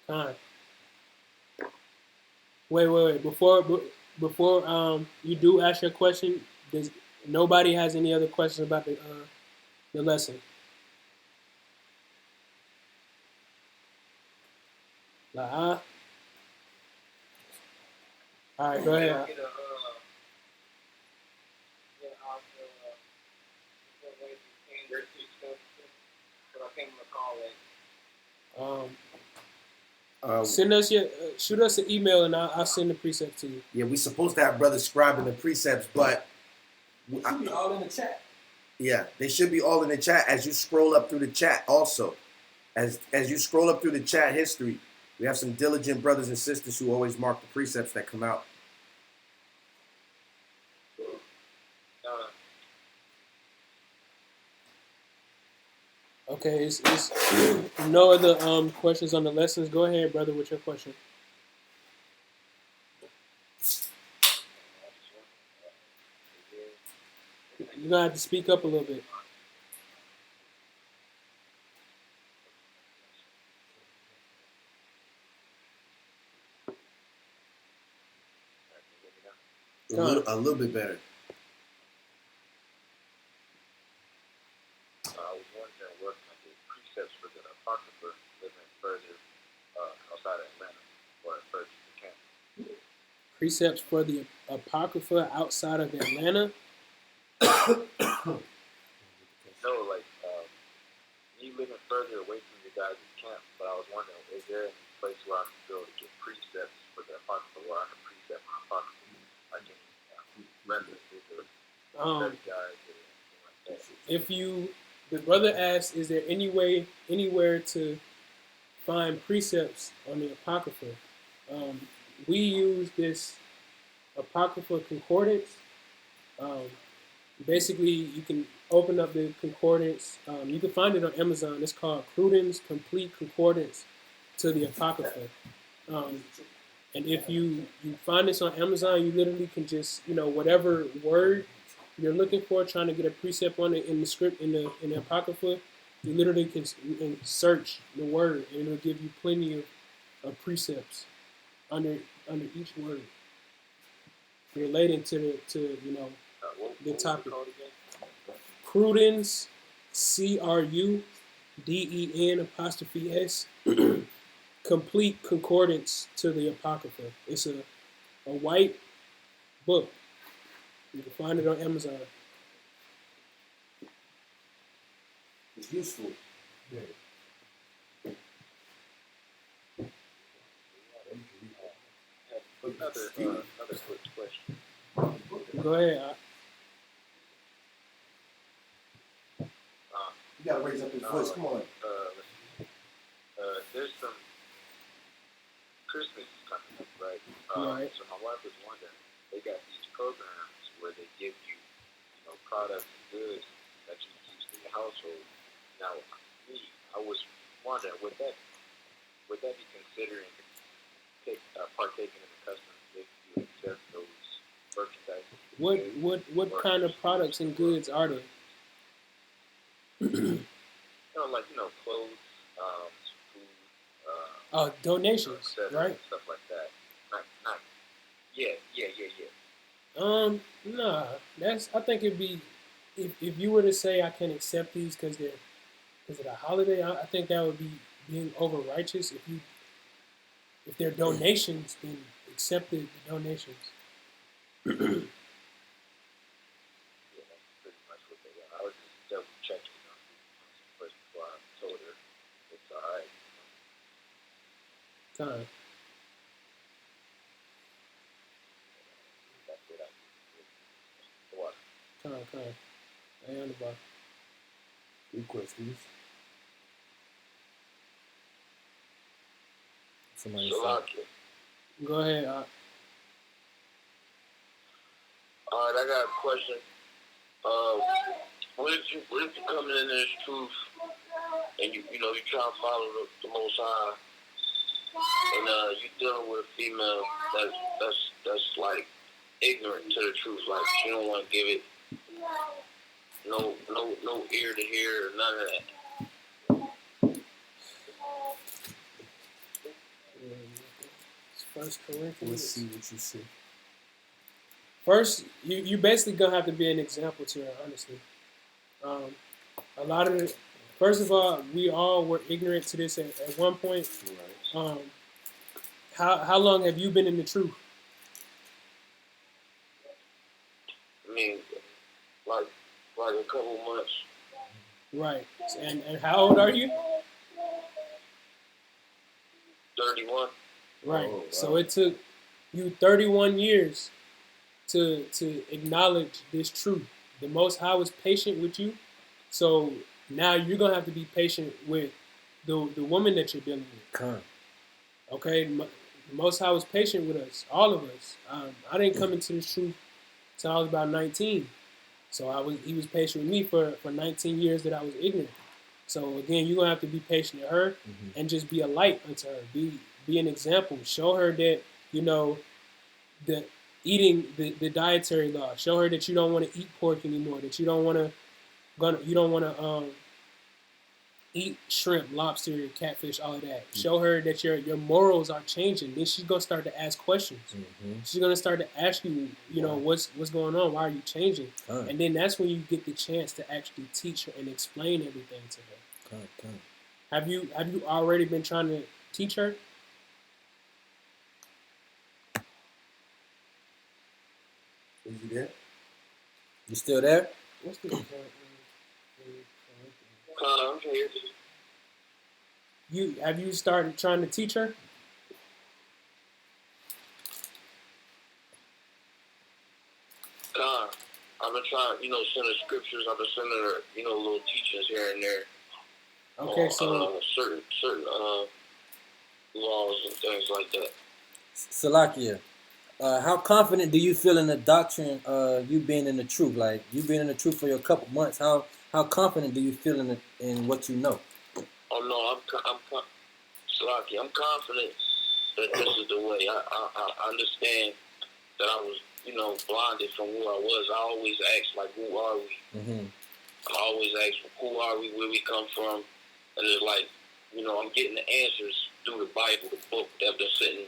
Time. Wait. Before you do ask your question, does nobody has any other questions about the lesson? Like, all right, go ahead. Send us shoot us an email and I'll send the precept to you. Yeah, we supposed to have brothers scribing the precepts, but it should be all in the chat. yeah, they should be all in the chat as you scroll up through the chat. Also, as you scroll up through the chat history, we have some diligent brothers and sisters who always mark the precepts that come out. Okay, it's no other questions on the lessons. Go ahead, brother, with your question. You're gonna have to speak up a little bit. A little bit better. I was wondering what the precepts for the Apocrypha living further outside of Atlanta or further to camp. Precepts for the Apocrypha outside of Atlanta. No, like me living further away from you guys' camp, but I was wondering, is there any place where I can go to get precepts for the Apocrypha where I can precept my Apocrypha? I can reference it or study guys or anything like that. If the brother asked, is there anywhere to find precepts on the Apocrypha? We use this Apocrypha concordance. Basically, you can open up the concordance. You can find it on Amazon. It's called Cruden's Complete Concordance to the Apocrypha. And if you find this on Amazon, you literally can just, whatever word you're looking for, trying to get a precept on it in the script, in the Apocrypha, you literally can search the word, and it'll give you plenty of precepts under each word relating to the topic. Cruden's, CRUDEN''S Complete Concordance to the Apocrypha. It's a white book. You can find it on Amazon. It's useful. Yeah. Another quick question. Go ahead. You gotta raise up your voice. Come on. There's some Christmas coming up, right? Right. So my wife was wondering, they got these programs where they give you, products and goods that you can use for your household. Now, me, I was wondering, would that be considering partaking in the custom if you accept those merchandise? What kind of products and goods are they? Clothes, food, donations, right? Stuff like that. Not. Yeah. Nah. I think it'd be if you were to say I can accept these because of the holiday. I think that would be being over righteous. If they're donations, then accept the donations. Yeah, that's pretty much what they are. I was just double checking. Time. What? Time. I on the bar. Good questions. Somebody said. Salakia. Go ahead. All right, I got a question. What if you coming in this truth and you try to follow the Most High, and you dealing with a female that's like ignorant to the truth, like she don't want to give it no ear to hear or none of that. First Corinthians. Let's see what you see. First, you basically gonna have to be an example to her, honestly. A lot of it, first of all, we all were ignorant to this at one point. Right. How long have you been in the truth? I mean, like a couple months. Right. And how old are you? 31. Right. Oh, wow. So it took you 31 years to acknowledge this truth. The Most High was patient with you, so now you're gonna have to be patient with the woman that you're dealing with. Come. Okay, the Most High was patient with us, all of us. I didn't come into this truth till I was about 19, so he was patient with me for 19 years that I was ignorant. So again, you're gonna have to be patient with her and just be a light unto her. Be an example. Show her that the eating the dietary law. Show her that you don't want to eat pork anymore. That you don't want to eat shrimp, lobster, catfish, all of that. Show her that your morals are changing. Then she's gonna start to ask questions. She's gonna start to ask you, what's going on? Why are you changing? And then that's when you get the chance to actually teach her and explain everything to her. Have you already been trying to teach her? Is you there? You still there? What's the I'm here. Have you started trying to teach her? I've been trying, sending scriptures. I've been sending her, little teachings here and there. Okay, so certain laws and things like that. Salakia, how confident do you feel in the doctrine? You being in the truth, like you been in the truth for a couple months. How confident do you feel in what you know? Oh no, Salaki, I'm confident that this is the way. I understand that I was, blinded from who I was. I always ask, like, who are we? I always ask, who are we? Where we come from? And it's like, I'm getting the answers through the Bible, the book that's been sitting,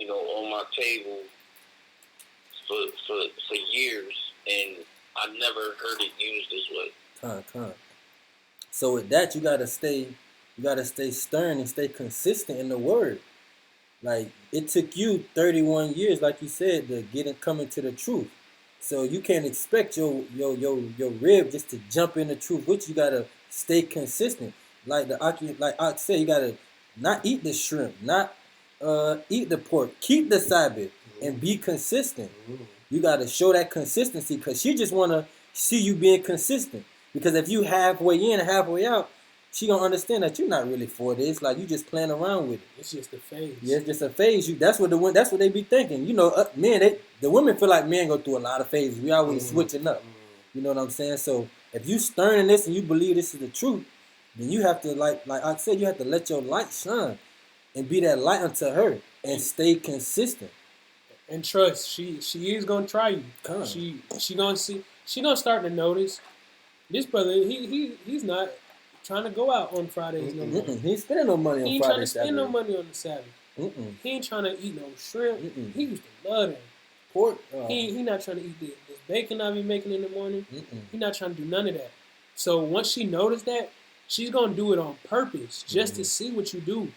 on my table for years, and I never heard it used this way. So with that, you gotta stay stern and stay consistent in the word. Like it took you 31 years, like you said, to come into the truth. So you can't expect your rib just to jump in the truth, which you gotta stay consistent. Like Ak said, you gotta not eat the shrimp, not eat the pork, keep the Sabbath, and be consistent. You gotta show that consistency because she just wanna see you being consistent. Because if you halfway in and halfway out, she gonna understand that you're not really for this. Like you just playing around with it. it's just a phase. Yeah, it's just a phase. That's what they be thinking. Men, the women feel like men go through a lot of phases. We always switching up. You know what I'm saying? So if you stern in this and you believe this is the truth, then you have to like I said, you have to let your light shine and be that light unto her and stay consistent. And trust, she is gonna try you. She gonna see. She gonna start to notice. This brother, he's not trying to go out on Fridays no more. He ain't spending no money on Fridays. He ain't trying to spend no money on the Sabbath. He ain't trying to eat no shrimp. He used to love that. Pork. He not trying to eat this bacon I be making in the morning. He not trying to do none of that. So once she noticed that, she's gonna do it on purpose just to see what you do.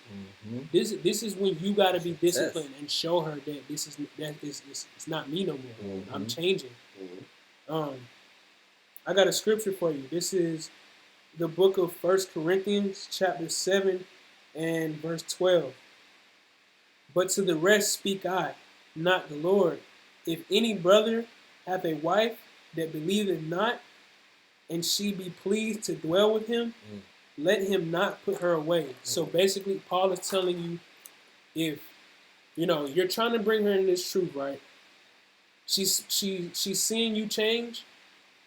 This is when you gotta be disciplined and show her that it's not me no more. I'm changing. I got a scripture for you. This is the book of 1 Corinthians chapter 7 and verse 12. But to the rest speak I, not the Lord. If any brother hath a wife that believeth not, and she be pleased to dwell with him, let him not put her away. So basically, Paul is telling you, if you're trying to bring her in this truth, right? She's seeing you change.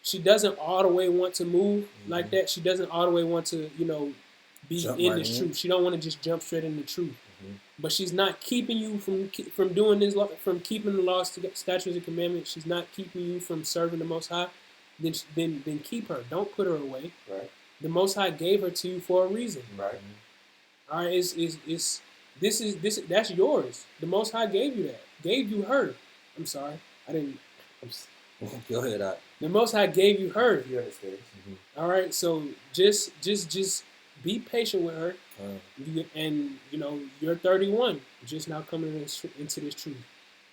She doesn't all the way want to move like that. She doesn't all the way want to, be Jump in right this in. truth. She don't want to just jump straight into truth. But she's not keeping you from doing this, from keeping the laws, statutes, and commandments. She's not keeping you from serving the Most High. Then keep her. Don't put her away. Right. The Most High gave her to you for a reason. Right. All right. That's yours. The Most High gave you that. Gave you her. I'm sorry. I didn't. Go ahead, out. The Most High gave you her. You understand? All right. So just be patient with her. And you're 31, just now coming into this truth.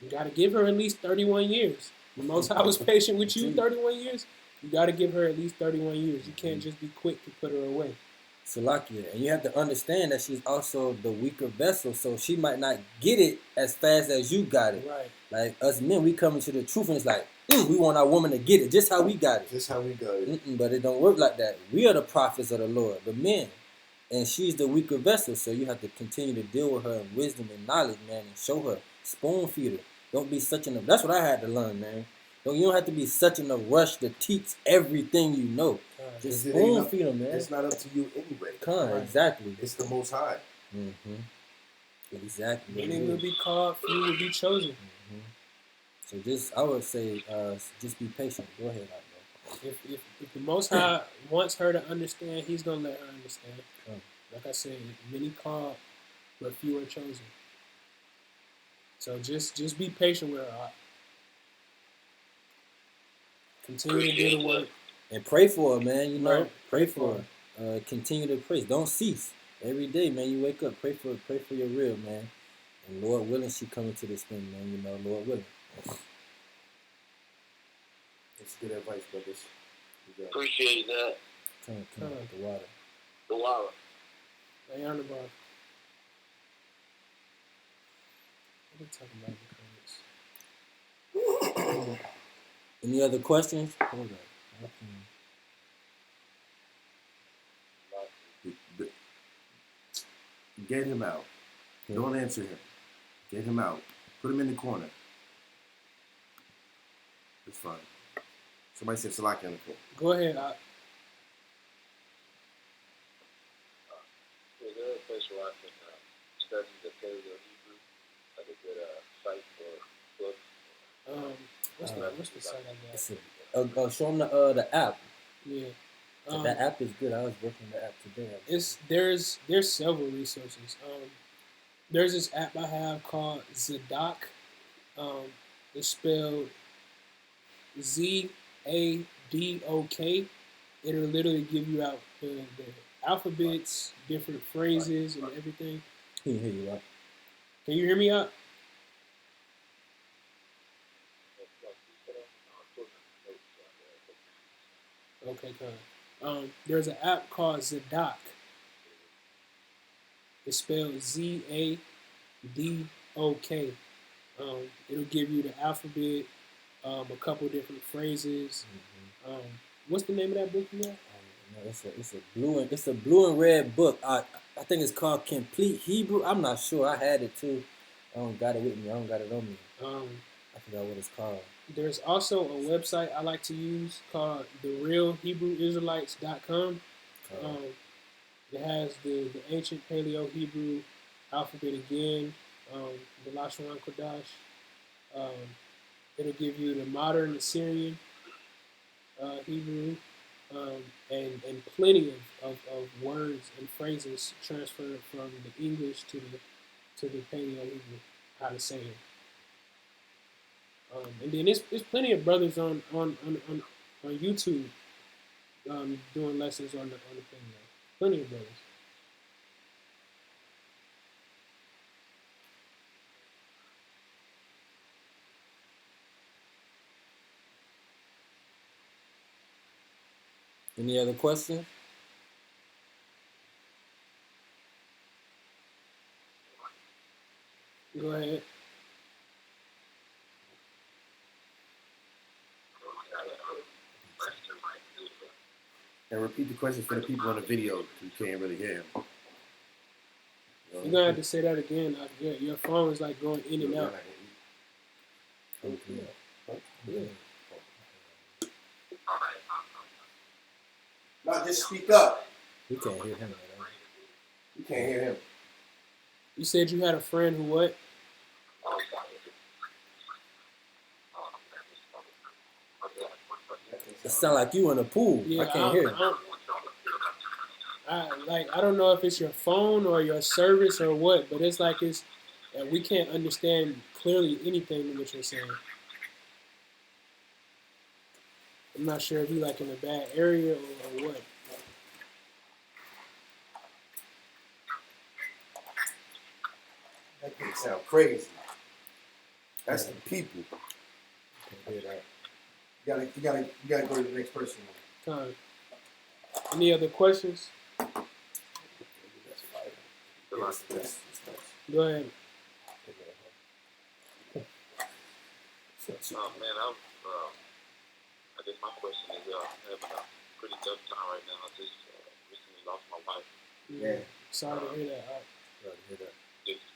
You got to give her at least 31 years. The Most High was patient with you 31 years. You got to give her at least 31 years. You can't just be quick to put her away. Salakia. And you have to understand that she's also the weaker vessel, so she might not get it as fast as you got it. Right. Like us men, we come into the truth and it's like, we want our woman to get it just how we got it. Just how we got it. But it don't work like that. We are the prophets of the Lord, the men. And she's the weaker vessel, so you have to continue to deal with her in wisdom and knowledge, man, and show her, spoon feed her. Don't be such in a, that's what I had to learn, man. You don't have to be such in a rush to teach everything you know. Just spoon feed them, man. It's not up to you anyway. Exactly. It's the Most High. Exactly. Many will be called, few will be chosen. So I would say, just be patient. Go ahead, bro. If the Most High wants her to understand, He's gonna let her understand. Like I said, many called, but few are chosen. So just be patient with her. Continue to do the work. And pray for her, man. Right. Pray for her. Continue to pray. Don't cease. Every day, man, you wake up, pray for your real, man. And Lord willing, she come into this thing, man. Lord willing. That's good advice, brothers. Appreciate that. Come on, the water. The water. They on the bar. What are we talking about in the comments? Any other questions? Hold on. Get him out. Don't answer him. Get him out. Put him in the corner. It's fine. Somebody said Salaki in the corner. Go ahead. Is there a place where I can study the Paleo Hebrew? Like a good site for books? What's the site I got? Show them the app. Yeah. That app is good. I was working the app today. There's several resources. There's this app I have called Zadok. It's spelled Zadok. It'll literally give you out the alphabets, different phrases, and everything. Can you hear you out? Can you hear me out? Okay, cool. There's an app called Zadok. It's spelled Zadok. It'll give you the alphabet, a couple different phrases. What's the name of that book you got? It's a blue and red book. I think it's called Complete Hebrew. I'm not sure. I had it too. I don't got it with me. I don't got it on me. I forgot what it's called. There's also a website I like to use called TheRealHebrewIsraelites.com. It has the ancient Paleo Hebrew alphabet again, the Lashon Kodash. It'll give you the modern Assyrian Hebrew, and plenty of words and phrases transferred from the English to the Paleo Hebrew, how to say it. And then there's plenty of brothers on YouTube doing lessons on the Paleo. Plenty of brothers. Any other questions? Go ahead. And repeat the question for the people on the video who can't really hear him. You're gonna have to say that again. Your phone is like going in and out. No, just speak up. We can't hear him. You can't hear him. You said you had a friend who what? It sound like you in a pool. Yeah, I can't hear him. I don't know if it's your phone or your service or what, but it's like we can't understand clearly anything that you're saying. I'm not sure if you're like in a bad area or what. That thing sound crazy. That's the people. Can't hear that. You gotta go to the next person. Time. Any other questions? Go ahead. Man, I guess my question is, I'm having a pretty tough time right now. I just recently lost my wife. Yeah. Sorry to hear that. Sorry to hear that. Just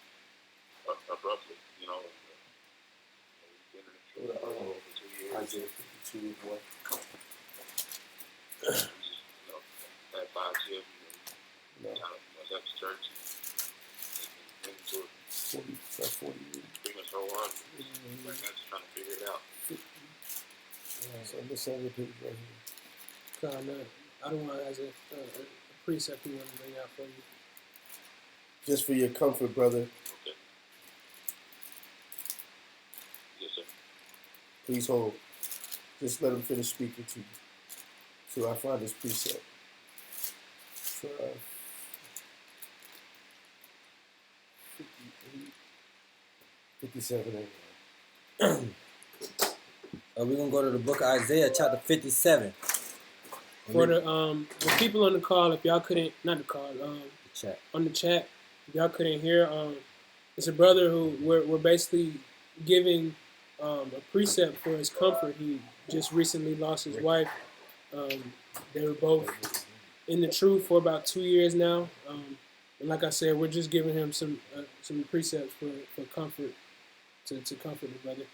abruptly, you know. We've been in the church for over 2 years. Isaiah 52, boy. Just, had 5 children. Kind of left the church and went into it. 40 years. Pretty much wholeheartedly. Right now, just trying to figure it out. So this other people right here. I don't want as a precept we want to bring out for you. Just for your comfort, brother. Okay. Yes, sir. Please hold. Just let him finish speaking to you. Till I find this precept. 57. We're going to go to the book of Isaiah, chapter 57. For the people on the call, if y'all couldn't, not the call, The chat. on the chat, if y'all couldn't hear, it's a brother who we're basically giving a precept for his comfort. He just recently lost his wife. They were both in the truth for about 2 years now. And like I said, we're just giving him some precepts for comfort, to comfort the brother.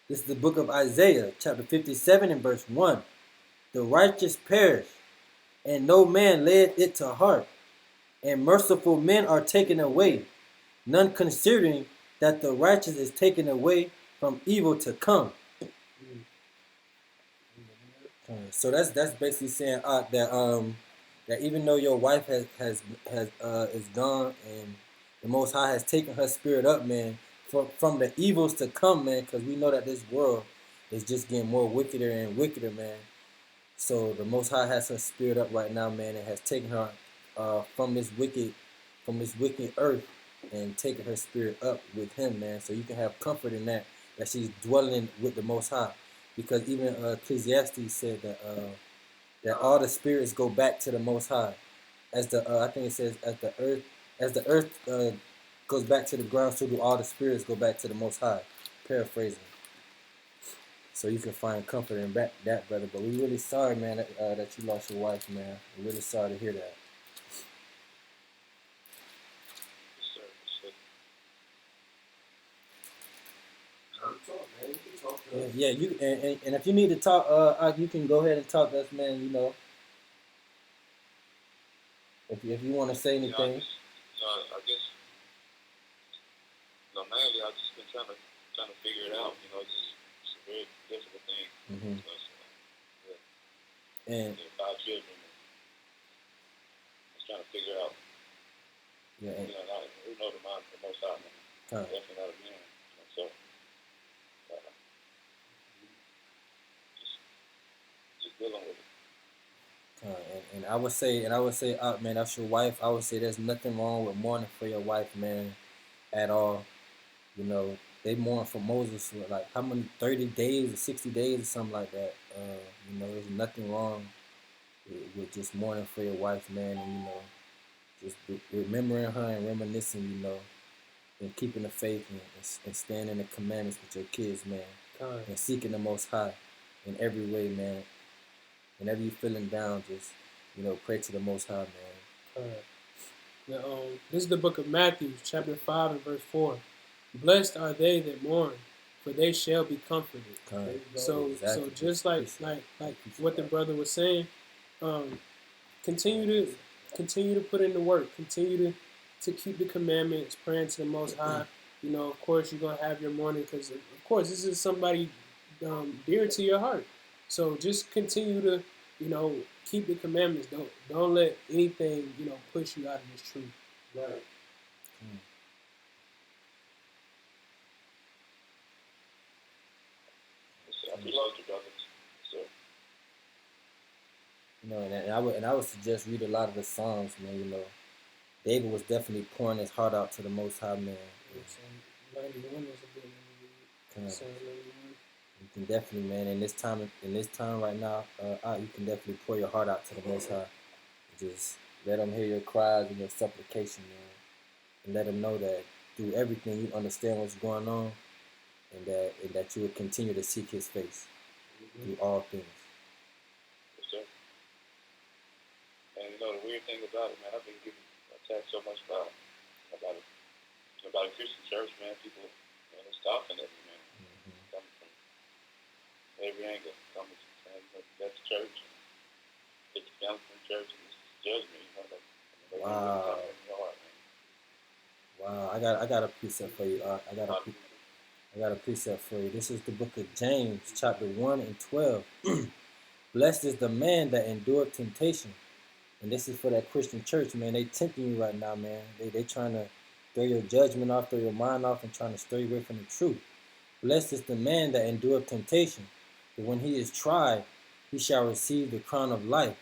This is the book of Isaiah, chapter 57 and verse 1. The righteous perish, and no man layeth it to heart, and merciful men are taken away, none considering that the righteous is taken away from evil to come. So that's basically saying that even though your wife is gone and the Most High has taken her spirit up, man, from the evils to come, man, because we know that this world is just getting more wickeder and wickeder, man. So the Most High has her spirit up right now, man, and has taken her from this wicked earth and taken her spirit up with Him, man. So you can have comfort in that she's dwelling with the Most High, because even Ecclesiastes said that all the spirits go back to the Most High, as I think it says as the earth goes back to the ground, so do all the spirits go back to the Most High. Paraphrasing. So you can find comfort in that, brother. But we're really sorry, man, that you lost your wife, man. We're really sorry to hear that. Yeah, you and if you need to talk, you can go ahead and talk to us, man. You know, if you want to say anything. I guess, mainly I've just been trying to figure it out. You know, it's a very difficult thing. Mm-hmm. And 5 children. I was trying to figure out. Yeah. Who knows the Most High, man? Definitely not a man. So, just dealing with it. And I would say, man, that's your wife. I would say there's nothing wrong with mourning for your wife, man, at all. You know, they mourned for Moses for like how many 30 days or 60 days or something like that. You know, there's nothing wrong with just mourning for your wife, man, and you know, just remembering her and reminiscing, you know, and keeping the faith and staying in the commandments with your kids, man, Con. and seeking the Most High in every way, man. Whenever you're feeling down, just, pray to the Most High, man. Con. Now, this is the book of Matthew, chapter 5 and verse 4. Blessed are they that mourn, for they shall be comforted. So just like what the brother was saying, continue to put in the work. Continue to keep the commandments, praying to the Most High. Of course, you're gonna have your mourning because, of course, this is somebody dear to your heart. So just continue to, keep the commandments. Don't let anything, push you out of this truth. Right. I love the brothers. So. And I would suggest read a lot of the Psalms, man. David was definitely pouring his heart out to the Most High, man. 91 is a good one. Psalm 91. You can definitely, man, in this time right now, you can definitely pour your heart out to the Most High. Just let him hear your cries and your supplication, man, and let him know that through everything you understand what's going on, and that you will continue to seek his face through all things. Yes, sir. And the weird thing about it, man, I've been getting attacked so much about a Christian church, man. People, they're scoffing at me, man. Coming from every angle, coming from saying, that's church, and it's coming from church, and it's judgment, Wow. Wow, I got a precept for you. I got a precept for you. This is the book of James, chapter 1 and 12. Blessed is the man that endured temptation. And this is for that Christian church, man. They tempting you right now, man. They trying to throw your judgment off, throw your mind off, and trying to stray away from the truth. Blessed is the man that endured temptation. But when he is tried, he shall receive the crown of life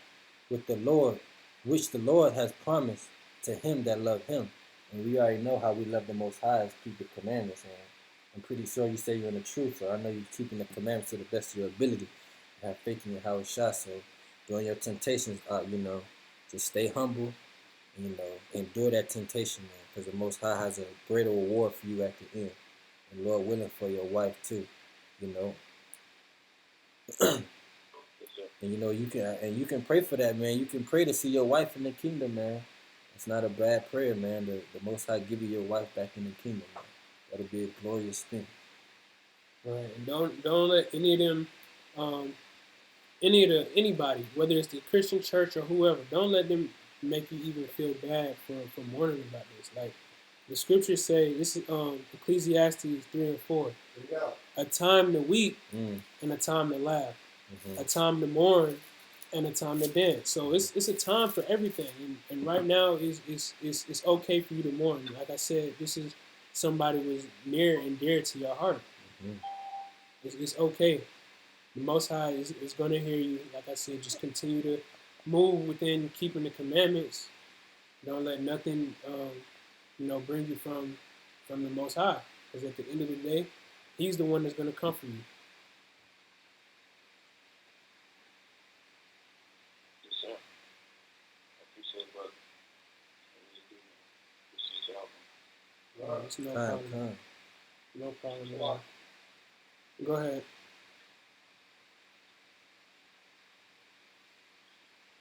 with the Lord, which the Lord has promised to him that love him. And we already know how we love the Most High is keep the commandments, man. I'm pretty sure you say you're in the truth, so I know you're keeping the commandments to the best of your ability. You have faith in your Howard Shah, so during your temptations, just stay humble, endure that temptation, man, because the Most High has a greater reward for you at the end. And Lord willing for your wife too, And you can pray for that, man. You can pray to see your wife in the kingdom, man. It's not a bad prayer, man. The Most High give you your wife back in the kingdom, man. That'll be a glorious thing. Right, and don't let any of them, anybody, whether it's the Christian church or whoever, don't let them make you even feel bad for mourning about this. Like the scriptures say, this is Ecclesiastes 3 and 4. A time to weep and a time to laugh, a time to mourn and a time to dance. So it's a time for everything, and right now is okay for you to mourn. Like I said, this is somebody who is near and dear to your heart. It's okay. The Most High is going to hear you. Like I said, just continue to move within keeping the commandments. Don't let nothing, bring you from the Most High. Because at the end of the day, He's the one that's going to comfort you. Yes, sir. I appreciate it, brother. I really do, man. Appreciate y'all, man. It's no problem. No problem at all. Go ahead.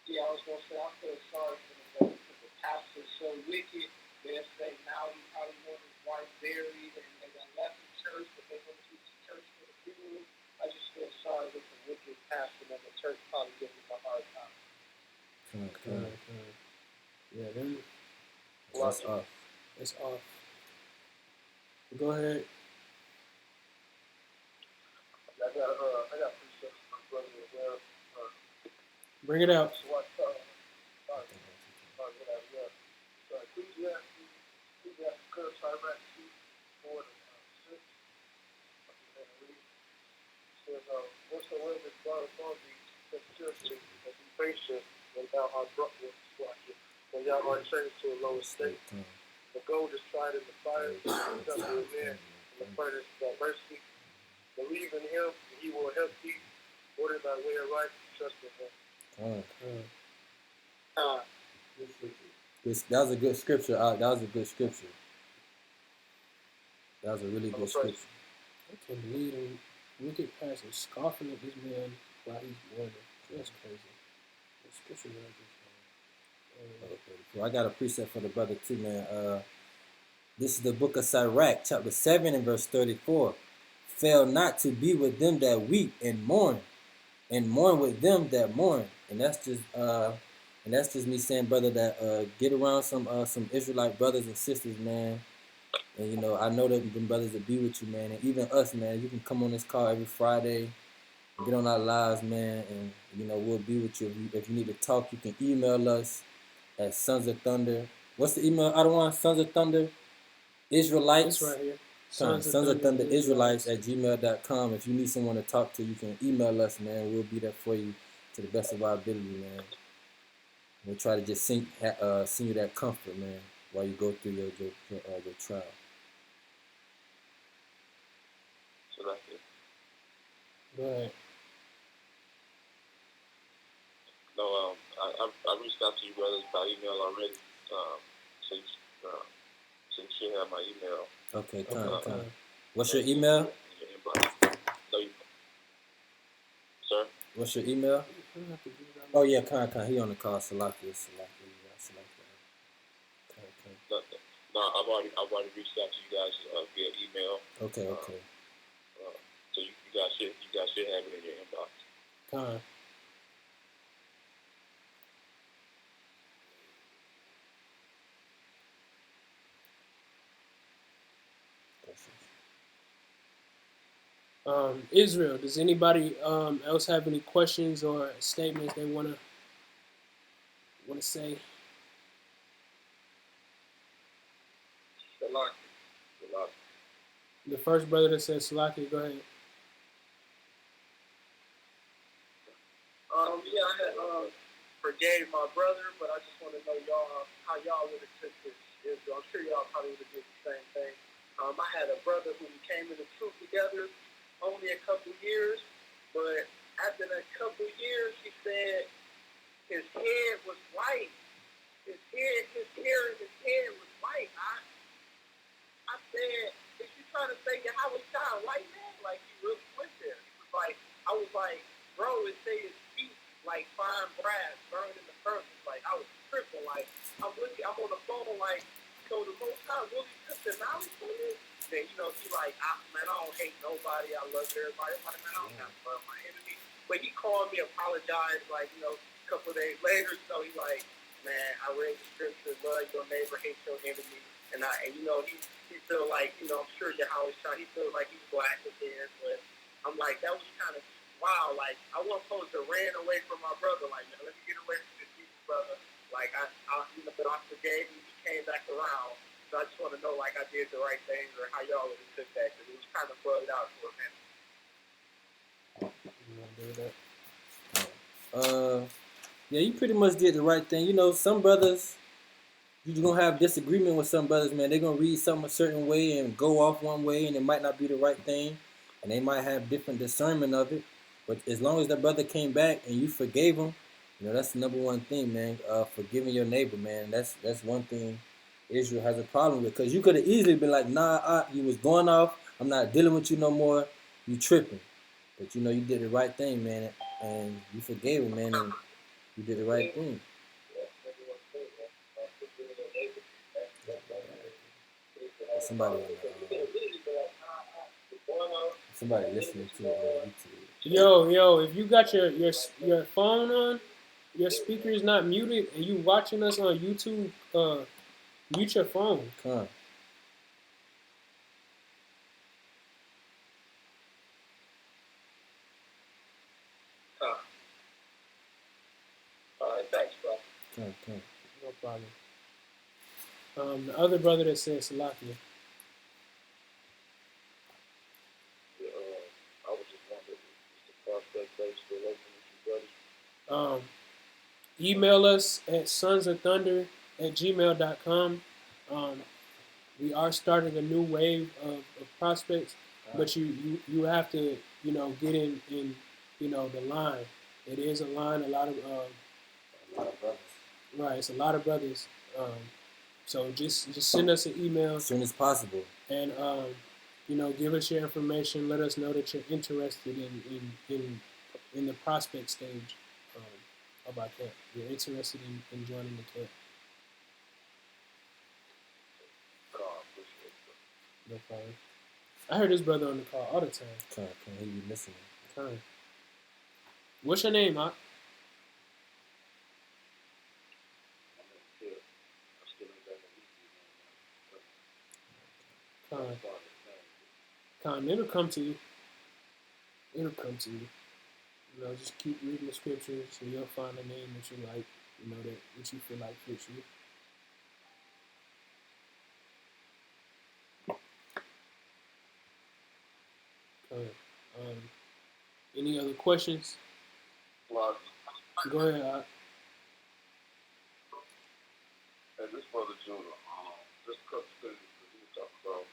Yeah, I was going to say, I feel sorry for the pastor's so wicked. They're saying now he probably want his wife buried and they got left the church, but they want to keep the church for the funeral. I just feel sorry with the wicked pastor and the church probably giving him a hard time. Yeah, them. That's off. It's off. Go ahead. I got precepts from my brother as well. Bring it out. So Ecclesiastes curse more than 6. Says, whatsoever is brought upon thee, seriously, and be patient when thou art brought when thou art changed to a lower state. The gold is tried in the fire, the temple of man, and the furnace by mercy. Believe in him, and he will help thee. Order thy way aright, trust in him. That was a good scripture. That was a good scripture. That was a really good I'm scripture. I can't believe them wicked pastor scoffing at this man while he's mourning. That's crazy. The scripture right So I got a precept for the brother too, man. This is the book of Sirach, chapter 7 and verse 34. Fail not to be with them that weep and mourn with them that mourn. And that's just me saying, brother, that get around some Israelite brothers and sisters, man. And you know, I know that them brothers will be with you, man. And even us, man, you can come on this call every Friday and get on our lives, man. And you know, we'll be with you. If you need to talk, you can email us at Sons of Thunder. What's the email? I don't want Sons of Thunder Israelites. It's right here. Sons of Thunder Israelites at gmail.com. If you need someone to talk to, you can email us, man. We'll be there for you to the best of our ability, man. We'll try to just send you that comfort, man, while you go through your trial. So that's it. Go ahead. No, I reached out to you brothers by email already. So you should have my email. Okay, come. What's your email? Your inbox. No, sir? What's your email? Oh yeah, come. He on the call. Salakia. No, I've already reached out to you guys via email. Okay. So you guys should have it in your inbox. Con. Israel, does anybody else have any questions or statements they wanna say? Salaki. The first brother that said Salaki, go ahead. Yeah, I had forgave my brother, but I just want to know how y'all would have took this. I'm sure y'all probably would have did the same thing. I had a brother who came in the truth together only a couple years, but after that couple years, he said his head was white. His hair in his head was white. I said, is you trying to say Yahweh Shai white man? Like, he really went there. I was like, bro, it say his feet like fine brass burned in the furnace. Like, I was tripping. Like, I'm on the phone, like, so the Most High really took the knowledge from me? Then, you know, he like, man, I don't hate nobody. I love everybody. I'm like, man, I don't have to love my enemy. But he called me, apologized, like, you know, a couple of days later. So he like, man, I read the scripture, love your neighbor, hate your enemy. And you know, he feel like, you know, I'm sure Yahweh Shai, he feels like he's black again. But I'm like, that was kind of wow. Like, I wasn't supposed to ran away from my brother. Like, man, let me get away from this evil brother. Like, I forgave him. He came back around. So I just want to know, like, I did the right thing or how y'all would have took that. Because it was kind of bugged out for a minute. You want to do that? Yeah, you pretty much did the right thing. You know, some brothers, you're going to have disagreement with some brothers, man. They're going to read something a certain way and go off one way, and it might not be the right thing. And they might have different discernment of it. But as long as the brother came back and you forgave him, you know, that's the number one thing, man. Forgiving your neighbor, man. That's one thing Israel has a problem with. Because you could have easily been like, nah, you was going off. I'm not dealing with you no more. You tripping. But, you know, you did the right thing, man. And you forgave him, man. And you did the right thing. Somebody listening to YouTube. Yo, if you got your phone on, your speaker is not muted, and you watching us on YouTube, mute your phone. Come. All right, thanks, bro. Come. No problem. The other brother that said Salakia. I was just wondering, is the prospect base still open with you brothers? Email us at sonsofthunder@gmail.com. We are starting a new wave of prospects, but you have to, you know, get in you know, the line. It is a line. A lot of brothers. Right, it's a lot of brothers. So just send us an email as soon as possible. And give us your information. Let us know that you're interested in the prospect stage of our camp. You're interested in joining the camp. No problem. I heard this brother on the call all the time. Can't hear you listening. Con. What's your name, Mark? Con, it'll come to you. It'll come to you. Just keep reading the scriptures and you'll find a name that you like, that you feel like fits you. Any other questions? Well, Go ahead. and this brother Judah, just a couple things that he was talking about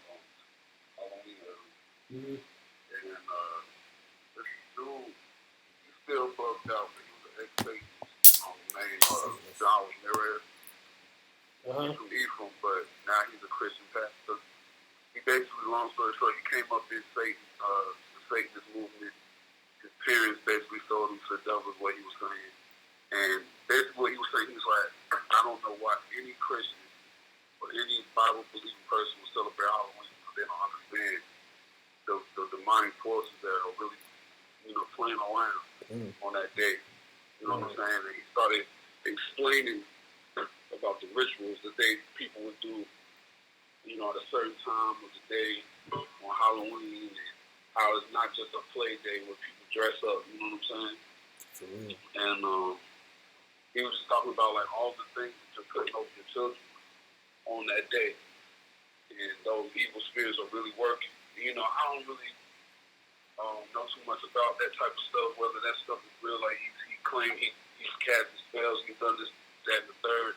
Halloween earlier. Mm-hmm. And this dude, he still bugged out that he was an ex-Satan named John Ramirez. He's from Ephraim, but now he's a Christian pastor. He basically, long story short, he came up in Satan, the Satanist movement. His parents basically sold him to the devil is what he was saying. And basically what he was saying, he was like, I don't know why any Christian or any Bible-believing person will celebrate Halloween because they don't understand the demonic forces that are really, playing around on that day. You know what I'm saying? And he started explaining about the rituals that people would do, at a certain time of the day on Halloween, and how it's not just a play day where people dress up, you know what I'm saying? And he was just talking about like all the things that you're putting over your children on that day. And those evil spirits are really working. I don't really know too much about that type of stuff, whether that stuff is real. Like he claimed he's casting spells, he's done this, that, and the third.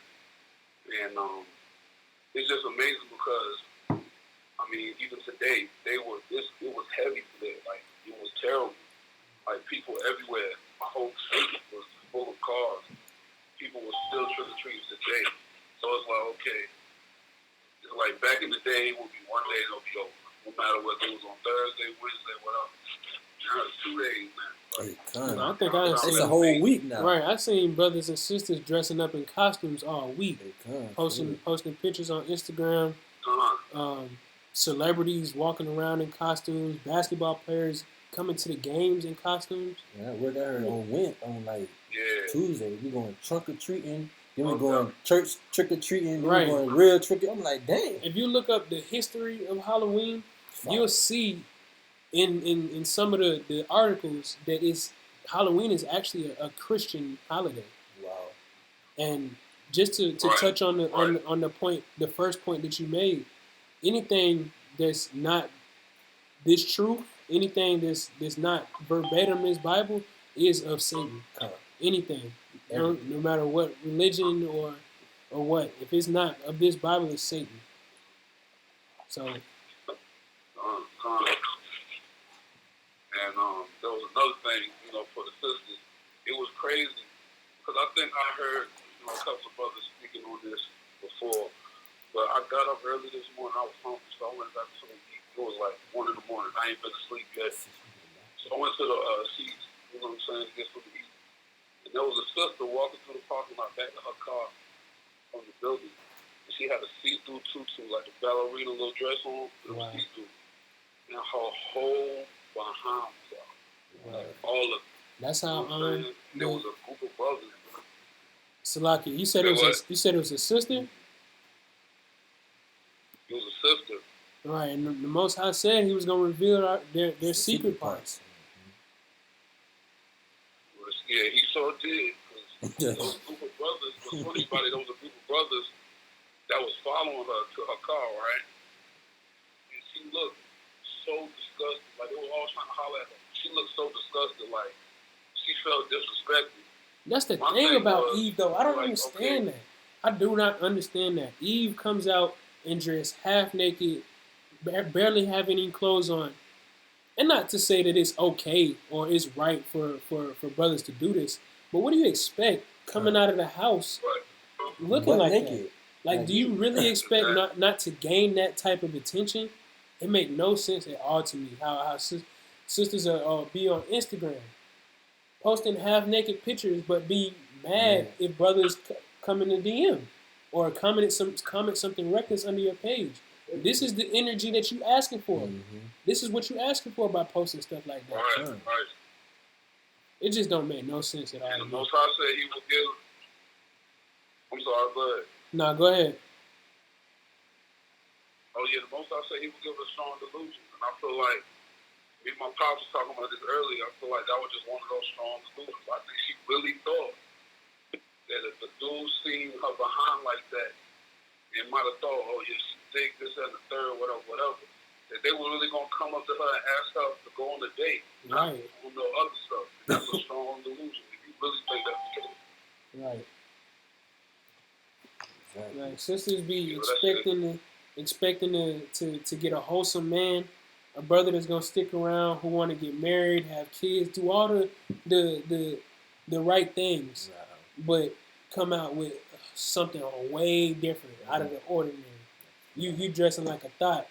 And it's just amazing because even today it was heavy today. Like it was terrible. Like people everywhere. My whole street was full of cars. People were still trick or treating today. So it's like, okay, it's like back in the day, it would be one day it'll be over. No matter whether it was on Thursday, Wednesday, whatever. Now it's 2 days, man. I think it's a whole week now. Right, I seen brothers and sisters dressing up in costumes all week, posting pictures on Instagram. Celebrities walking around in costumes, basketball players coming to the games in costumes. Yeah, we're there on Tuesday. We going trunk or treating. Then we going church trick or treating. Then we going real trick. I'm like, dang. If you look up the history of Halloween, you'll see in some of the articles that Halloween is actually a Christian holiday. Wow. And just to touch on the point, the first point that you made, anything that's not this truth, anything that's not verbatim this Bible is of Satan. Anything, no matter what religion or what, if it's not of this Bible, it's Satan. So. And there was another thing, for the sisters. It was crazy because I think I heard a couple of brothers speaking on this before. But I got up early this morning. I was hungry, so I went and got something to eat. It was like 1 in the morning. I ain't been to sleep yet. So I went to the seats, to get something to eat. And there was a sister walking through the parking lot back to her car from the building. And she had a see-through tutu, like a ballerina little dress on. It was see-through. And her whole behind was out. Like all of it. That's how there was a group of brothers. Salaki, you said it was a sister? It was a sister. Right, and the Most High said He was going to reveal their secret parts. Yeah, He sure did. Those group of brothers, what's funny about it, those a group of brothers that was following her to her car, right? And she looked so disgusted, like they were all trying to holler at her. She looked so disgusted, like she felt disrespected. That's the thing about Eve, though. I don't understand that. I do not understand that. Eve comes out and dressed half naked, barely have any clothes on. And not to say that it's okay or it's right for brothers to do this, but what do you expect coming out of the house looking like that? Like, do you really expect not to gain that type of attention It make no sense at all to me how sisters are be on Instagram posting half naked pictures, but be mad if brothers come in the DM or comment something reckless under your page. This is the energy that you asking for. Mm-hmm. This is what you asking for by posting stuff like that. Right, right. It just don't make no sense at all. And the Most High said He will give. I'm sorry, go ahead. Nah, go ahead. Oh yeah, the Most High said He will give us strong delusions, and I feel like me and my pops was talking about this earlier. I feel like that was just one of those strong delusions. I think she really thought that if the dude seen her behind like that, it might have thought, oh yeah, she think this and the third, whatever. That they were really gonna come up to her and ask her to go on a date, not on no other stuff. And that's a strong delusion. If you really think that's the case. Right. Exactly. Like sisters be Yeah, expecting to get a wholesome man, a brother that's gonna stick around, who want to get married, have kids, do all the right things, but come out with something way different, out of the ordinary. You dressing like a thought,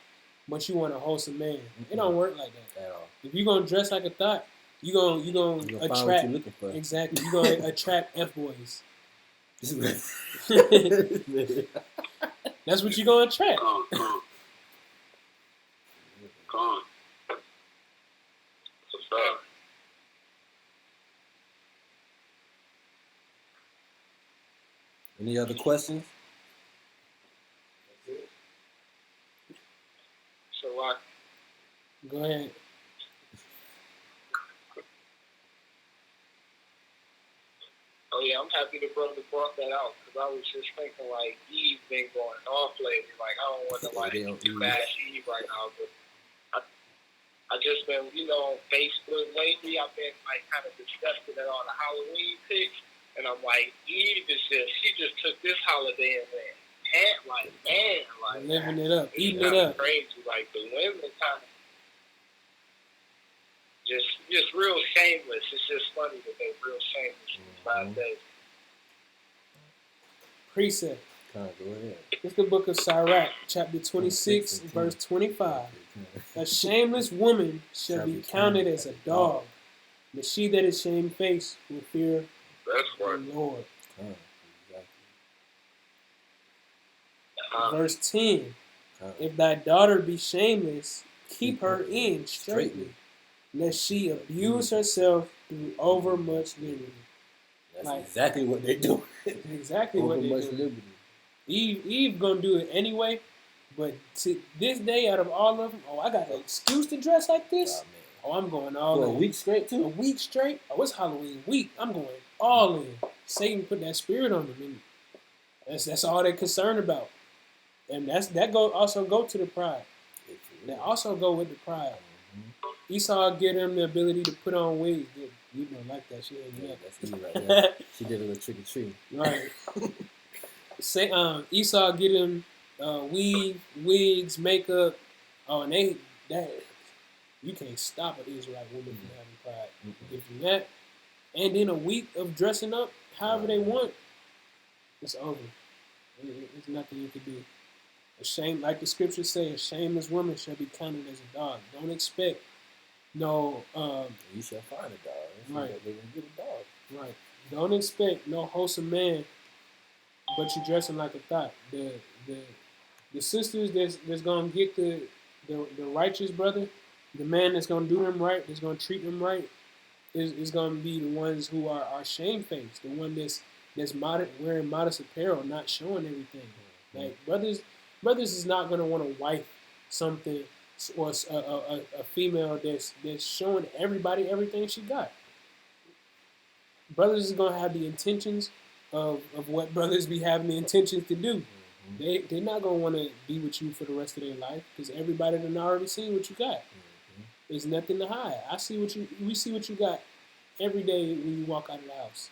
but you want a wholesome man. It don't work like that At all. If you gonna dress like a thought, you gonna Find what attract you're looking for. exactly. You gonna attract F boys. That's what you gonna attract. Con. It's a fact. Any other questions? So I Go ahead. Oh yeah, I'm happy the brother brought that out because I was just thinking like Eve been going off lately. Like I don't want to bash Eve right now, but I just been on Facebook lately. I've been like kind of disgusted at all the Halloween pics, and I'm like Eve is she just took this holiday and went Living it up, eating it up. Crazy, like the women kind of just real shameless. It's just funny that they're real shameless in these last days. Precept. Go ahead. It's the book of Sirach, chapter 26, verse 25. A shameless woman shall be counted as a dog, but she that is shamefaced will fear the Lord. Verse 10. If thy daughter be shameless, keep her in straightly, lest she abuse herself through overmuch liberty. That's exactly what they do. Exactly what they do. Liberty. Eve gonna do it anyway, but to this day, out of all of them, I got an excuse to dress like this. I'm going all in. For a week straight too? A week straight? It's Halloween week. I'm going all in. Satan put that spirit on them, and that's all they're concerned about. And also go to the pride. That also go with the pride. Mm-hmm. Esau give them the ability to put on wigs. You don't like that shit. Yeah, that's Eve right there. She did a little trick or treat. Right. Esau get him weave, wigs, makeup. And you can't stop an Israelite woman from having pride. Mm-hmm. If you're that, and then a week of dressing up however they want, it's over. There's nothing you can do. Like the scriptures say, a shameless woman shall be counted as a dog. Don't expect no. You shall find a dog. Right. They will get a dog. Right. Don't expect no wholesome man, but you're dressing like a thought. The sisters that's gonna get the righteous brother, the man that's gonna do them right, that's gonna treat them right, is gonna be the ones who are shamefaced. The one that's wearing modest apparel, not showing everything. Like brothers is not gonna want to wife something or a female that's showing everybody everything she got. Brothers is gonna have the intentions of what brothers be having the intentions to do. Mm-hmm. They're not gonna want to be with you for the rest of their life because everybody done already seen what you got. Mm-hmm. There's nothing to hide. We see what you got every day when you walk out of the house.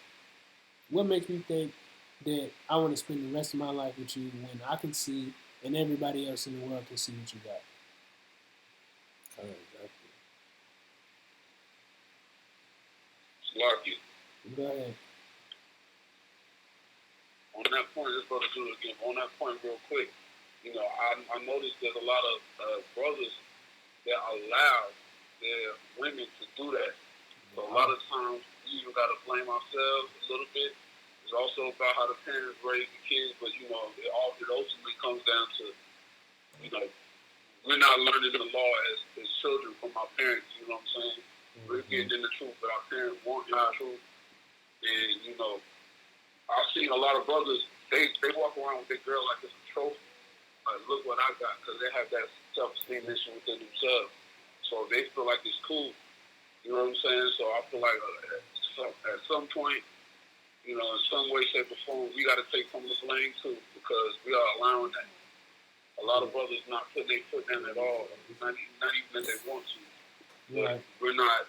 What makes me think that I want to spend the rest of my life with you when I can see and everybody else in the world can see what you got? Exactly. Lucky. Go ahead. On that point, let's go to do it again. On that point, real quick, I noticed there's a lot of brothers that allow their women to do that. So a lot of times we even got to blame ourselves a little bit. It's also about how the parents raise the kids, but it ultimately comes down to, we're not learning the law as children from our parents. You know what I'm saying? We're getting in the truth, but our parents won't in the truth. And I've seen a lot of brothers. They walk around with their girl like it's a trophy. Like, look what I got, because they have that self-esteem issue within themselves. So they feel like it's cool. You know what I'm saying? So I feel like at some point, in some way, shape, or form, we got to take some of the blame too, because we are allowing that. A lot of brothers not putting their foot down at all, not even if they want to. Right. We're not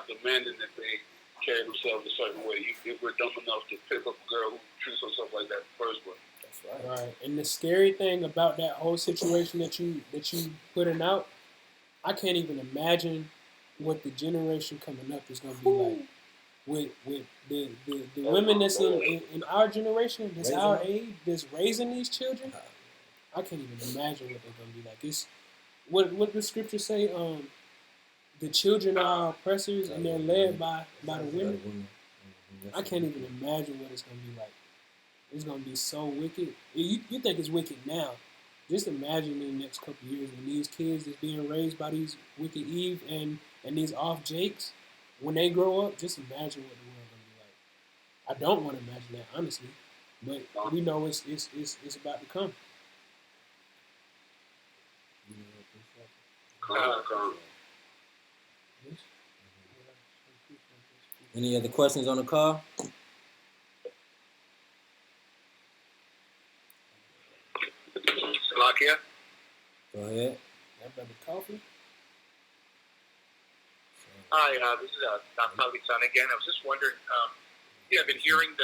demanding that they carry themselves a certain way. If we're dumb enough to pick up a girl who treats herself like that in the first place. Right. And the scary thing about that whole situation that you putting out, I can't even imagine what the generation coming up is gonna be like. With the women that's in our generation, that's our age, that's raising these children, I can't even imagine what they're gonna be like. It's what the scriptures say, the children are our oppressors and they're led by the women. I can't even imagine what it's gonna be like. It's going to be so wicked. You think it's wicked now. Just imagine in the next couple of years when these kids is being raised by these wicked Eve and these off Jakes, when they grow up, just imagine what the world going to be like. I don't want to imagine that, honestly. But we know it's about to come. Any other questions on the call? Slovakia? Go ahead. That brother Coffee? Hi, this is Dr. Son again. I was just wondering, I've been reading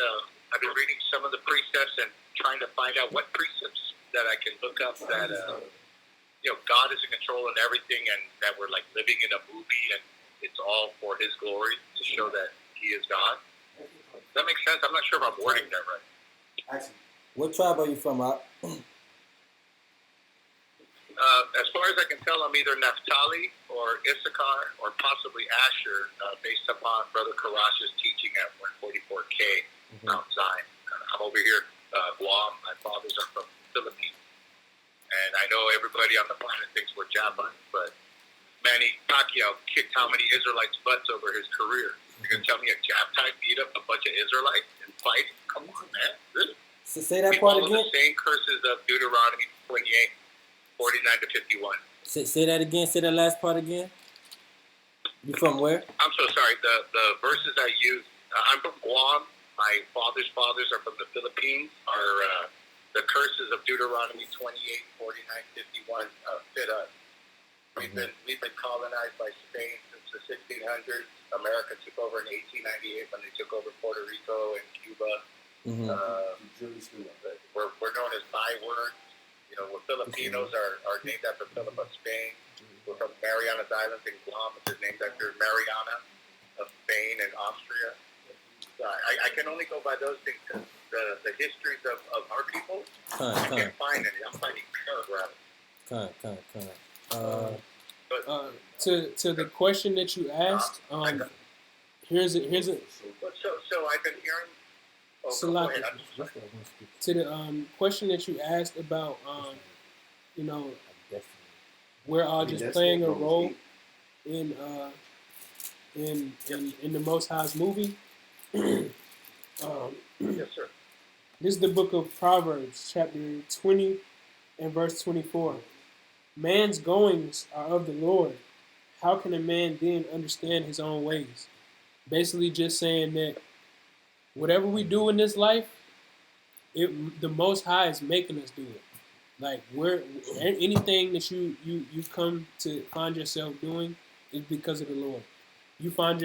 some of the precepts and trying to find out what precepts that I can look up that, God is in control of everything and that we're like living in a movie and it's all for His glory to show that He is God. Does that make sense? I'm not sure if I'm wording that right. What tribe are you from, Rob? As far as I can tell, I'm either Naphtali or Issachar or possibly Asher, based upon Brother Karash's teaching at 144K Mount Zion. I'm over here, Guam. My fathers are from the Philippines. And I know everybody on the planet thinks we're Japan, but Manny Pacquiao kicked how many Israelites' butts over his career? You're going to tell me a Jap type beat up a bunch of Israelites and fight? Come on, man. Really? So say that we part follow again. The same curses of Deuteronomy 28. 49 to 51. Say that again. Say that last part again. You from where? I'm so sorry. The verses I use, I'm from Guam. My father's fathers are from the Philippines. Are the curses of Deuteronomy 28, 49, 51 fit us. We've been colonized by Spain since the 1600s. America took over in 1898 when they took over Puerto Rico and Cuba. We're known as bywords. We're Filipinos are named after Philip of Spain. We're from Marianas Islands in Guam, which is named after Mariana of Spain and Austria. So I can only go by those things. The histories of our people, I can't find any. I'm finding paragraphs. To the question that you asked, here's a. So I've been hearing. To the question that you asked about, we're all just playing a role in the Most High's movie. Yes, sir. This is the book of Proverbs, chapter 20 and verse 24. Man's goings are of the Lord. How can a man then understand his own ways? Basically just saying that whatever we do in this life, the Most High is making us do it. Like anything that you come to find yourself doing is because of the Lord. You find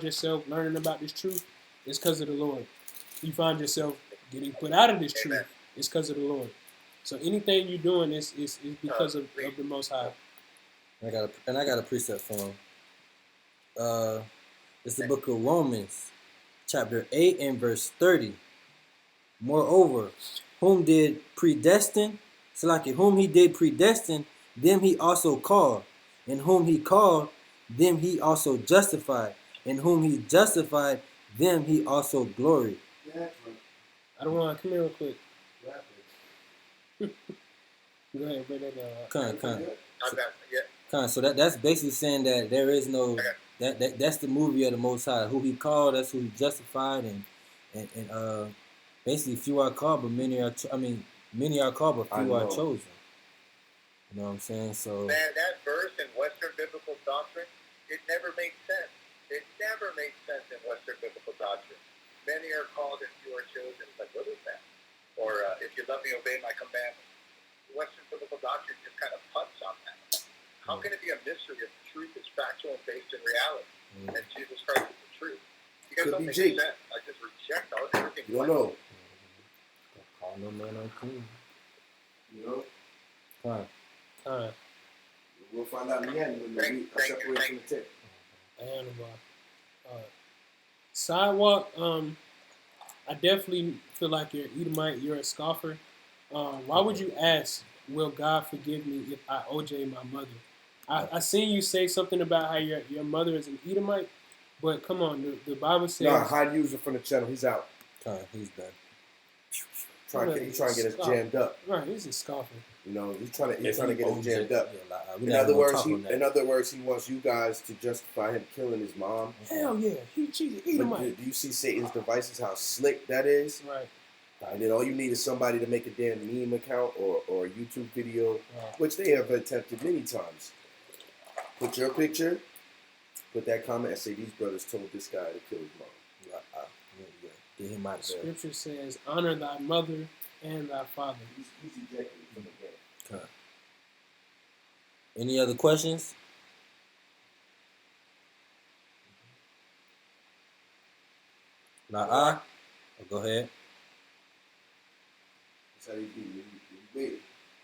yourself learning about this truth, it's because of the Lord. You find yourself getting put out of this truth, it's because of the Lord. So anything you're doing is because of the Most High. I got a precept for him. It's the book of Romans, chapter 8 and verse 30. Moreover, whom he did predestine, them he also called. In whom he called, them he also justified. In whom he justified, them he also gloried. I don't want to come here real quick. Go ahead, bring that down. So that's basically saying that there is no that's the movie of the Most High. Who he called, that's who he justified, and basically few are called, but many are. Many are called, but few are chosen. You know what I'm saying? So man, that verse in Western biblical doctrine, it never makes sense. It never makes sense in Western biblical doctrine. Many are called and few are chosen. Like, what is that? Or if you love me, obey my commandments. Western biblical doctrine just kind of puts on that. How can it be a mystery if the truth is factual and based in reality? And Jesus Christ is the truth. You guys don't make sense. I just reject everything. You don't know. call no man unclean. You know? Fine. We'll find out in the end when we are separated from the tip. Sidewalk, I definitely feel like you're Edomite, you're a scoffer. Why would you ask, will God forgive me if I OJ my mother? I seen you say something about how your mother is an Edomite, but come on, the Bible says... Nah, hide user from the channel. He's out. He's done. He's trying to get us jammed up. Right, he's a scoffer. You know, he's trying to get us jammed up. Yeah, in other words, he wants you guys to justify him killing his mom. Hell yeah, he cheated. Edomite. Do you see Satan's devices? How slick that is. Right. And then all you need is somebody to make a damn meme account or a YouTube video, which they have attempted many times. Put your picture, put that comment, and say these brothers told this guy to kill his mom. Get him out there. Scripture says, honor thy mother and thy father. He's ejected from the game. Any other questions? Go ahead. That's how you do. You wait.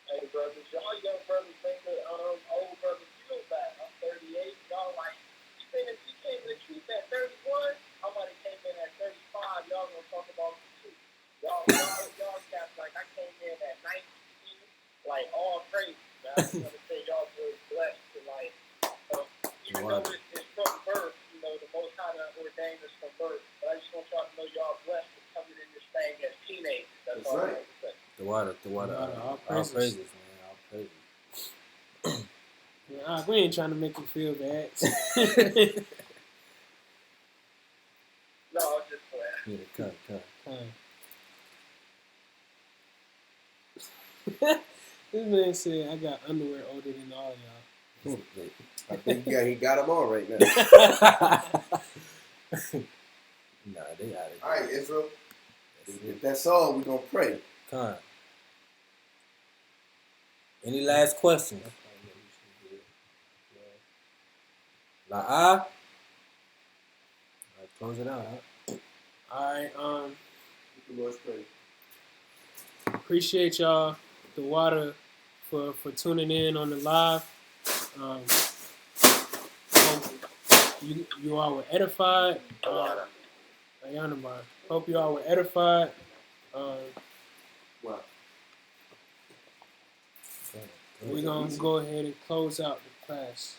Hey, brothers, y'all young brothers make the old brothers feel bad. I'm 38. Y'all like, you came to the truth at 31. I might have came in at 35. Y'all gonna talk about the truth. Y'all cats like I came in at 19. Like all crazy. I just want to say y'all boys blessed to like, even though it's from birth, you know, the Most High ordained us from birth. But I just want y'all to know y'all blessed to coming in this thing as teenagers. That's all I want to say. The water. All praises, man. All praises. We ain't trying to make you feel bad. No, I'm just playing. Yeah, cut. This man said I got underwear older than all y'all. I think he got them on right now. Nah, they out of here. All right, Israel. If that's all, we're going to pray. Con. Any last questions? Close it out. Huh? All right. The Lord's prayer. Appreciate y'all, the water, for tuning in on the live. You all were edified. Hope you all were edified. We're going to go ahead and close out the class.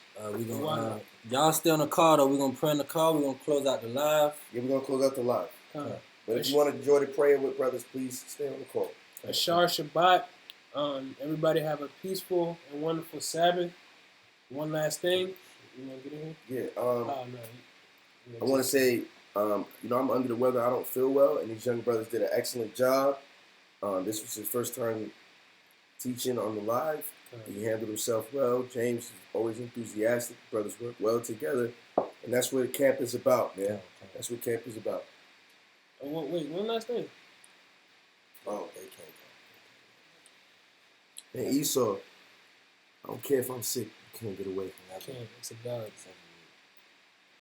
Y'all stay on the call, though. We're going to pray on the call. We're going to close out the live. Yeah, we're going to close out the live. But if you want to enjoy the prayer with brothers, please stay on the call. Ashar Shabbat. Everybody have a peaceful and wonderful Sabbath. One last thing. You want to get in here? Yeah. I want to say, I'm under the weather. I don't feel well, and these young brothers did an excellent job. This was his first time teaching on the live. He handled himself well. James is always enthusiastic. Brothers work well together, and that's what camp is about, man. That's what camp is about. Wait, one last thing. Oh, they can't go. And Esau, I don't care if I'm sick. You can't get away from that. Can't. It's a dog.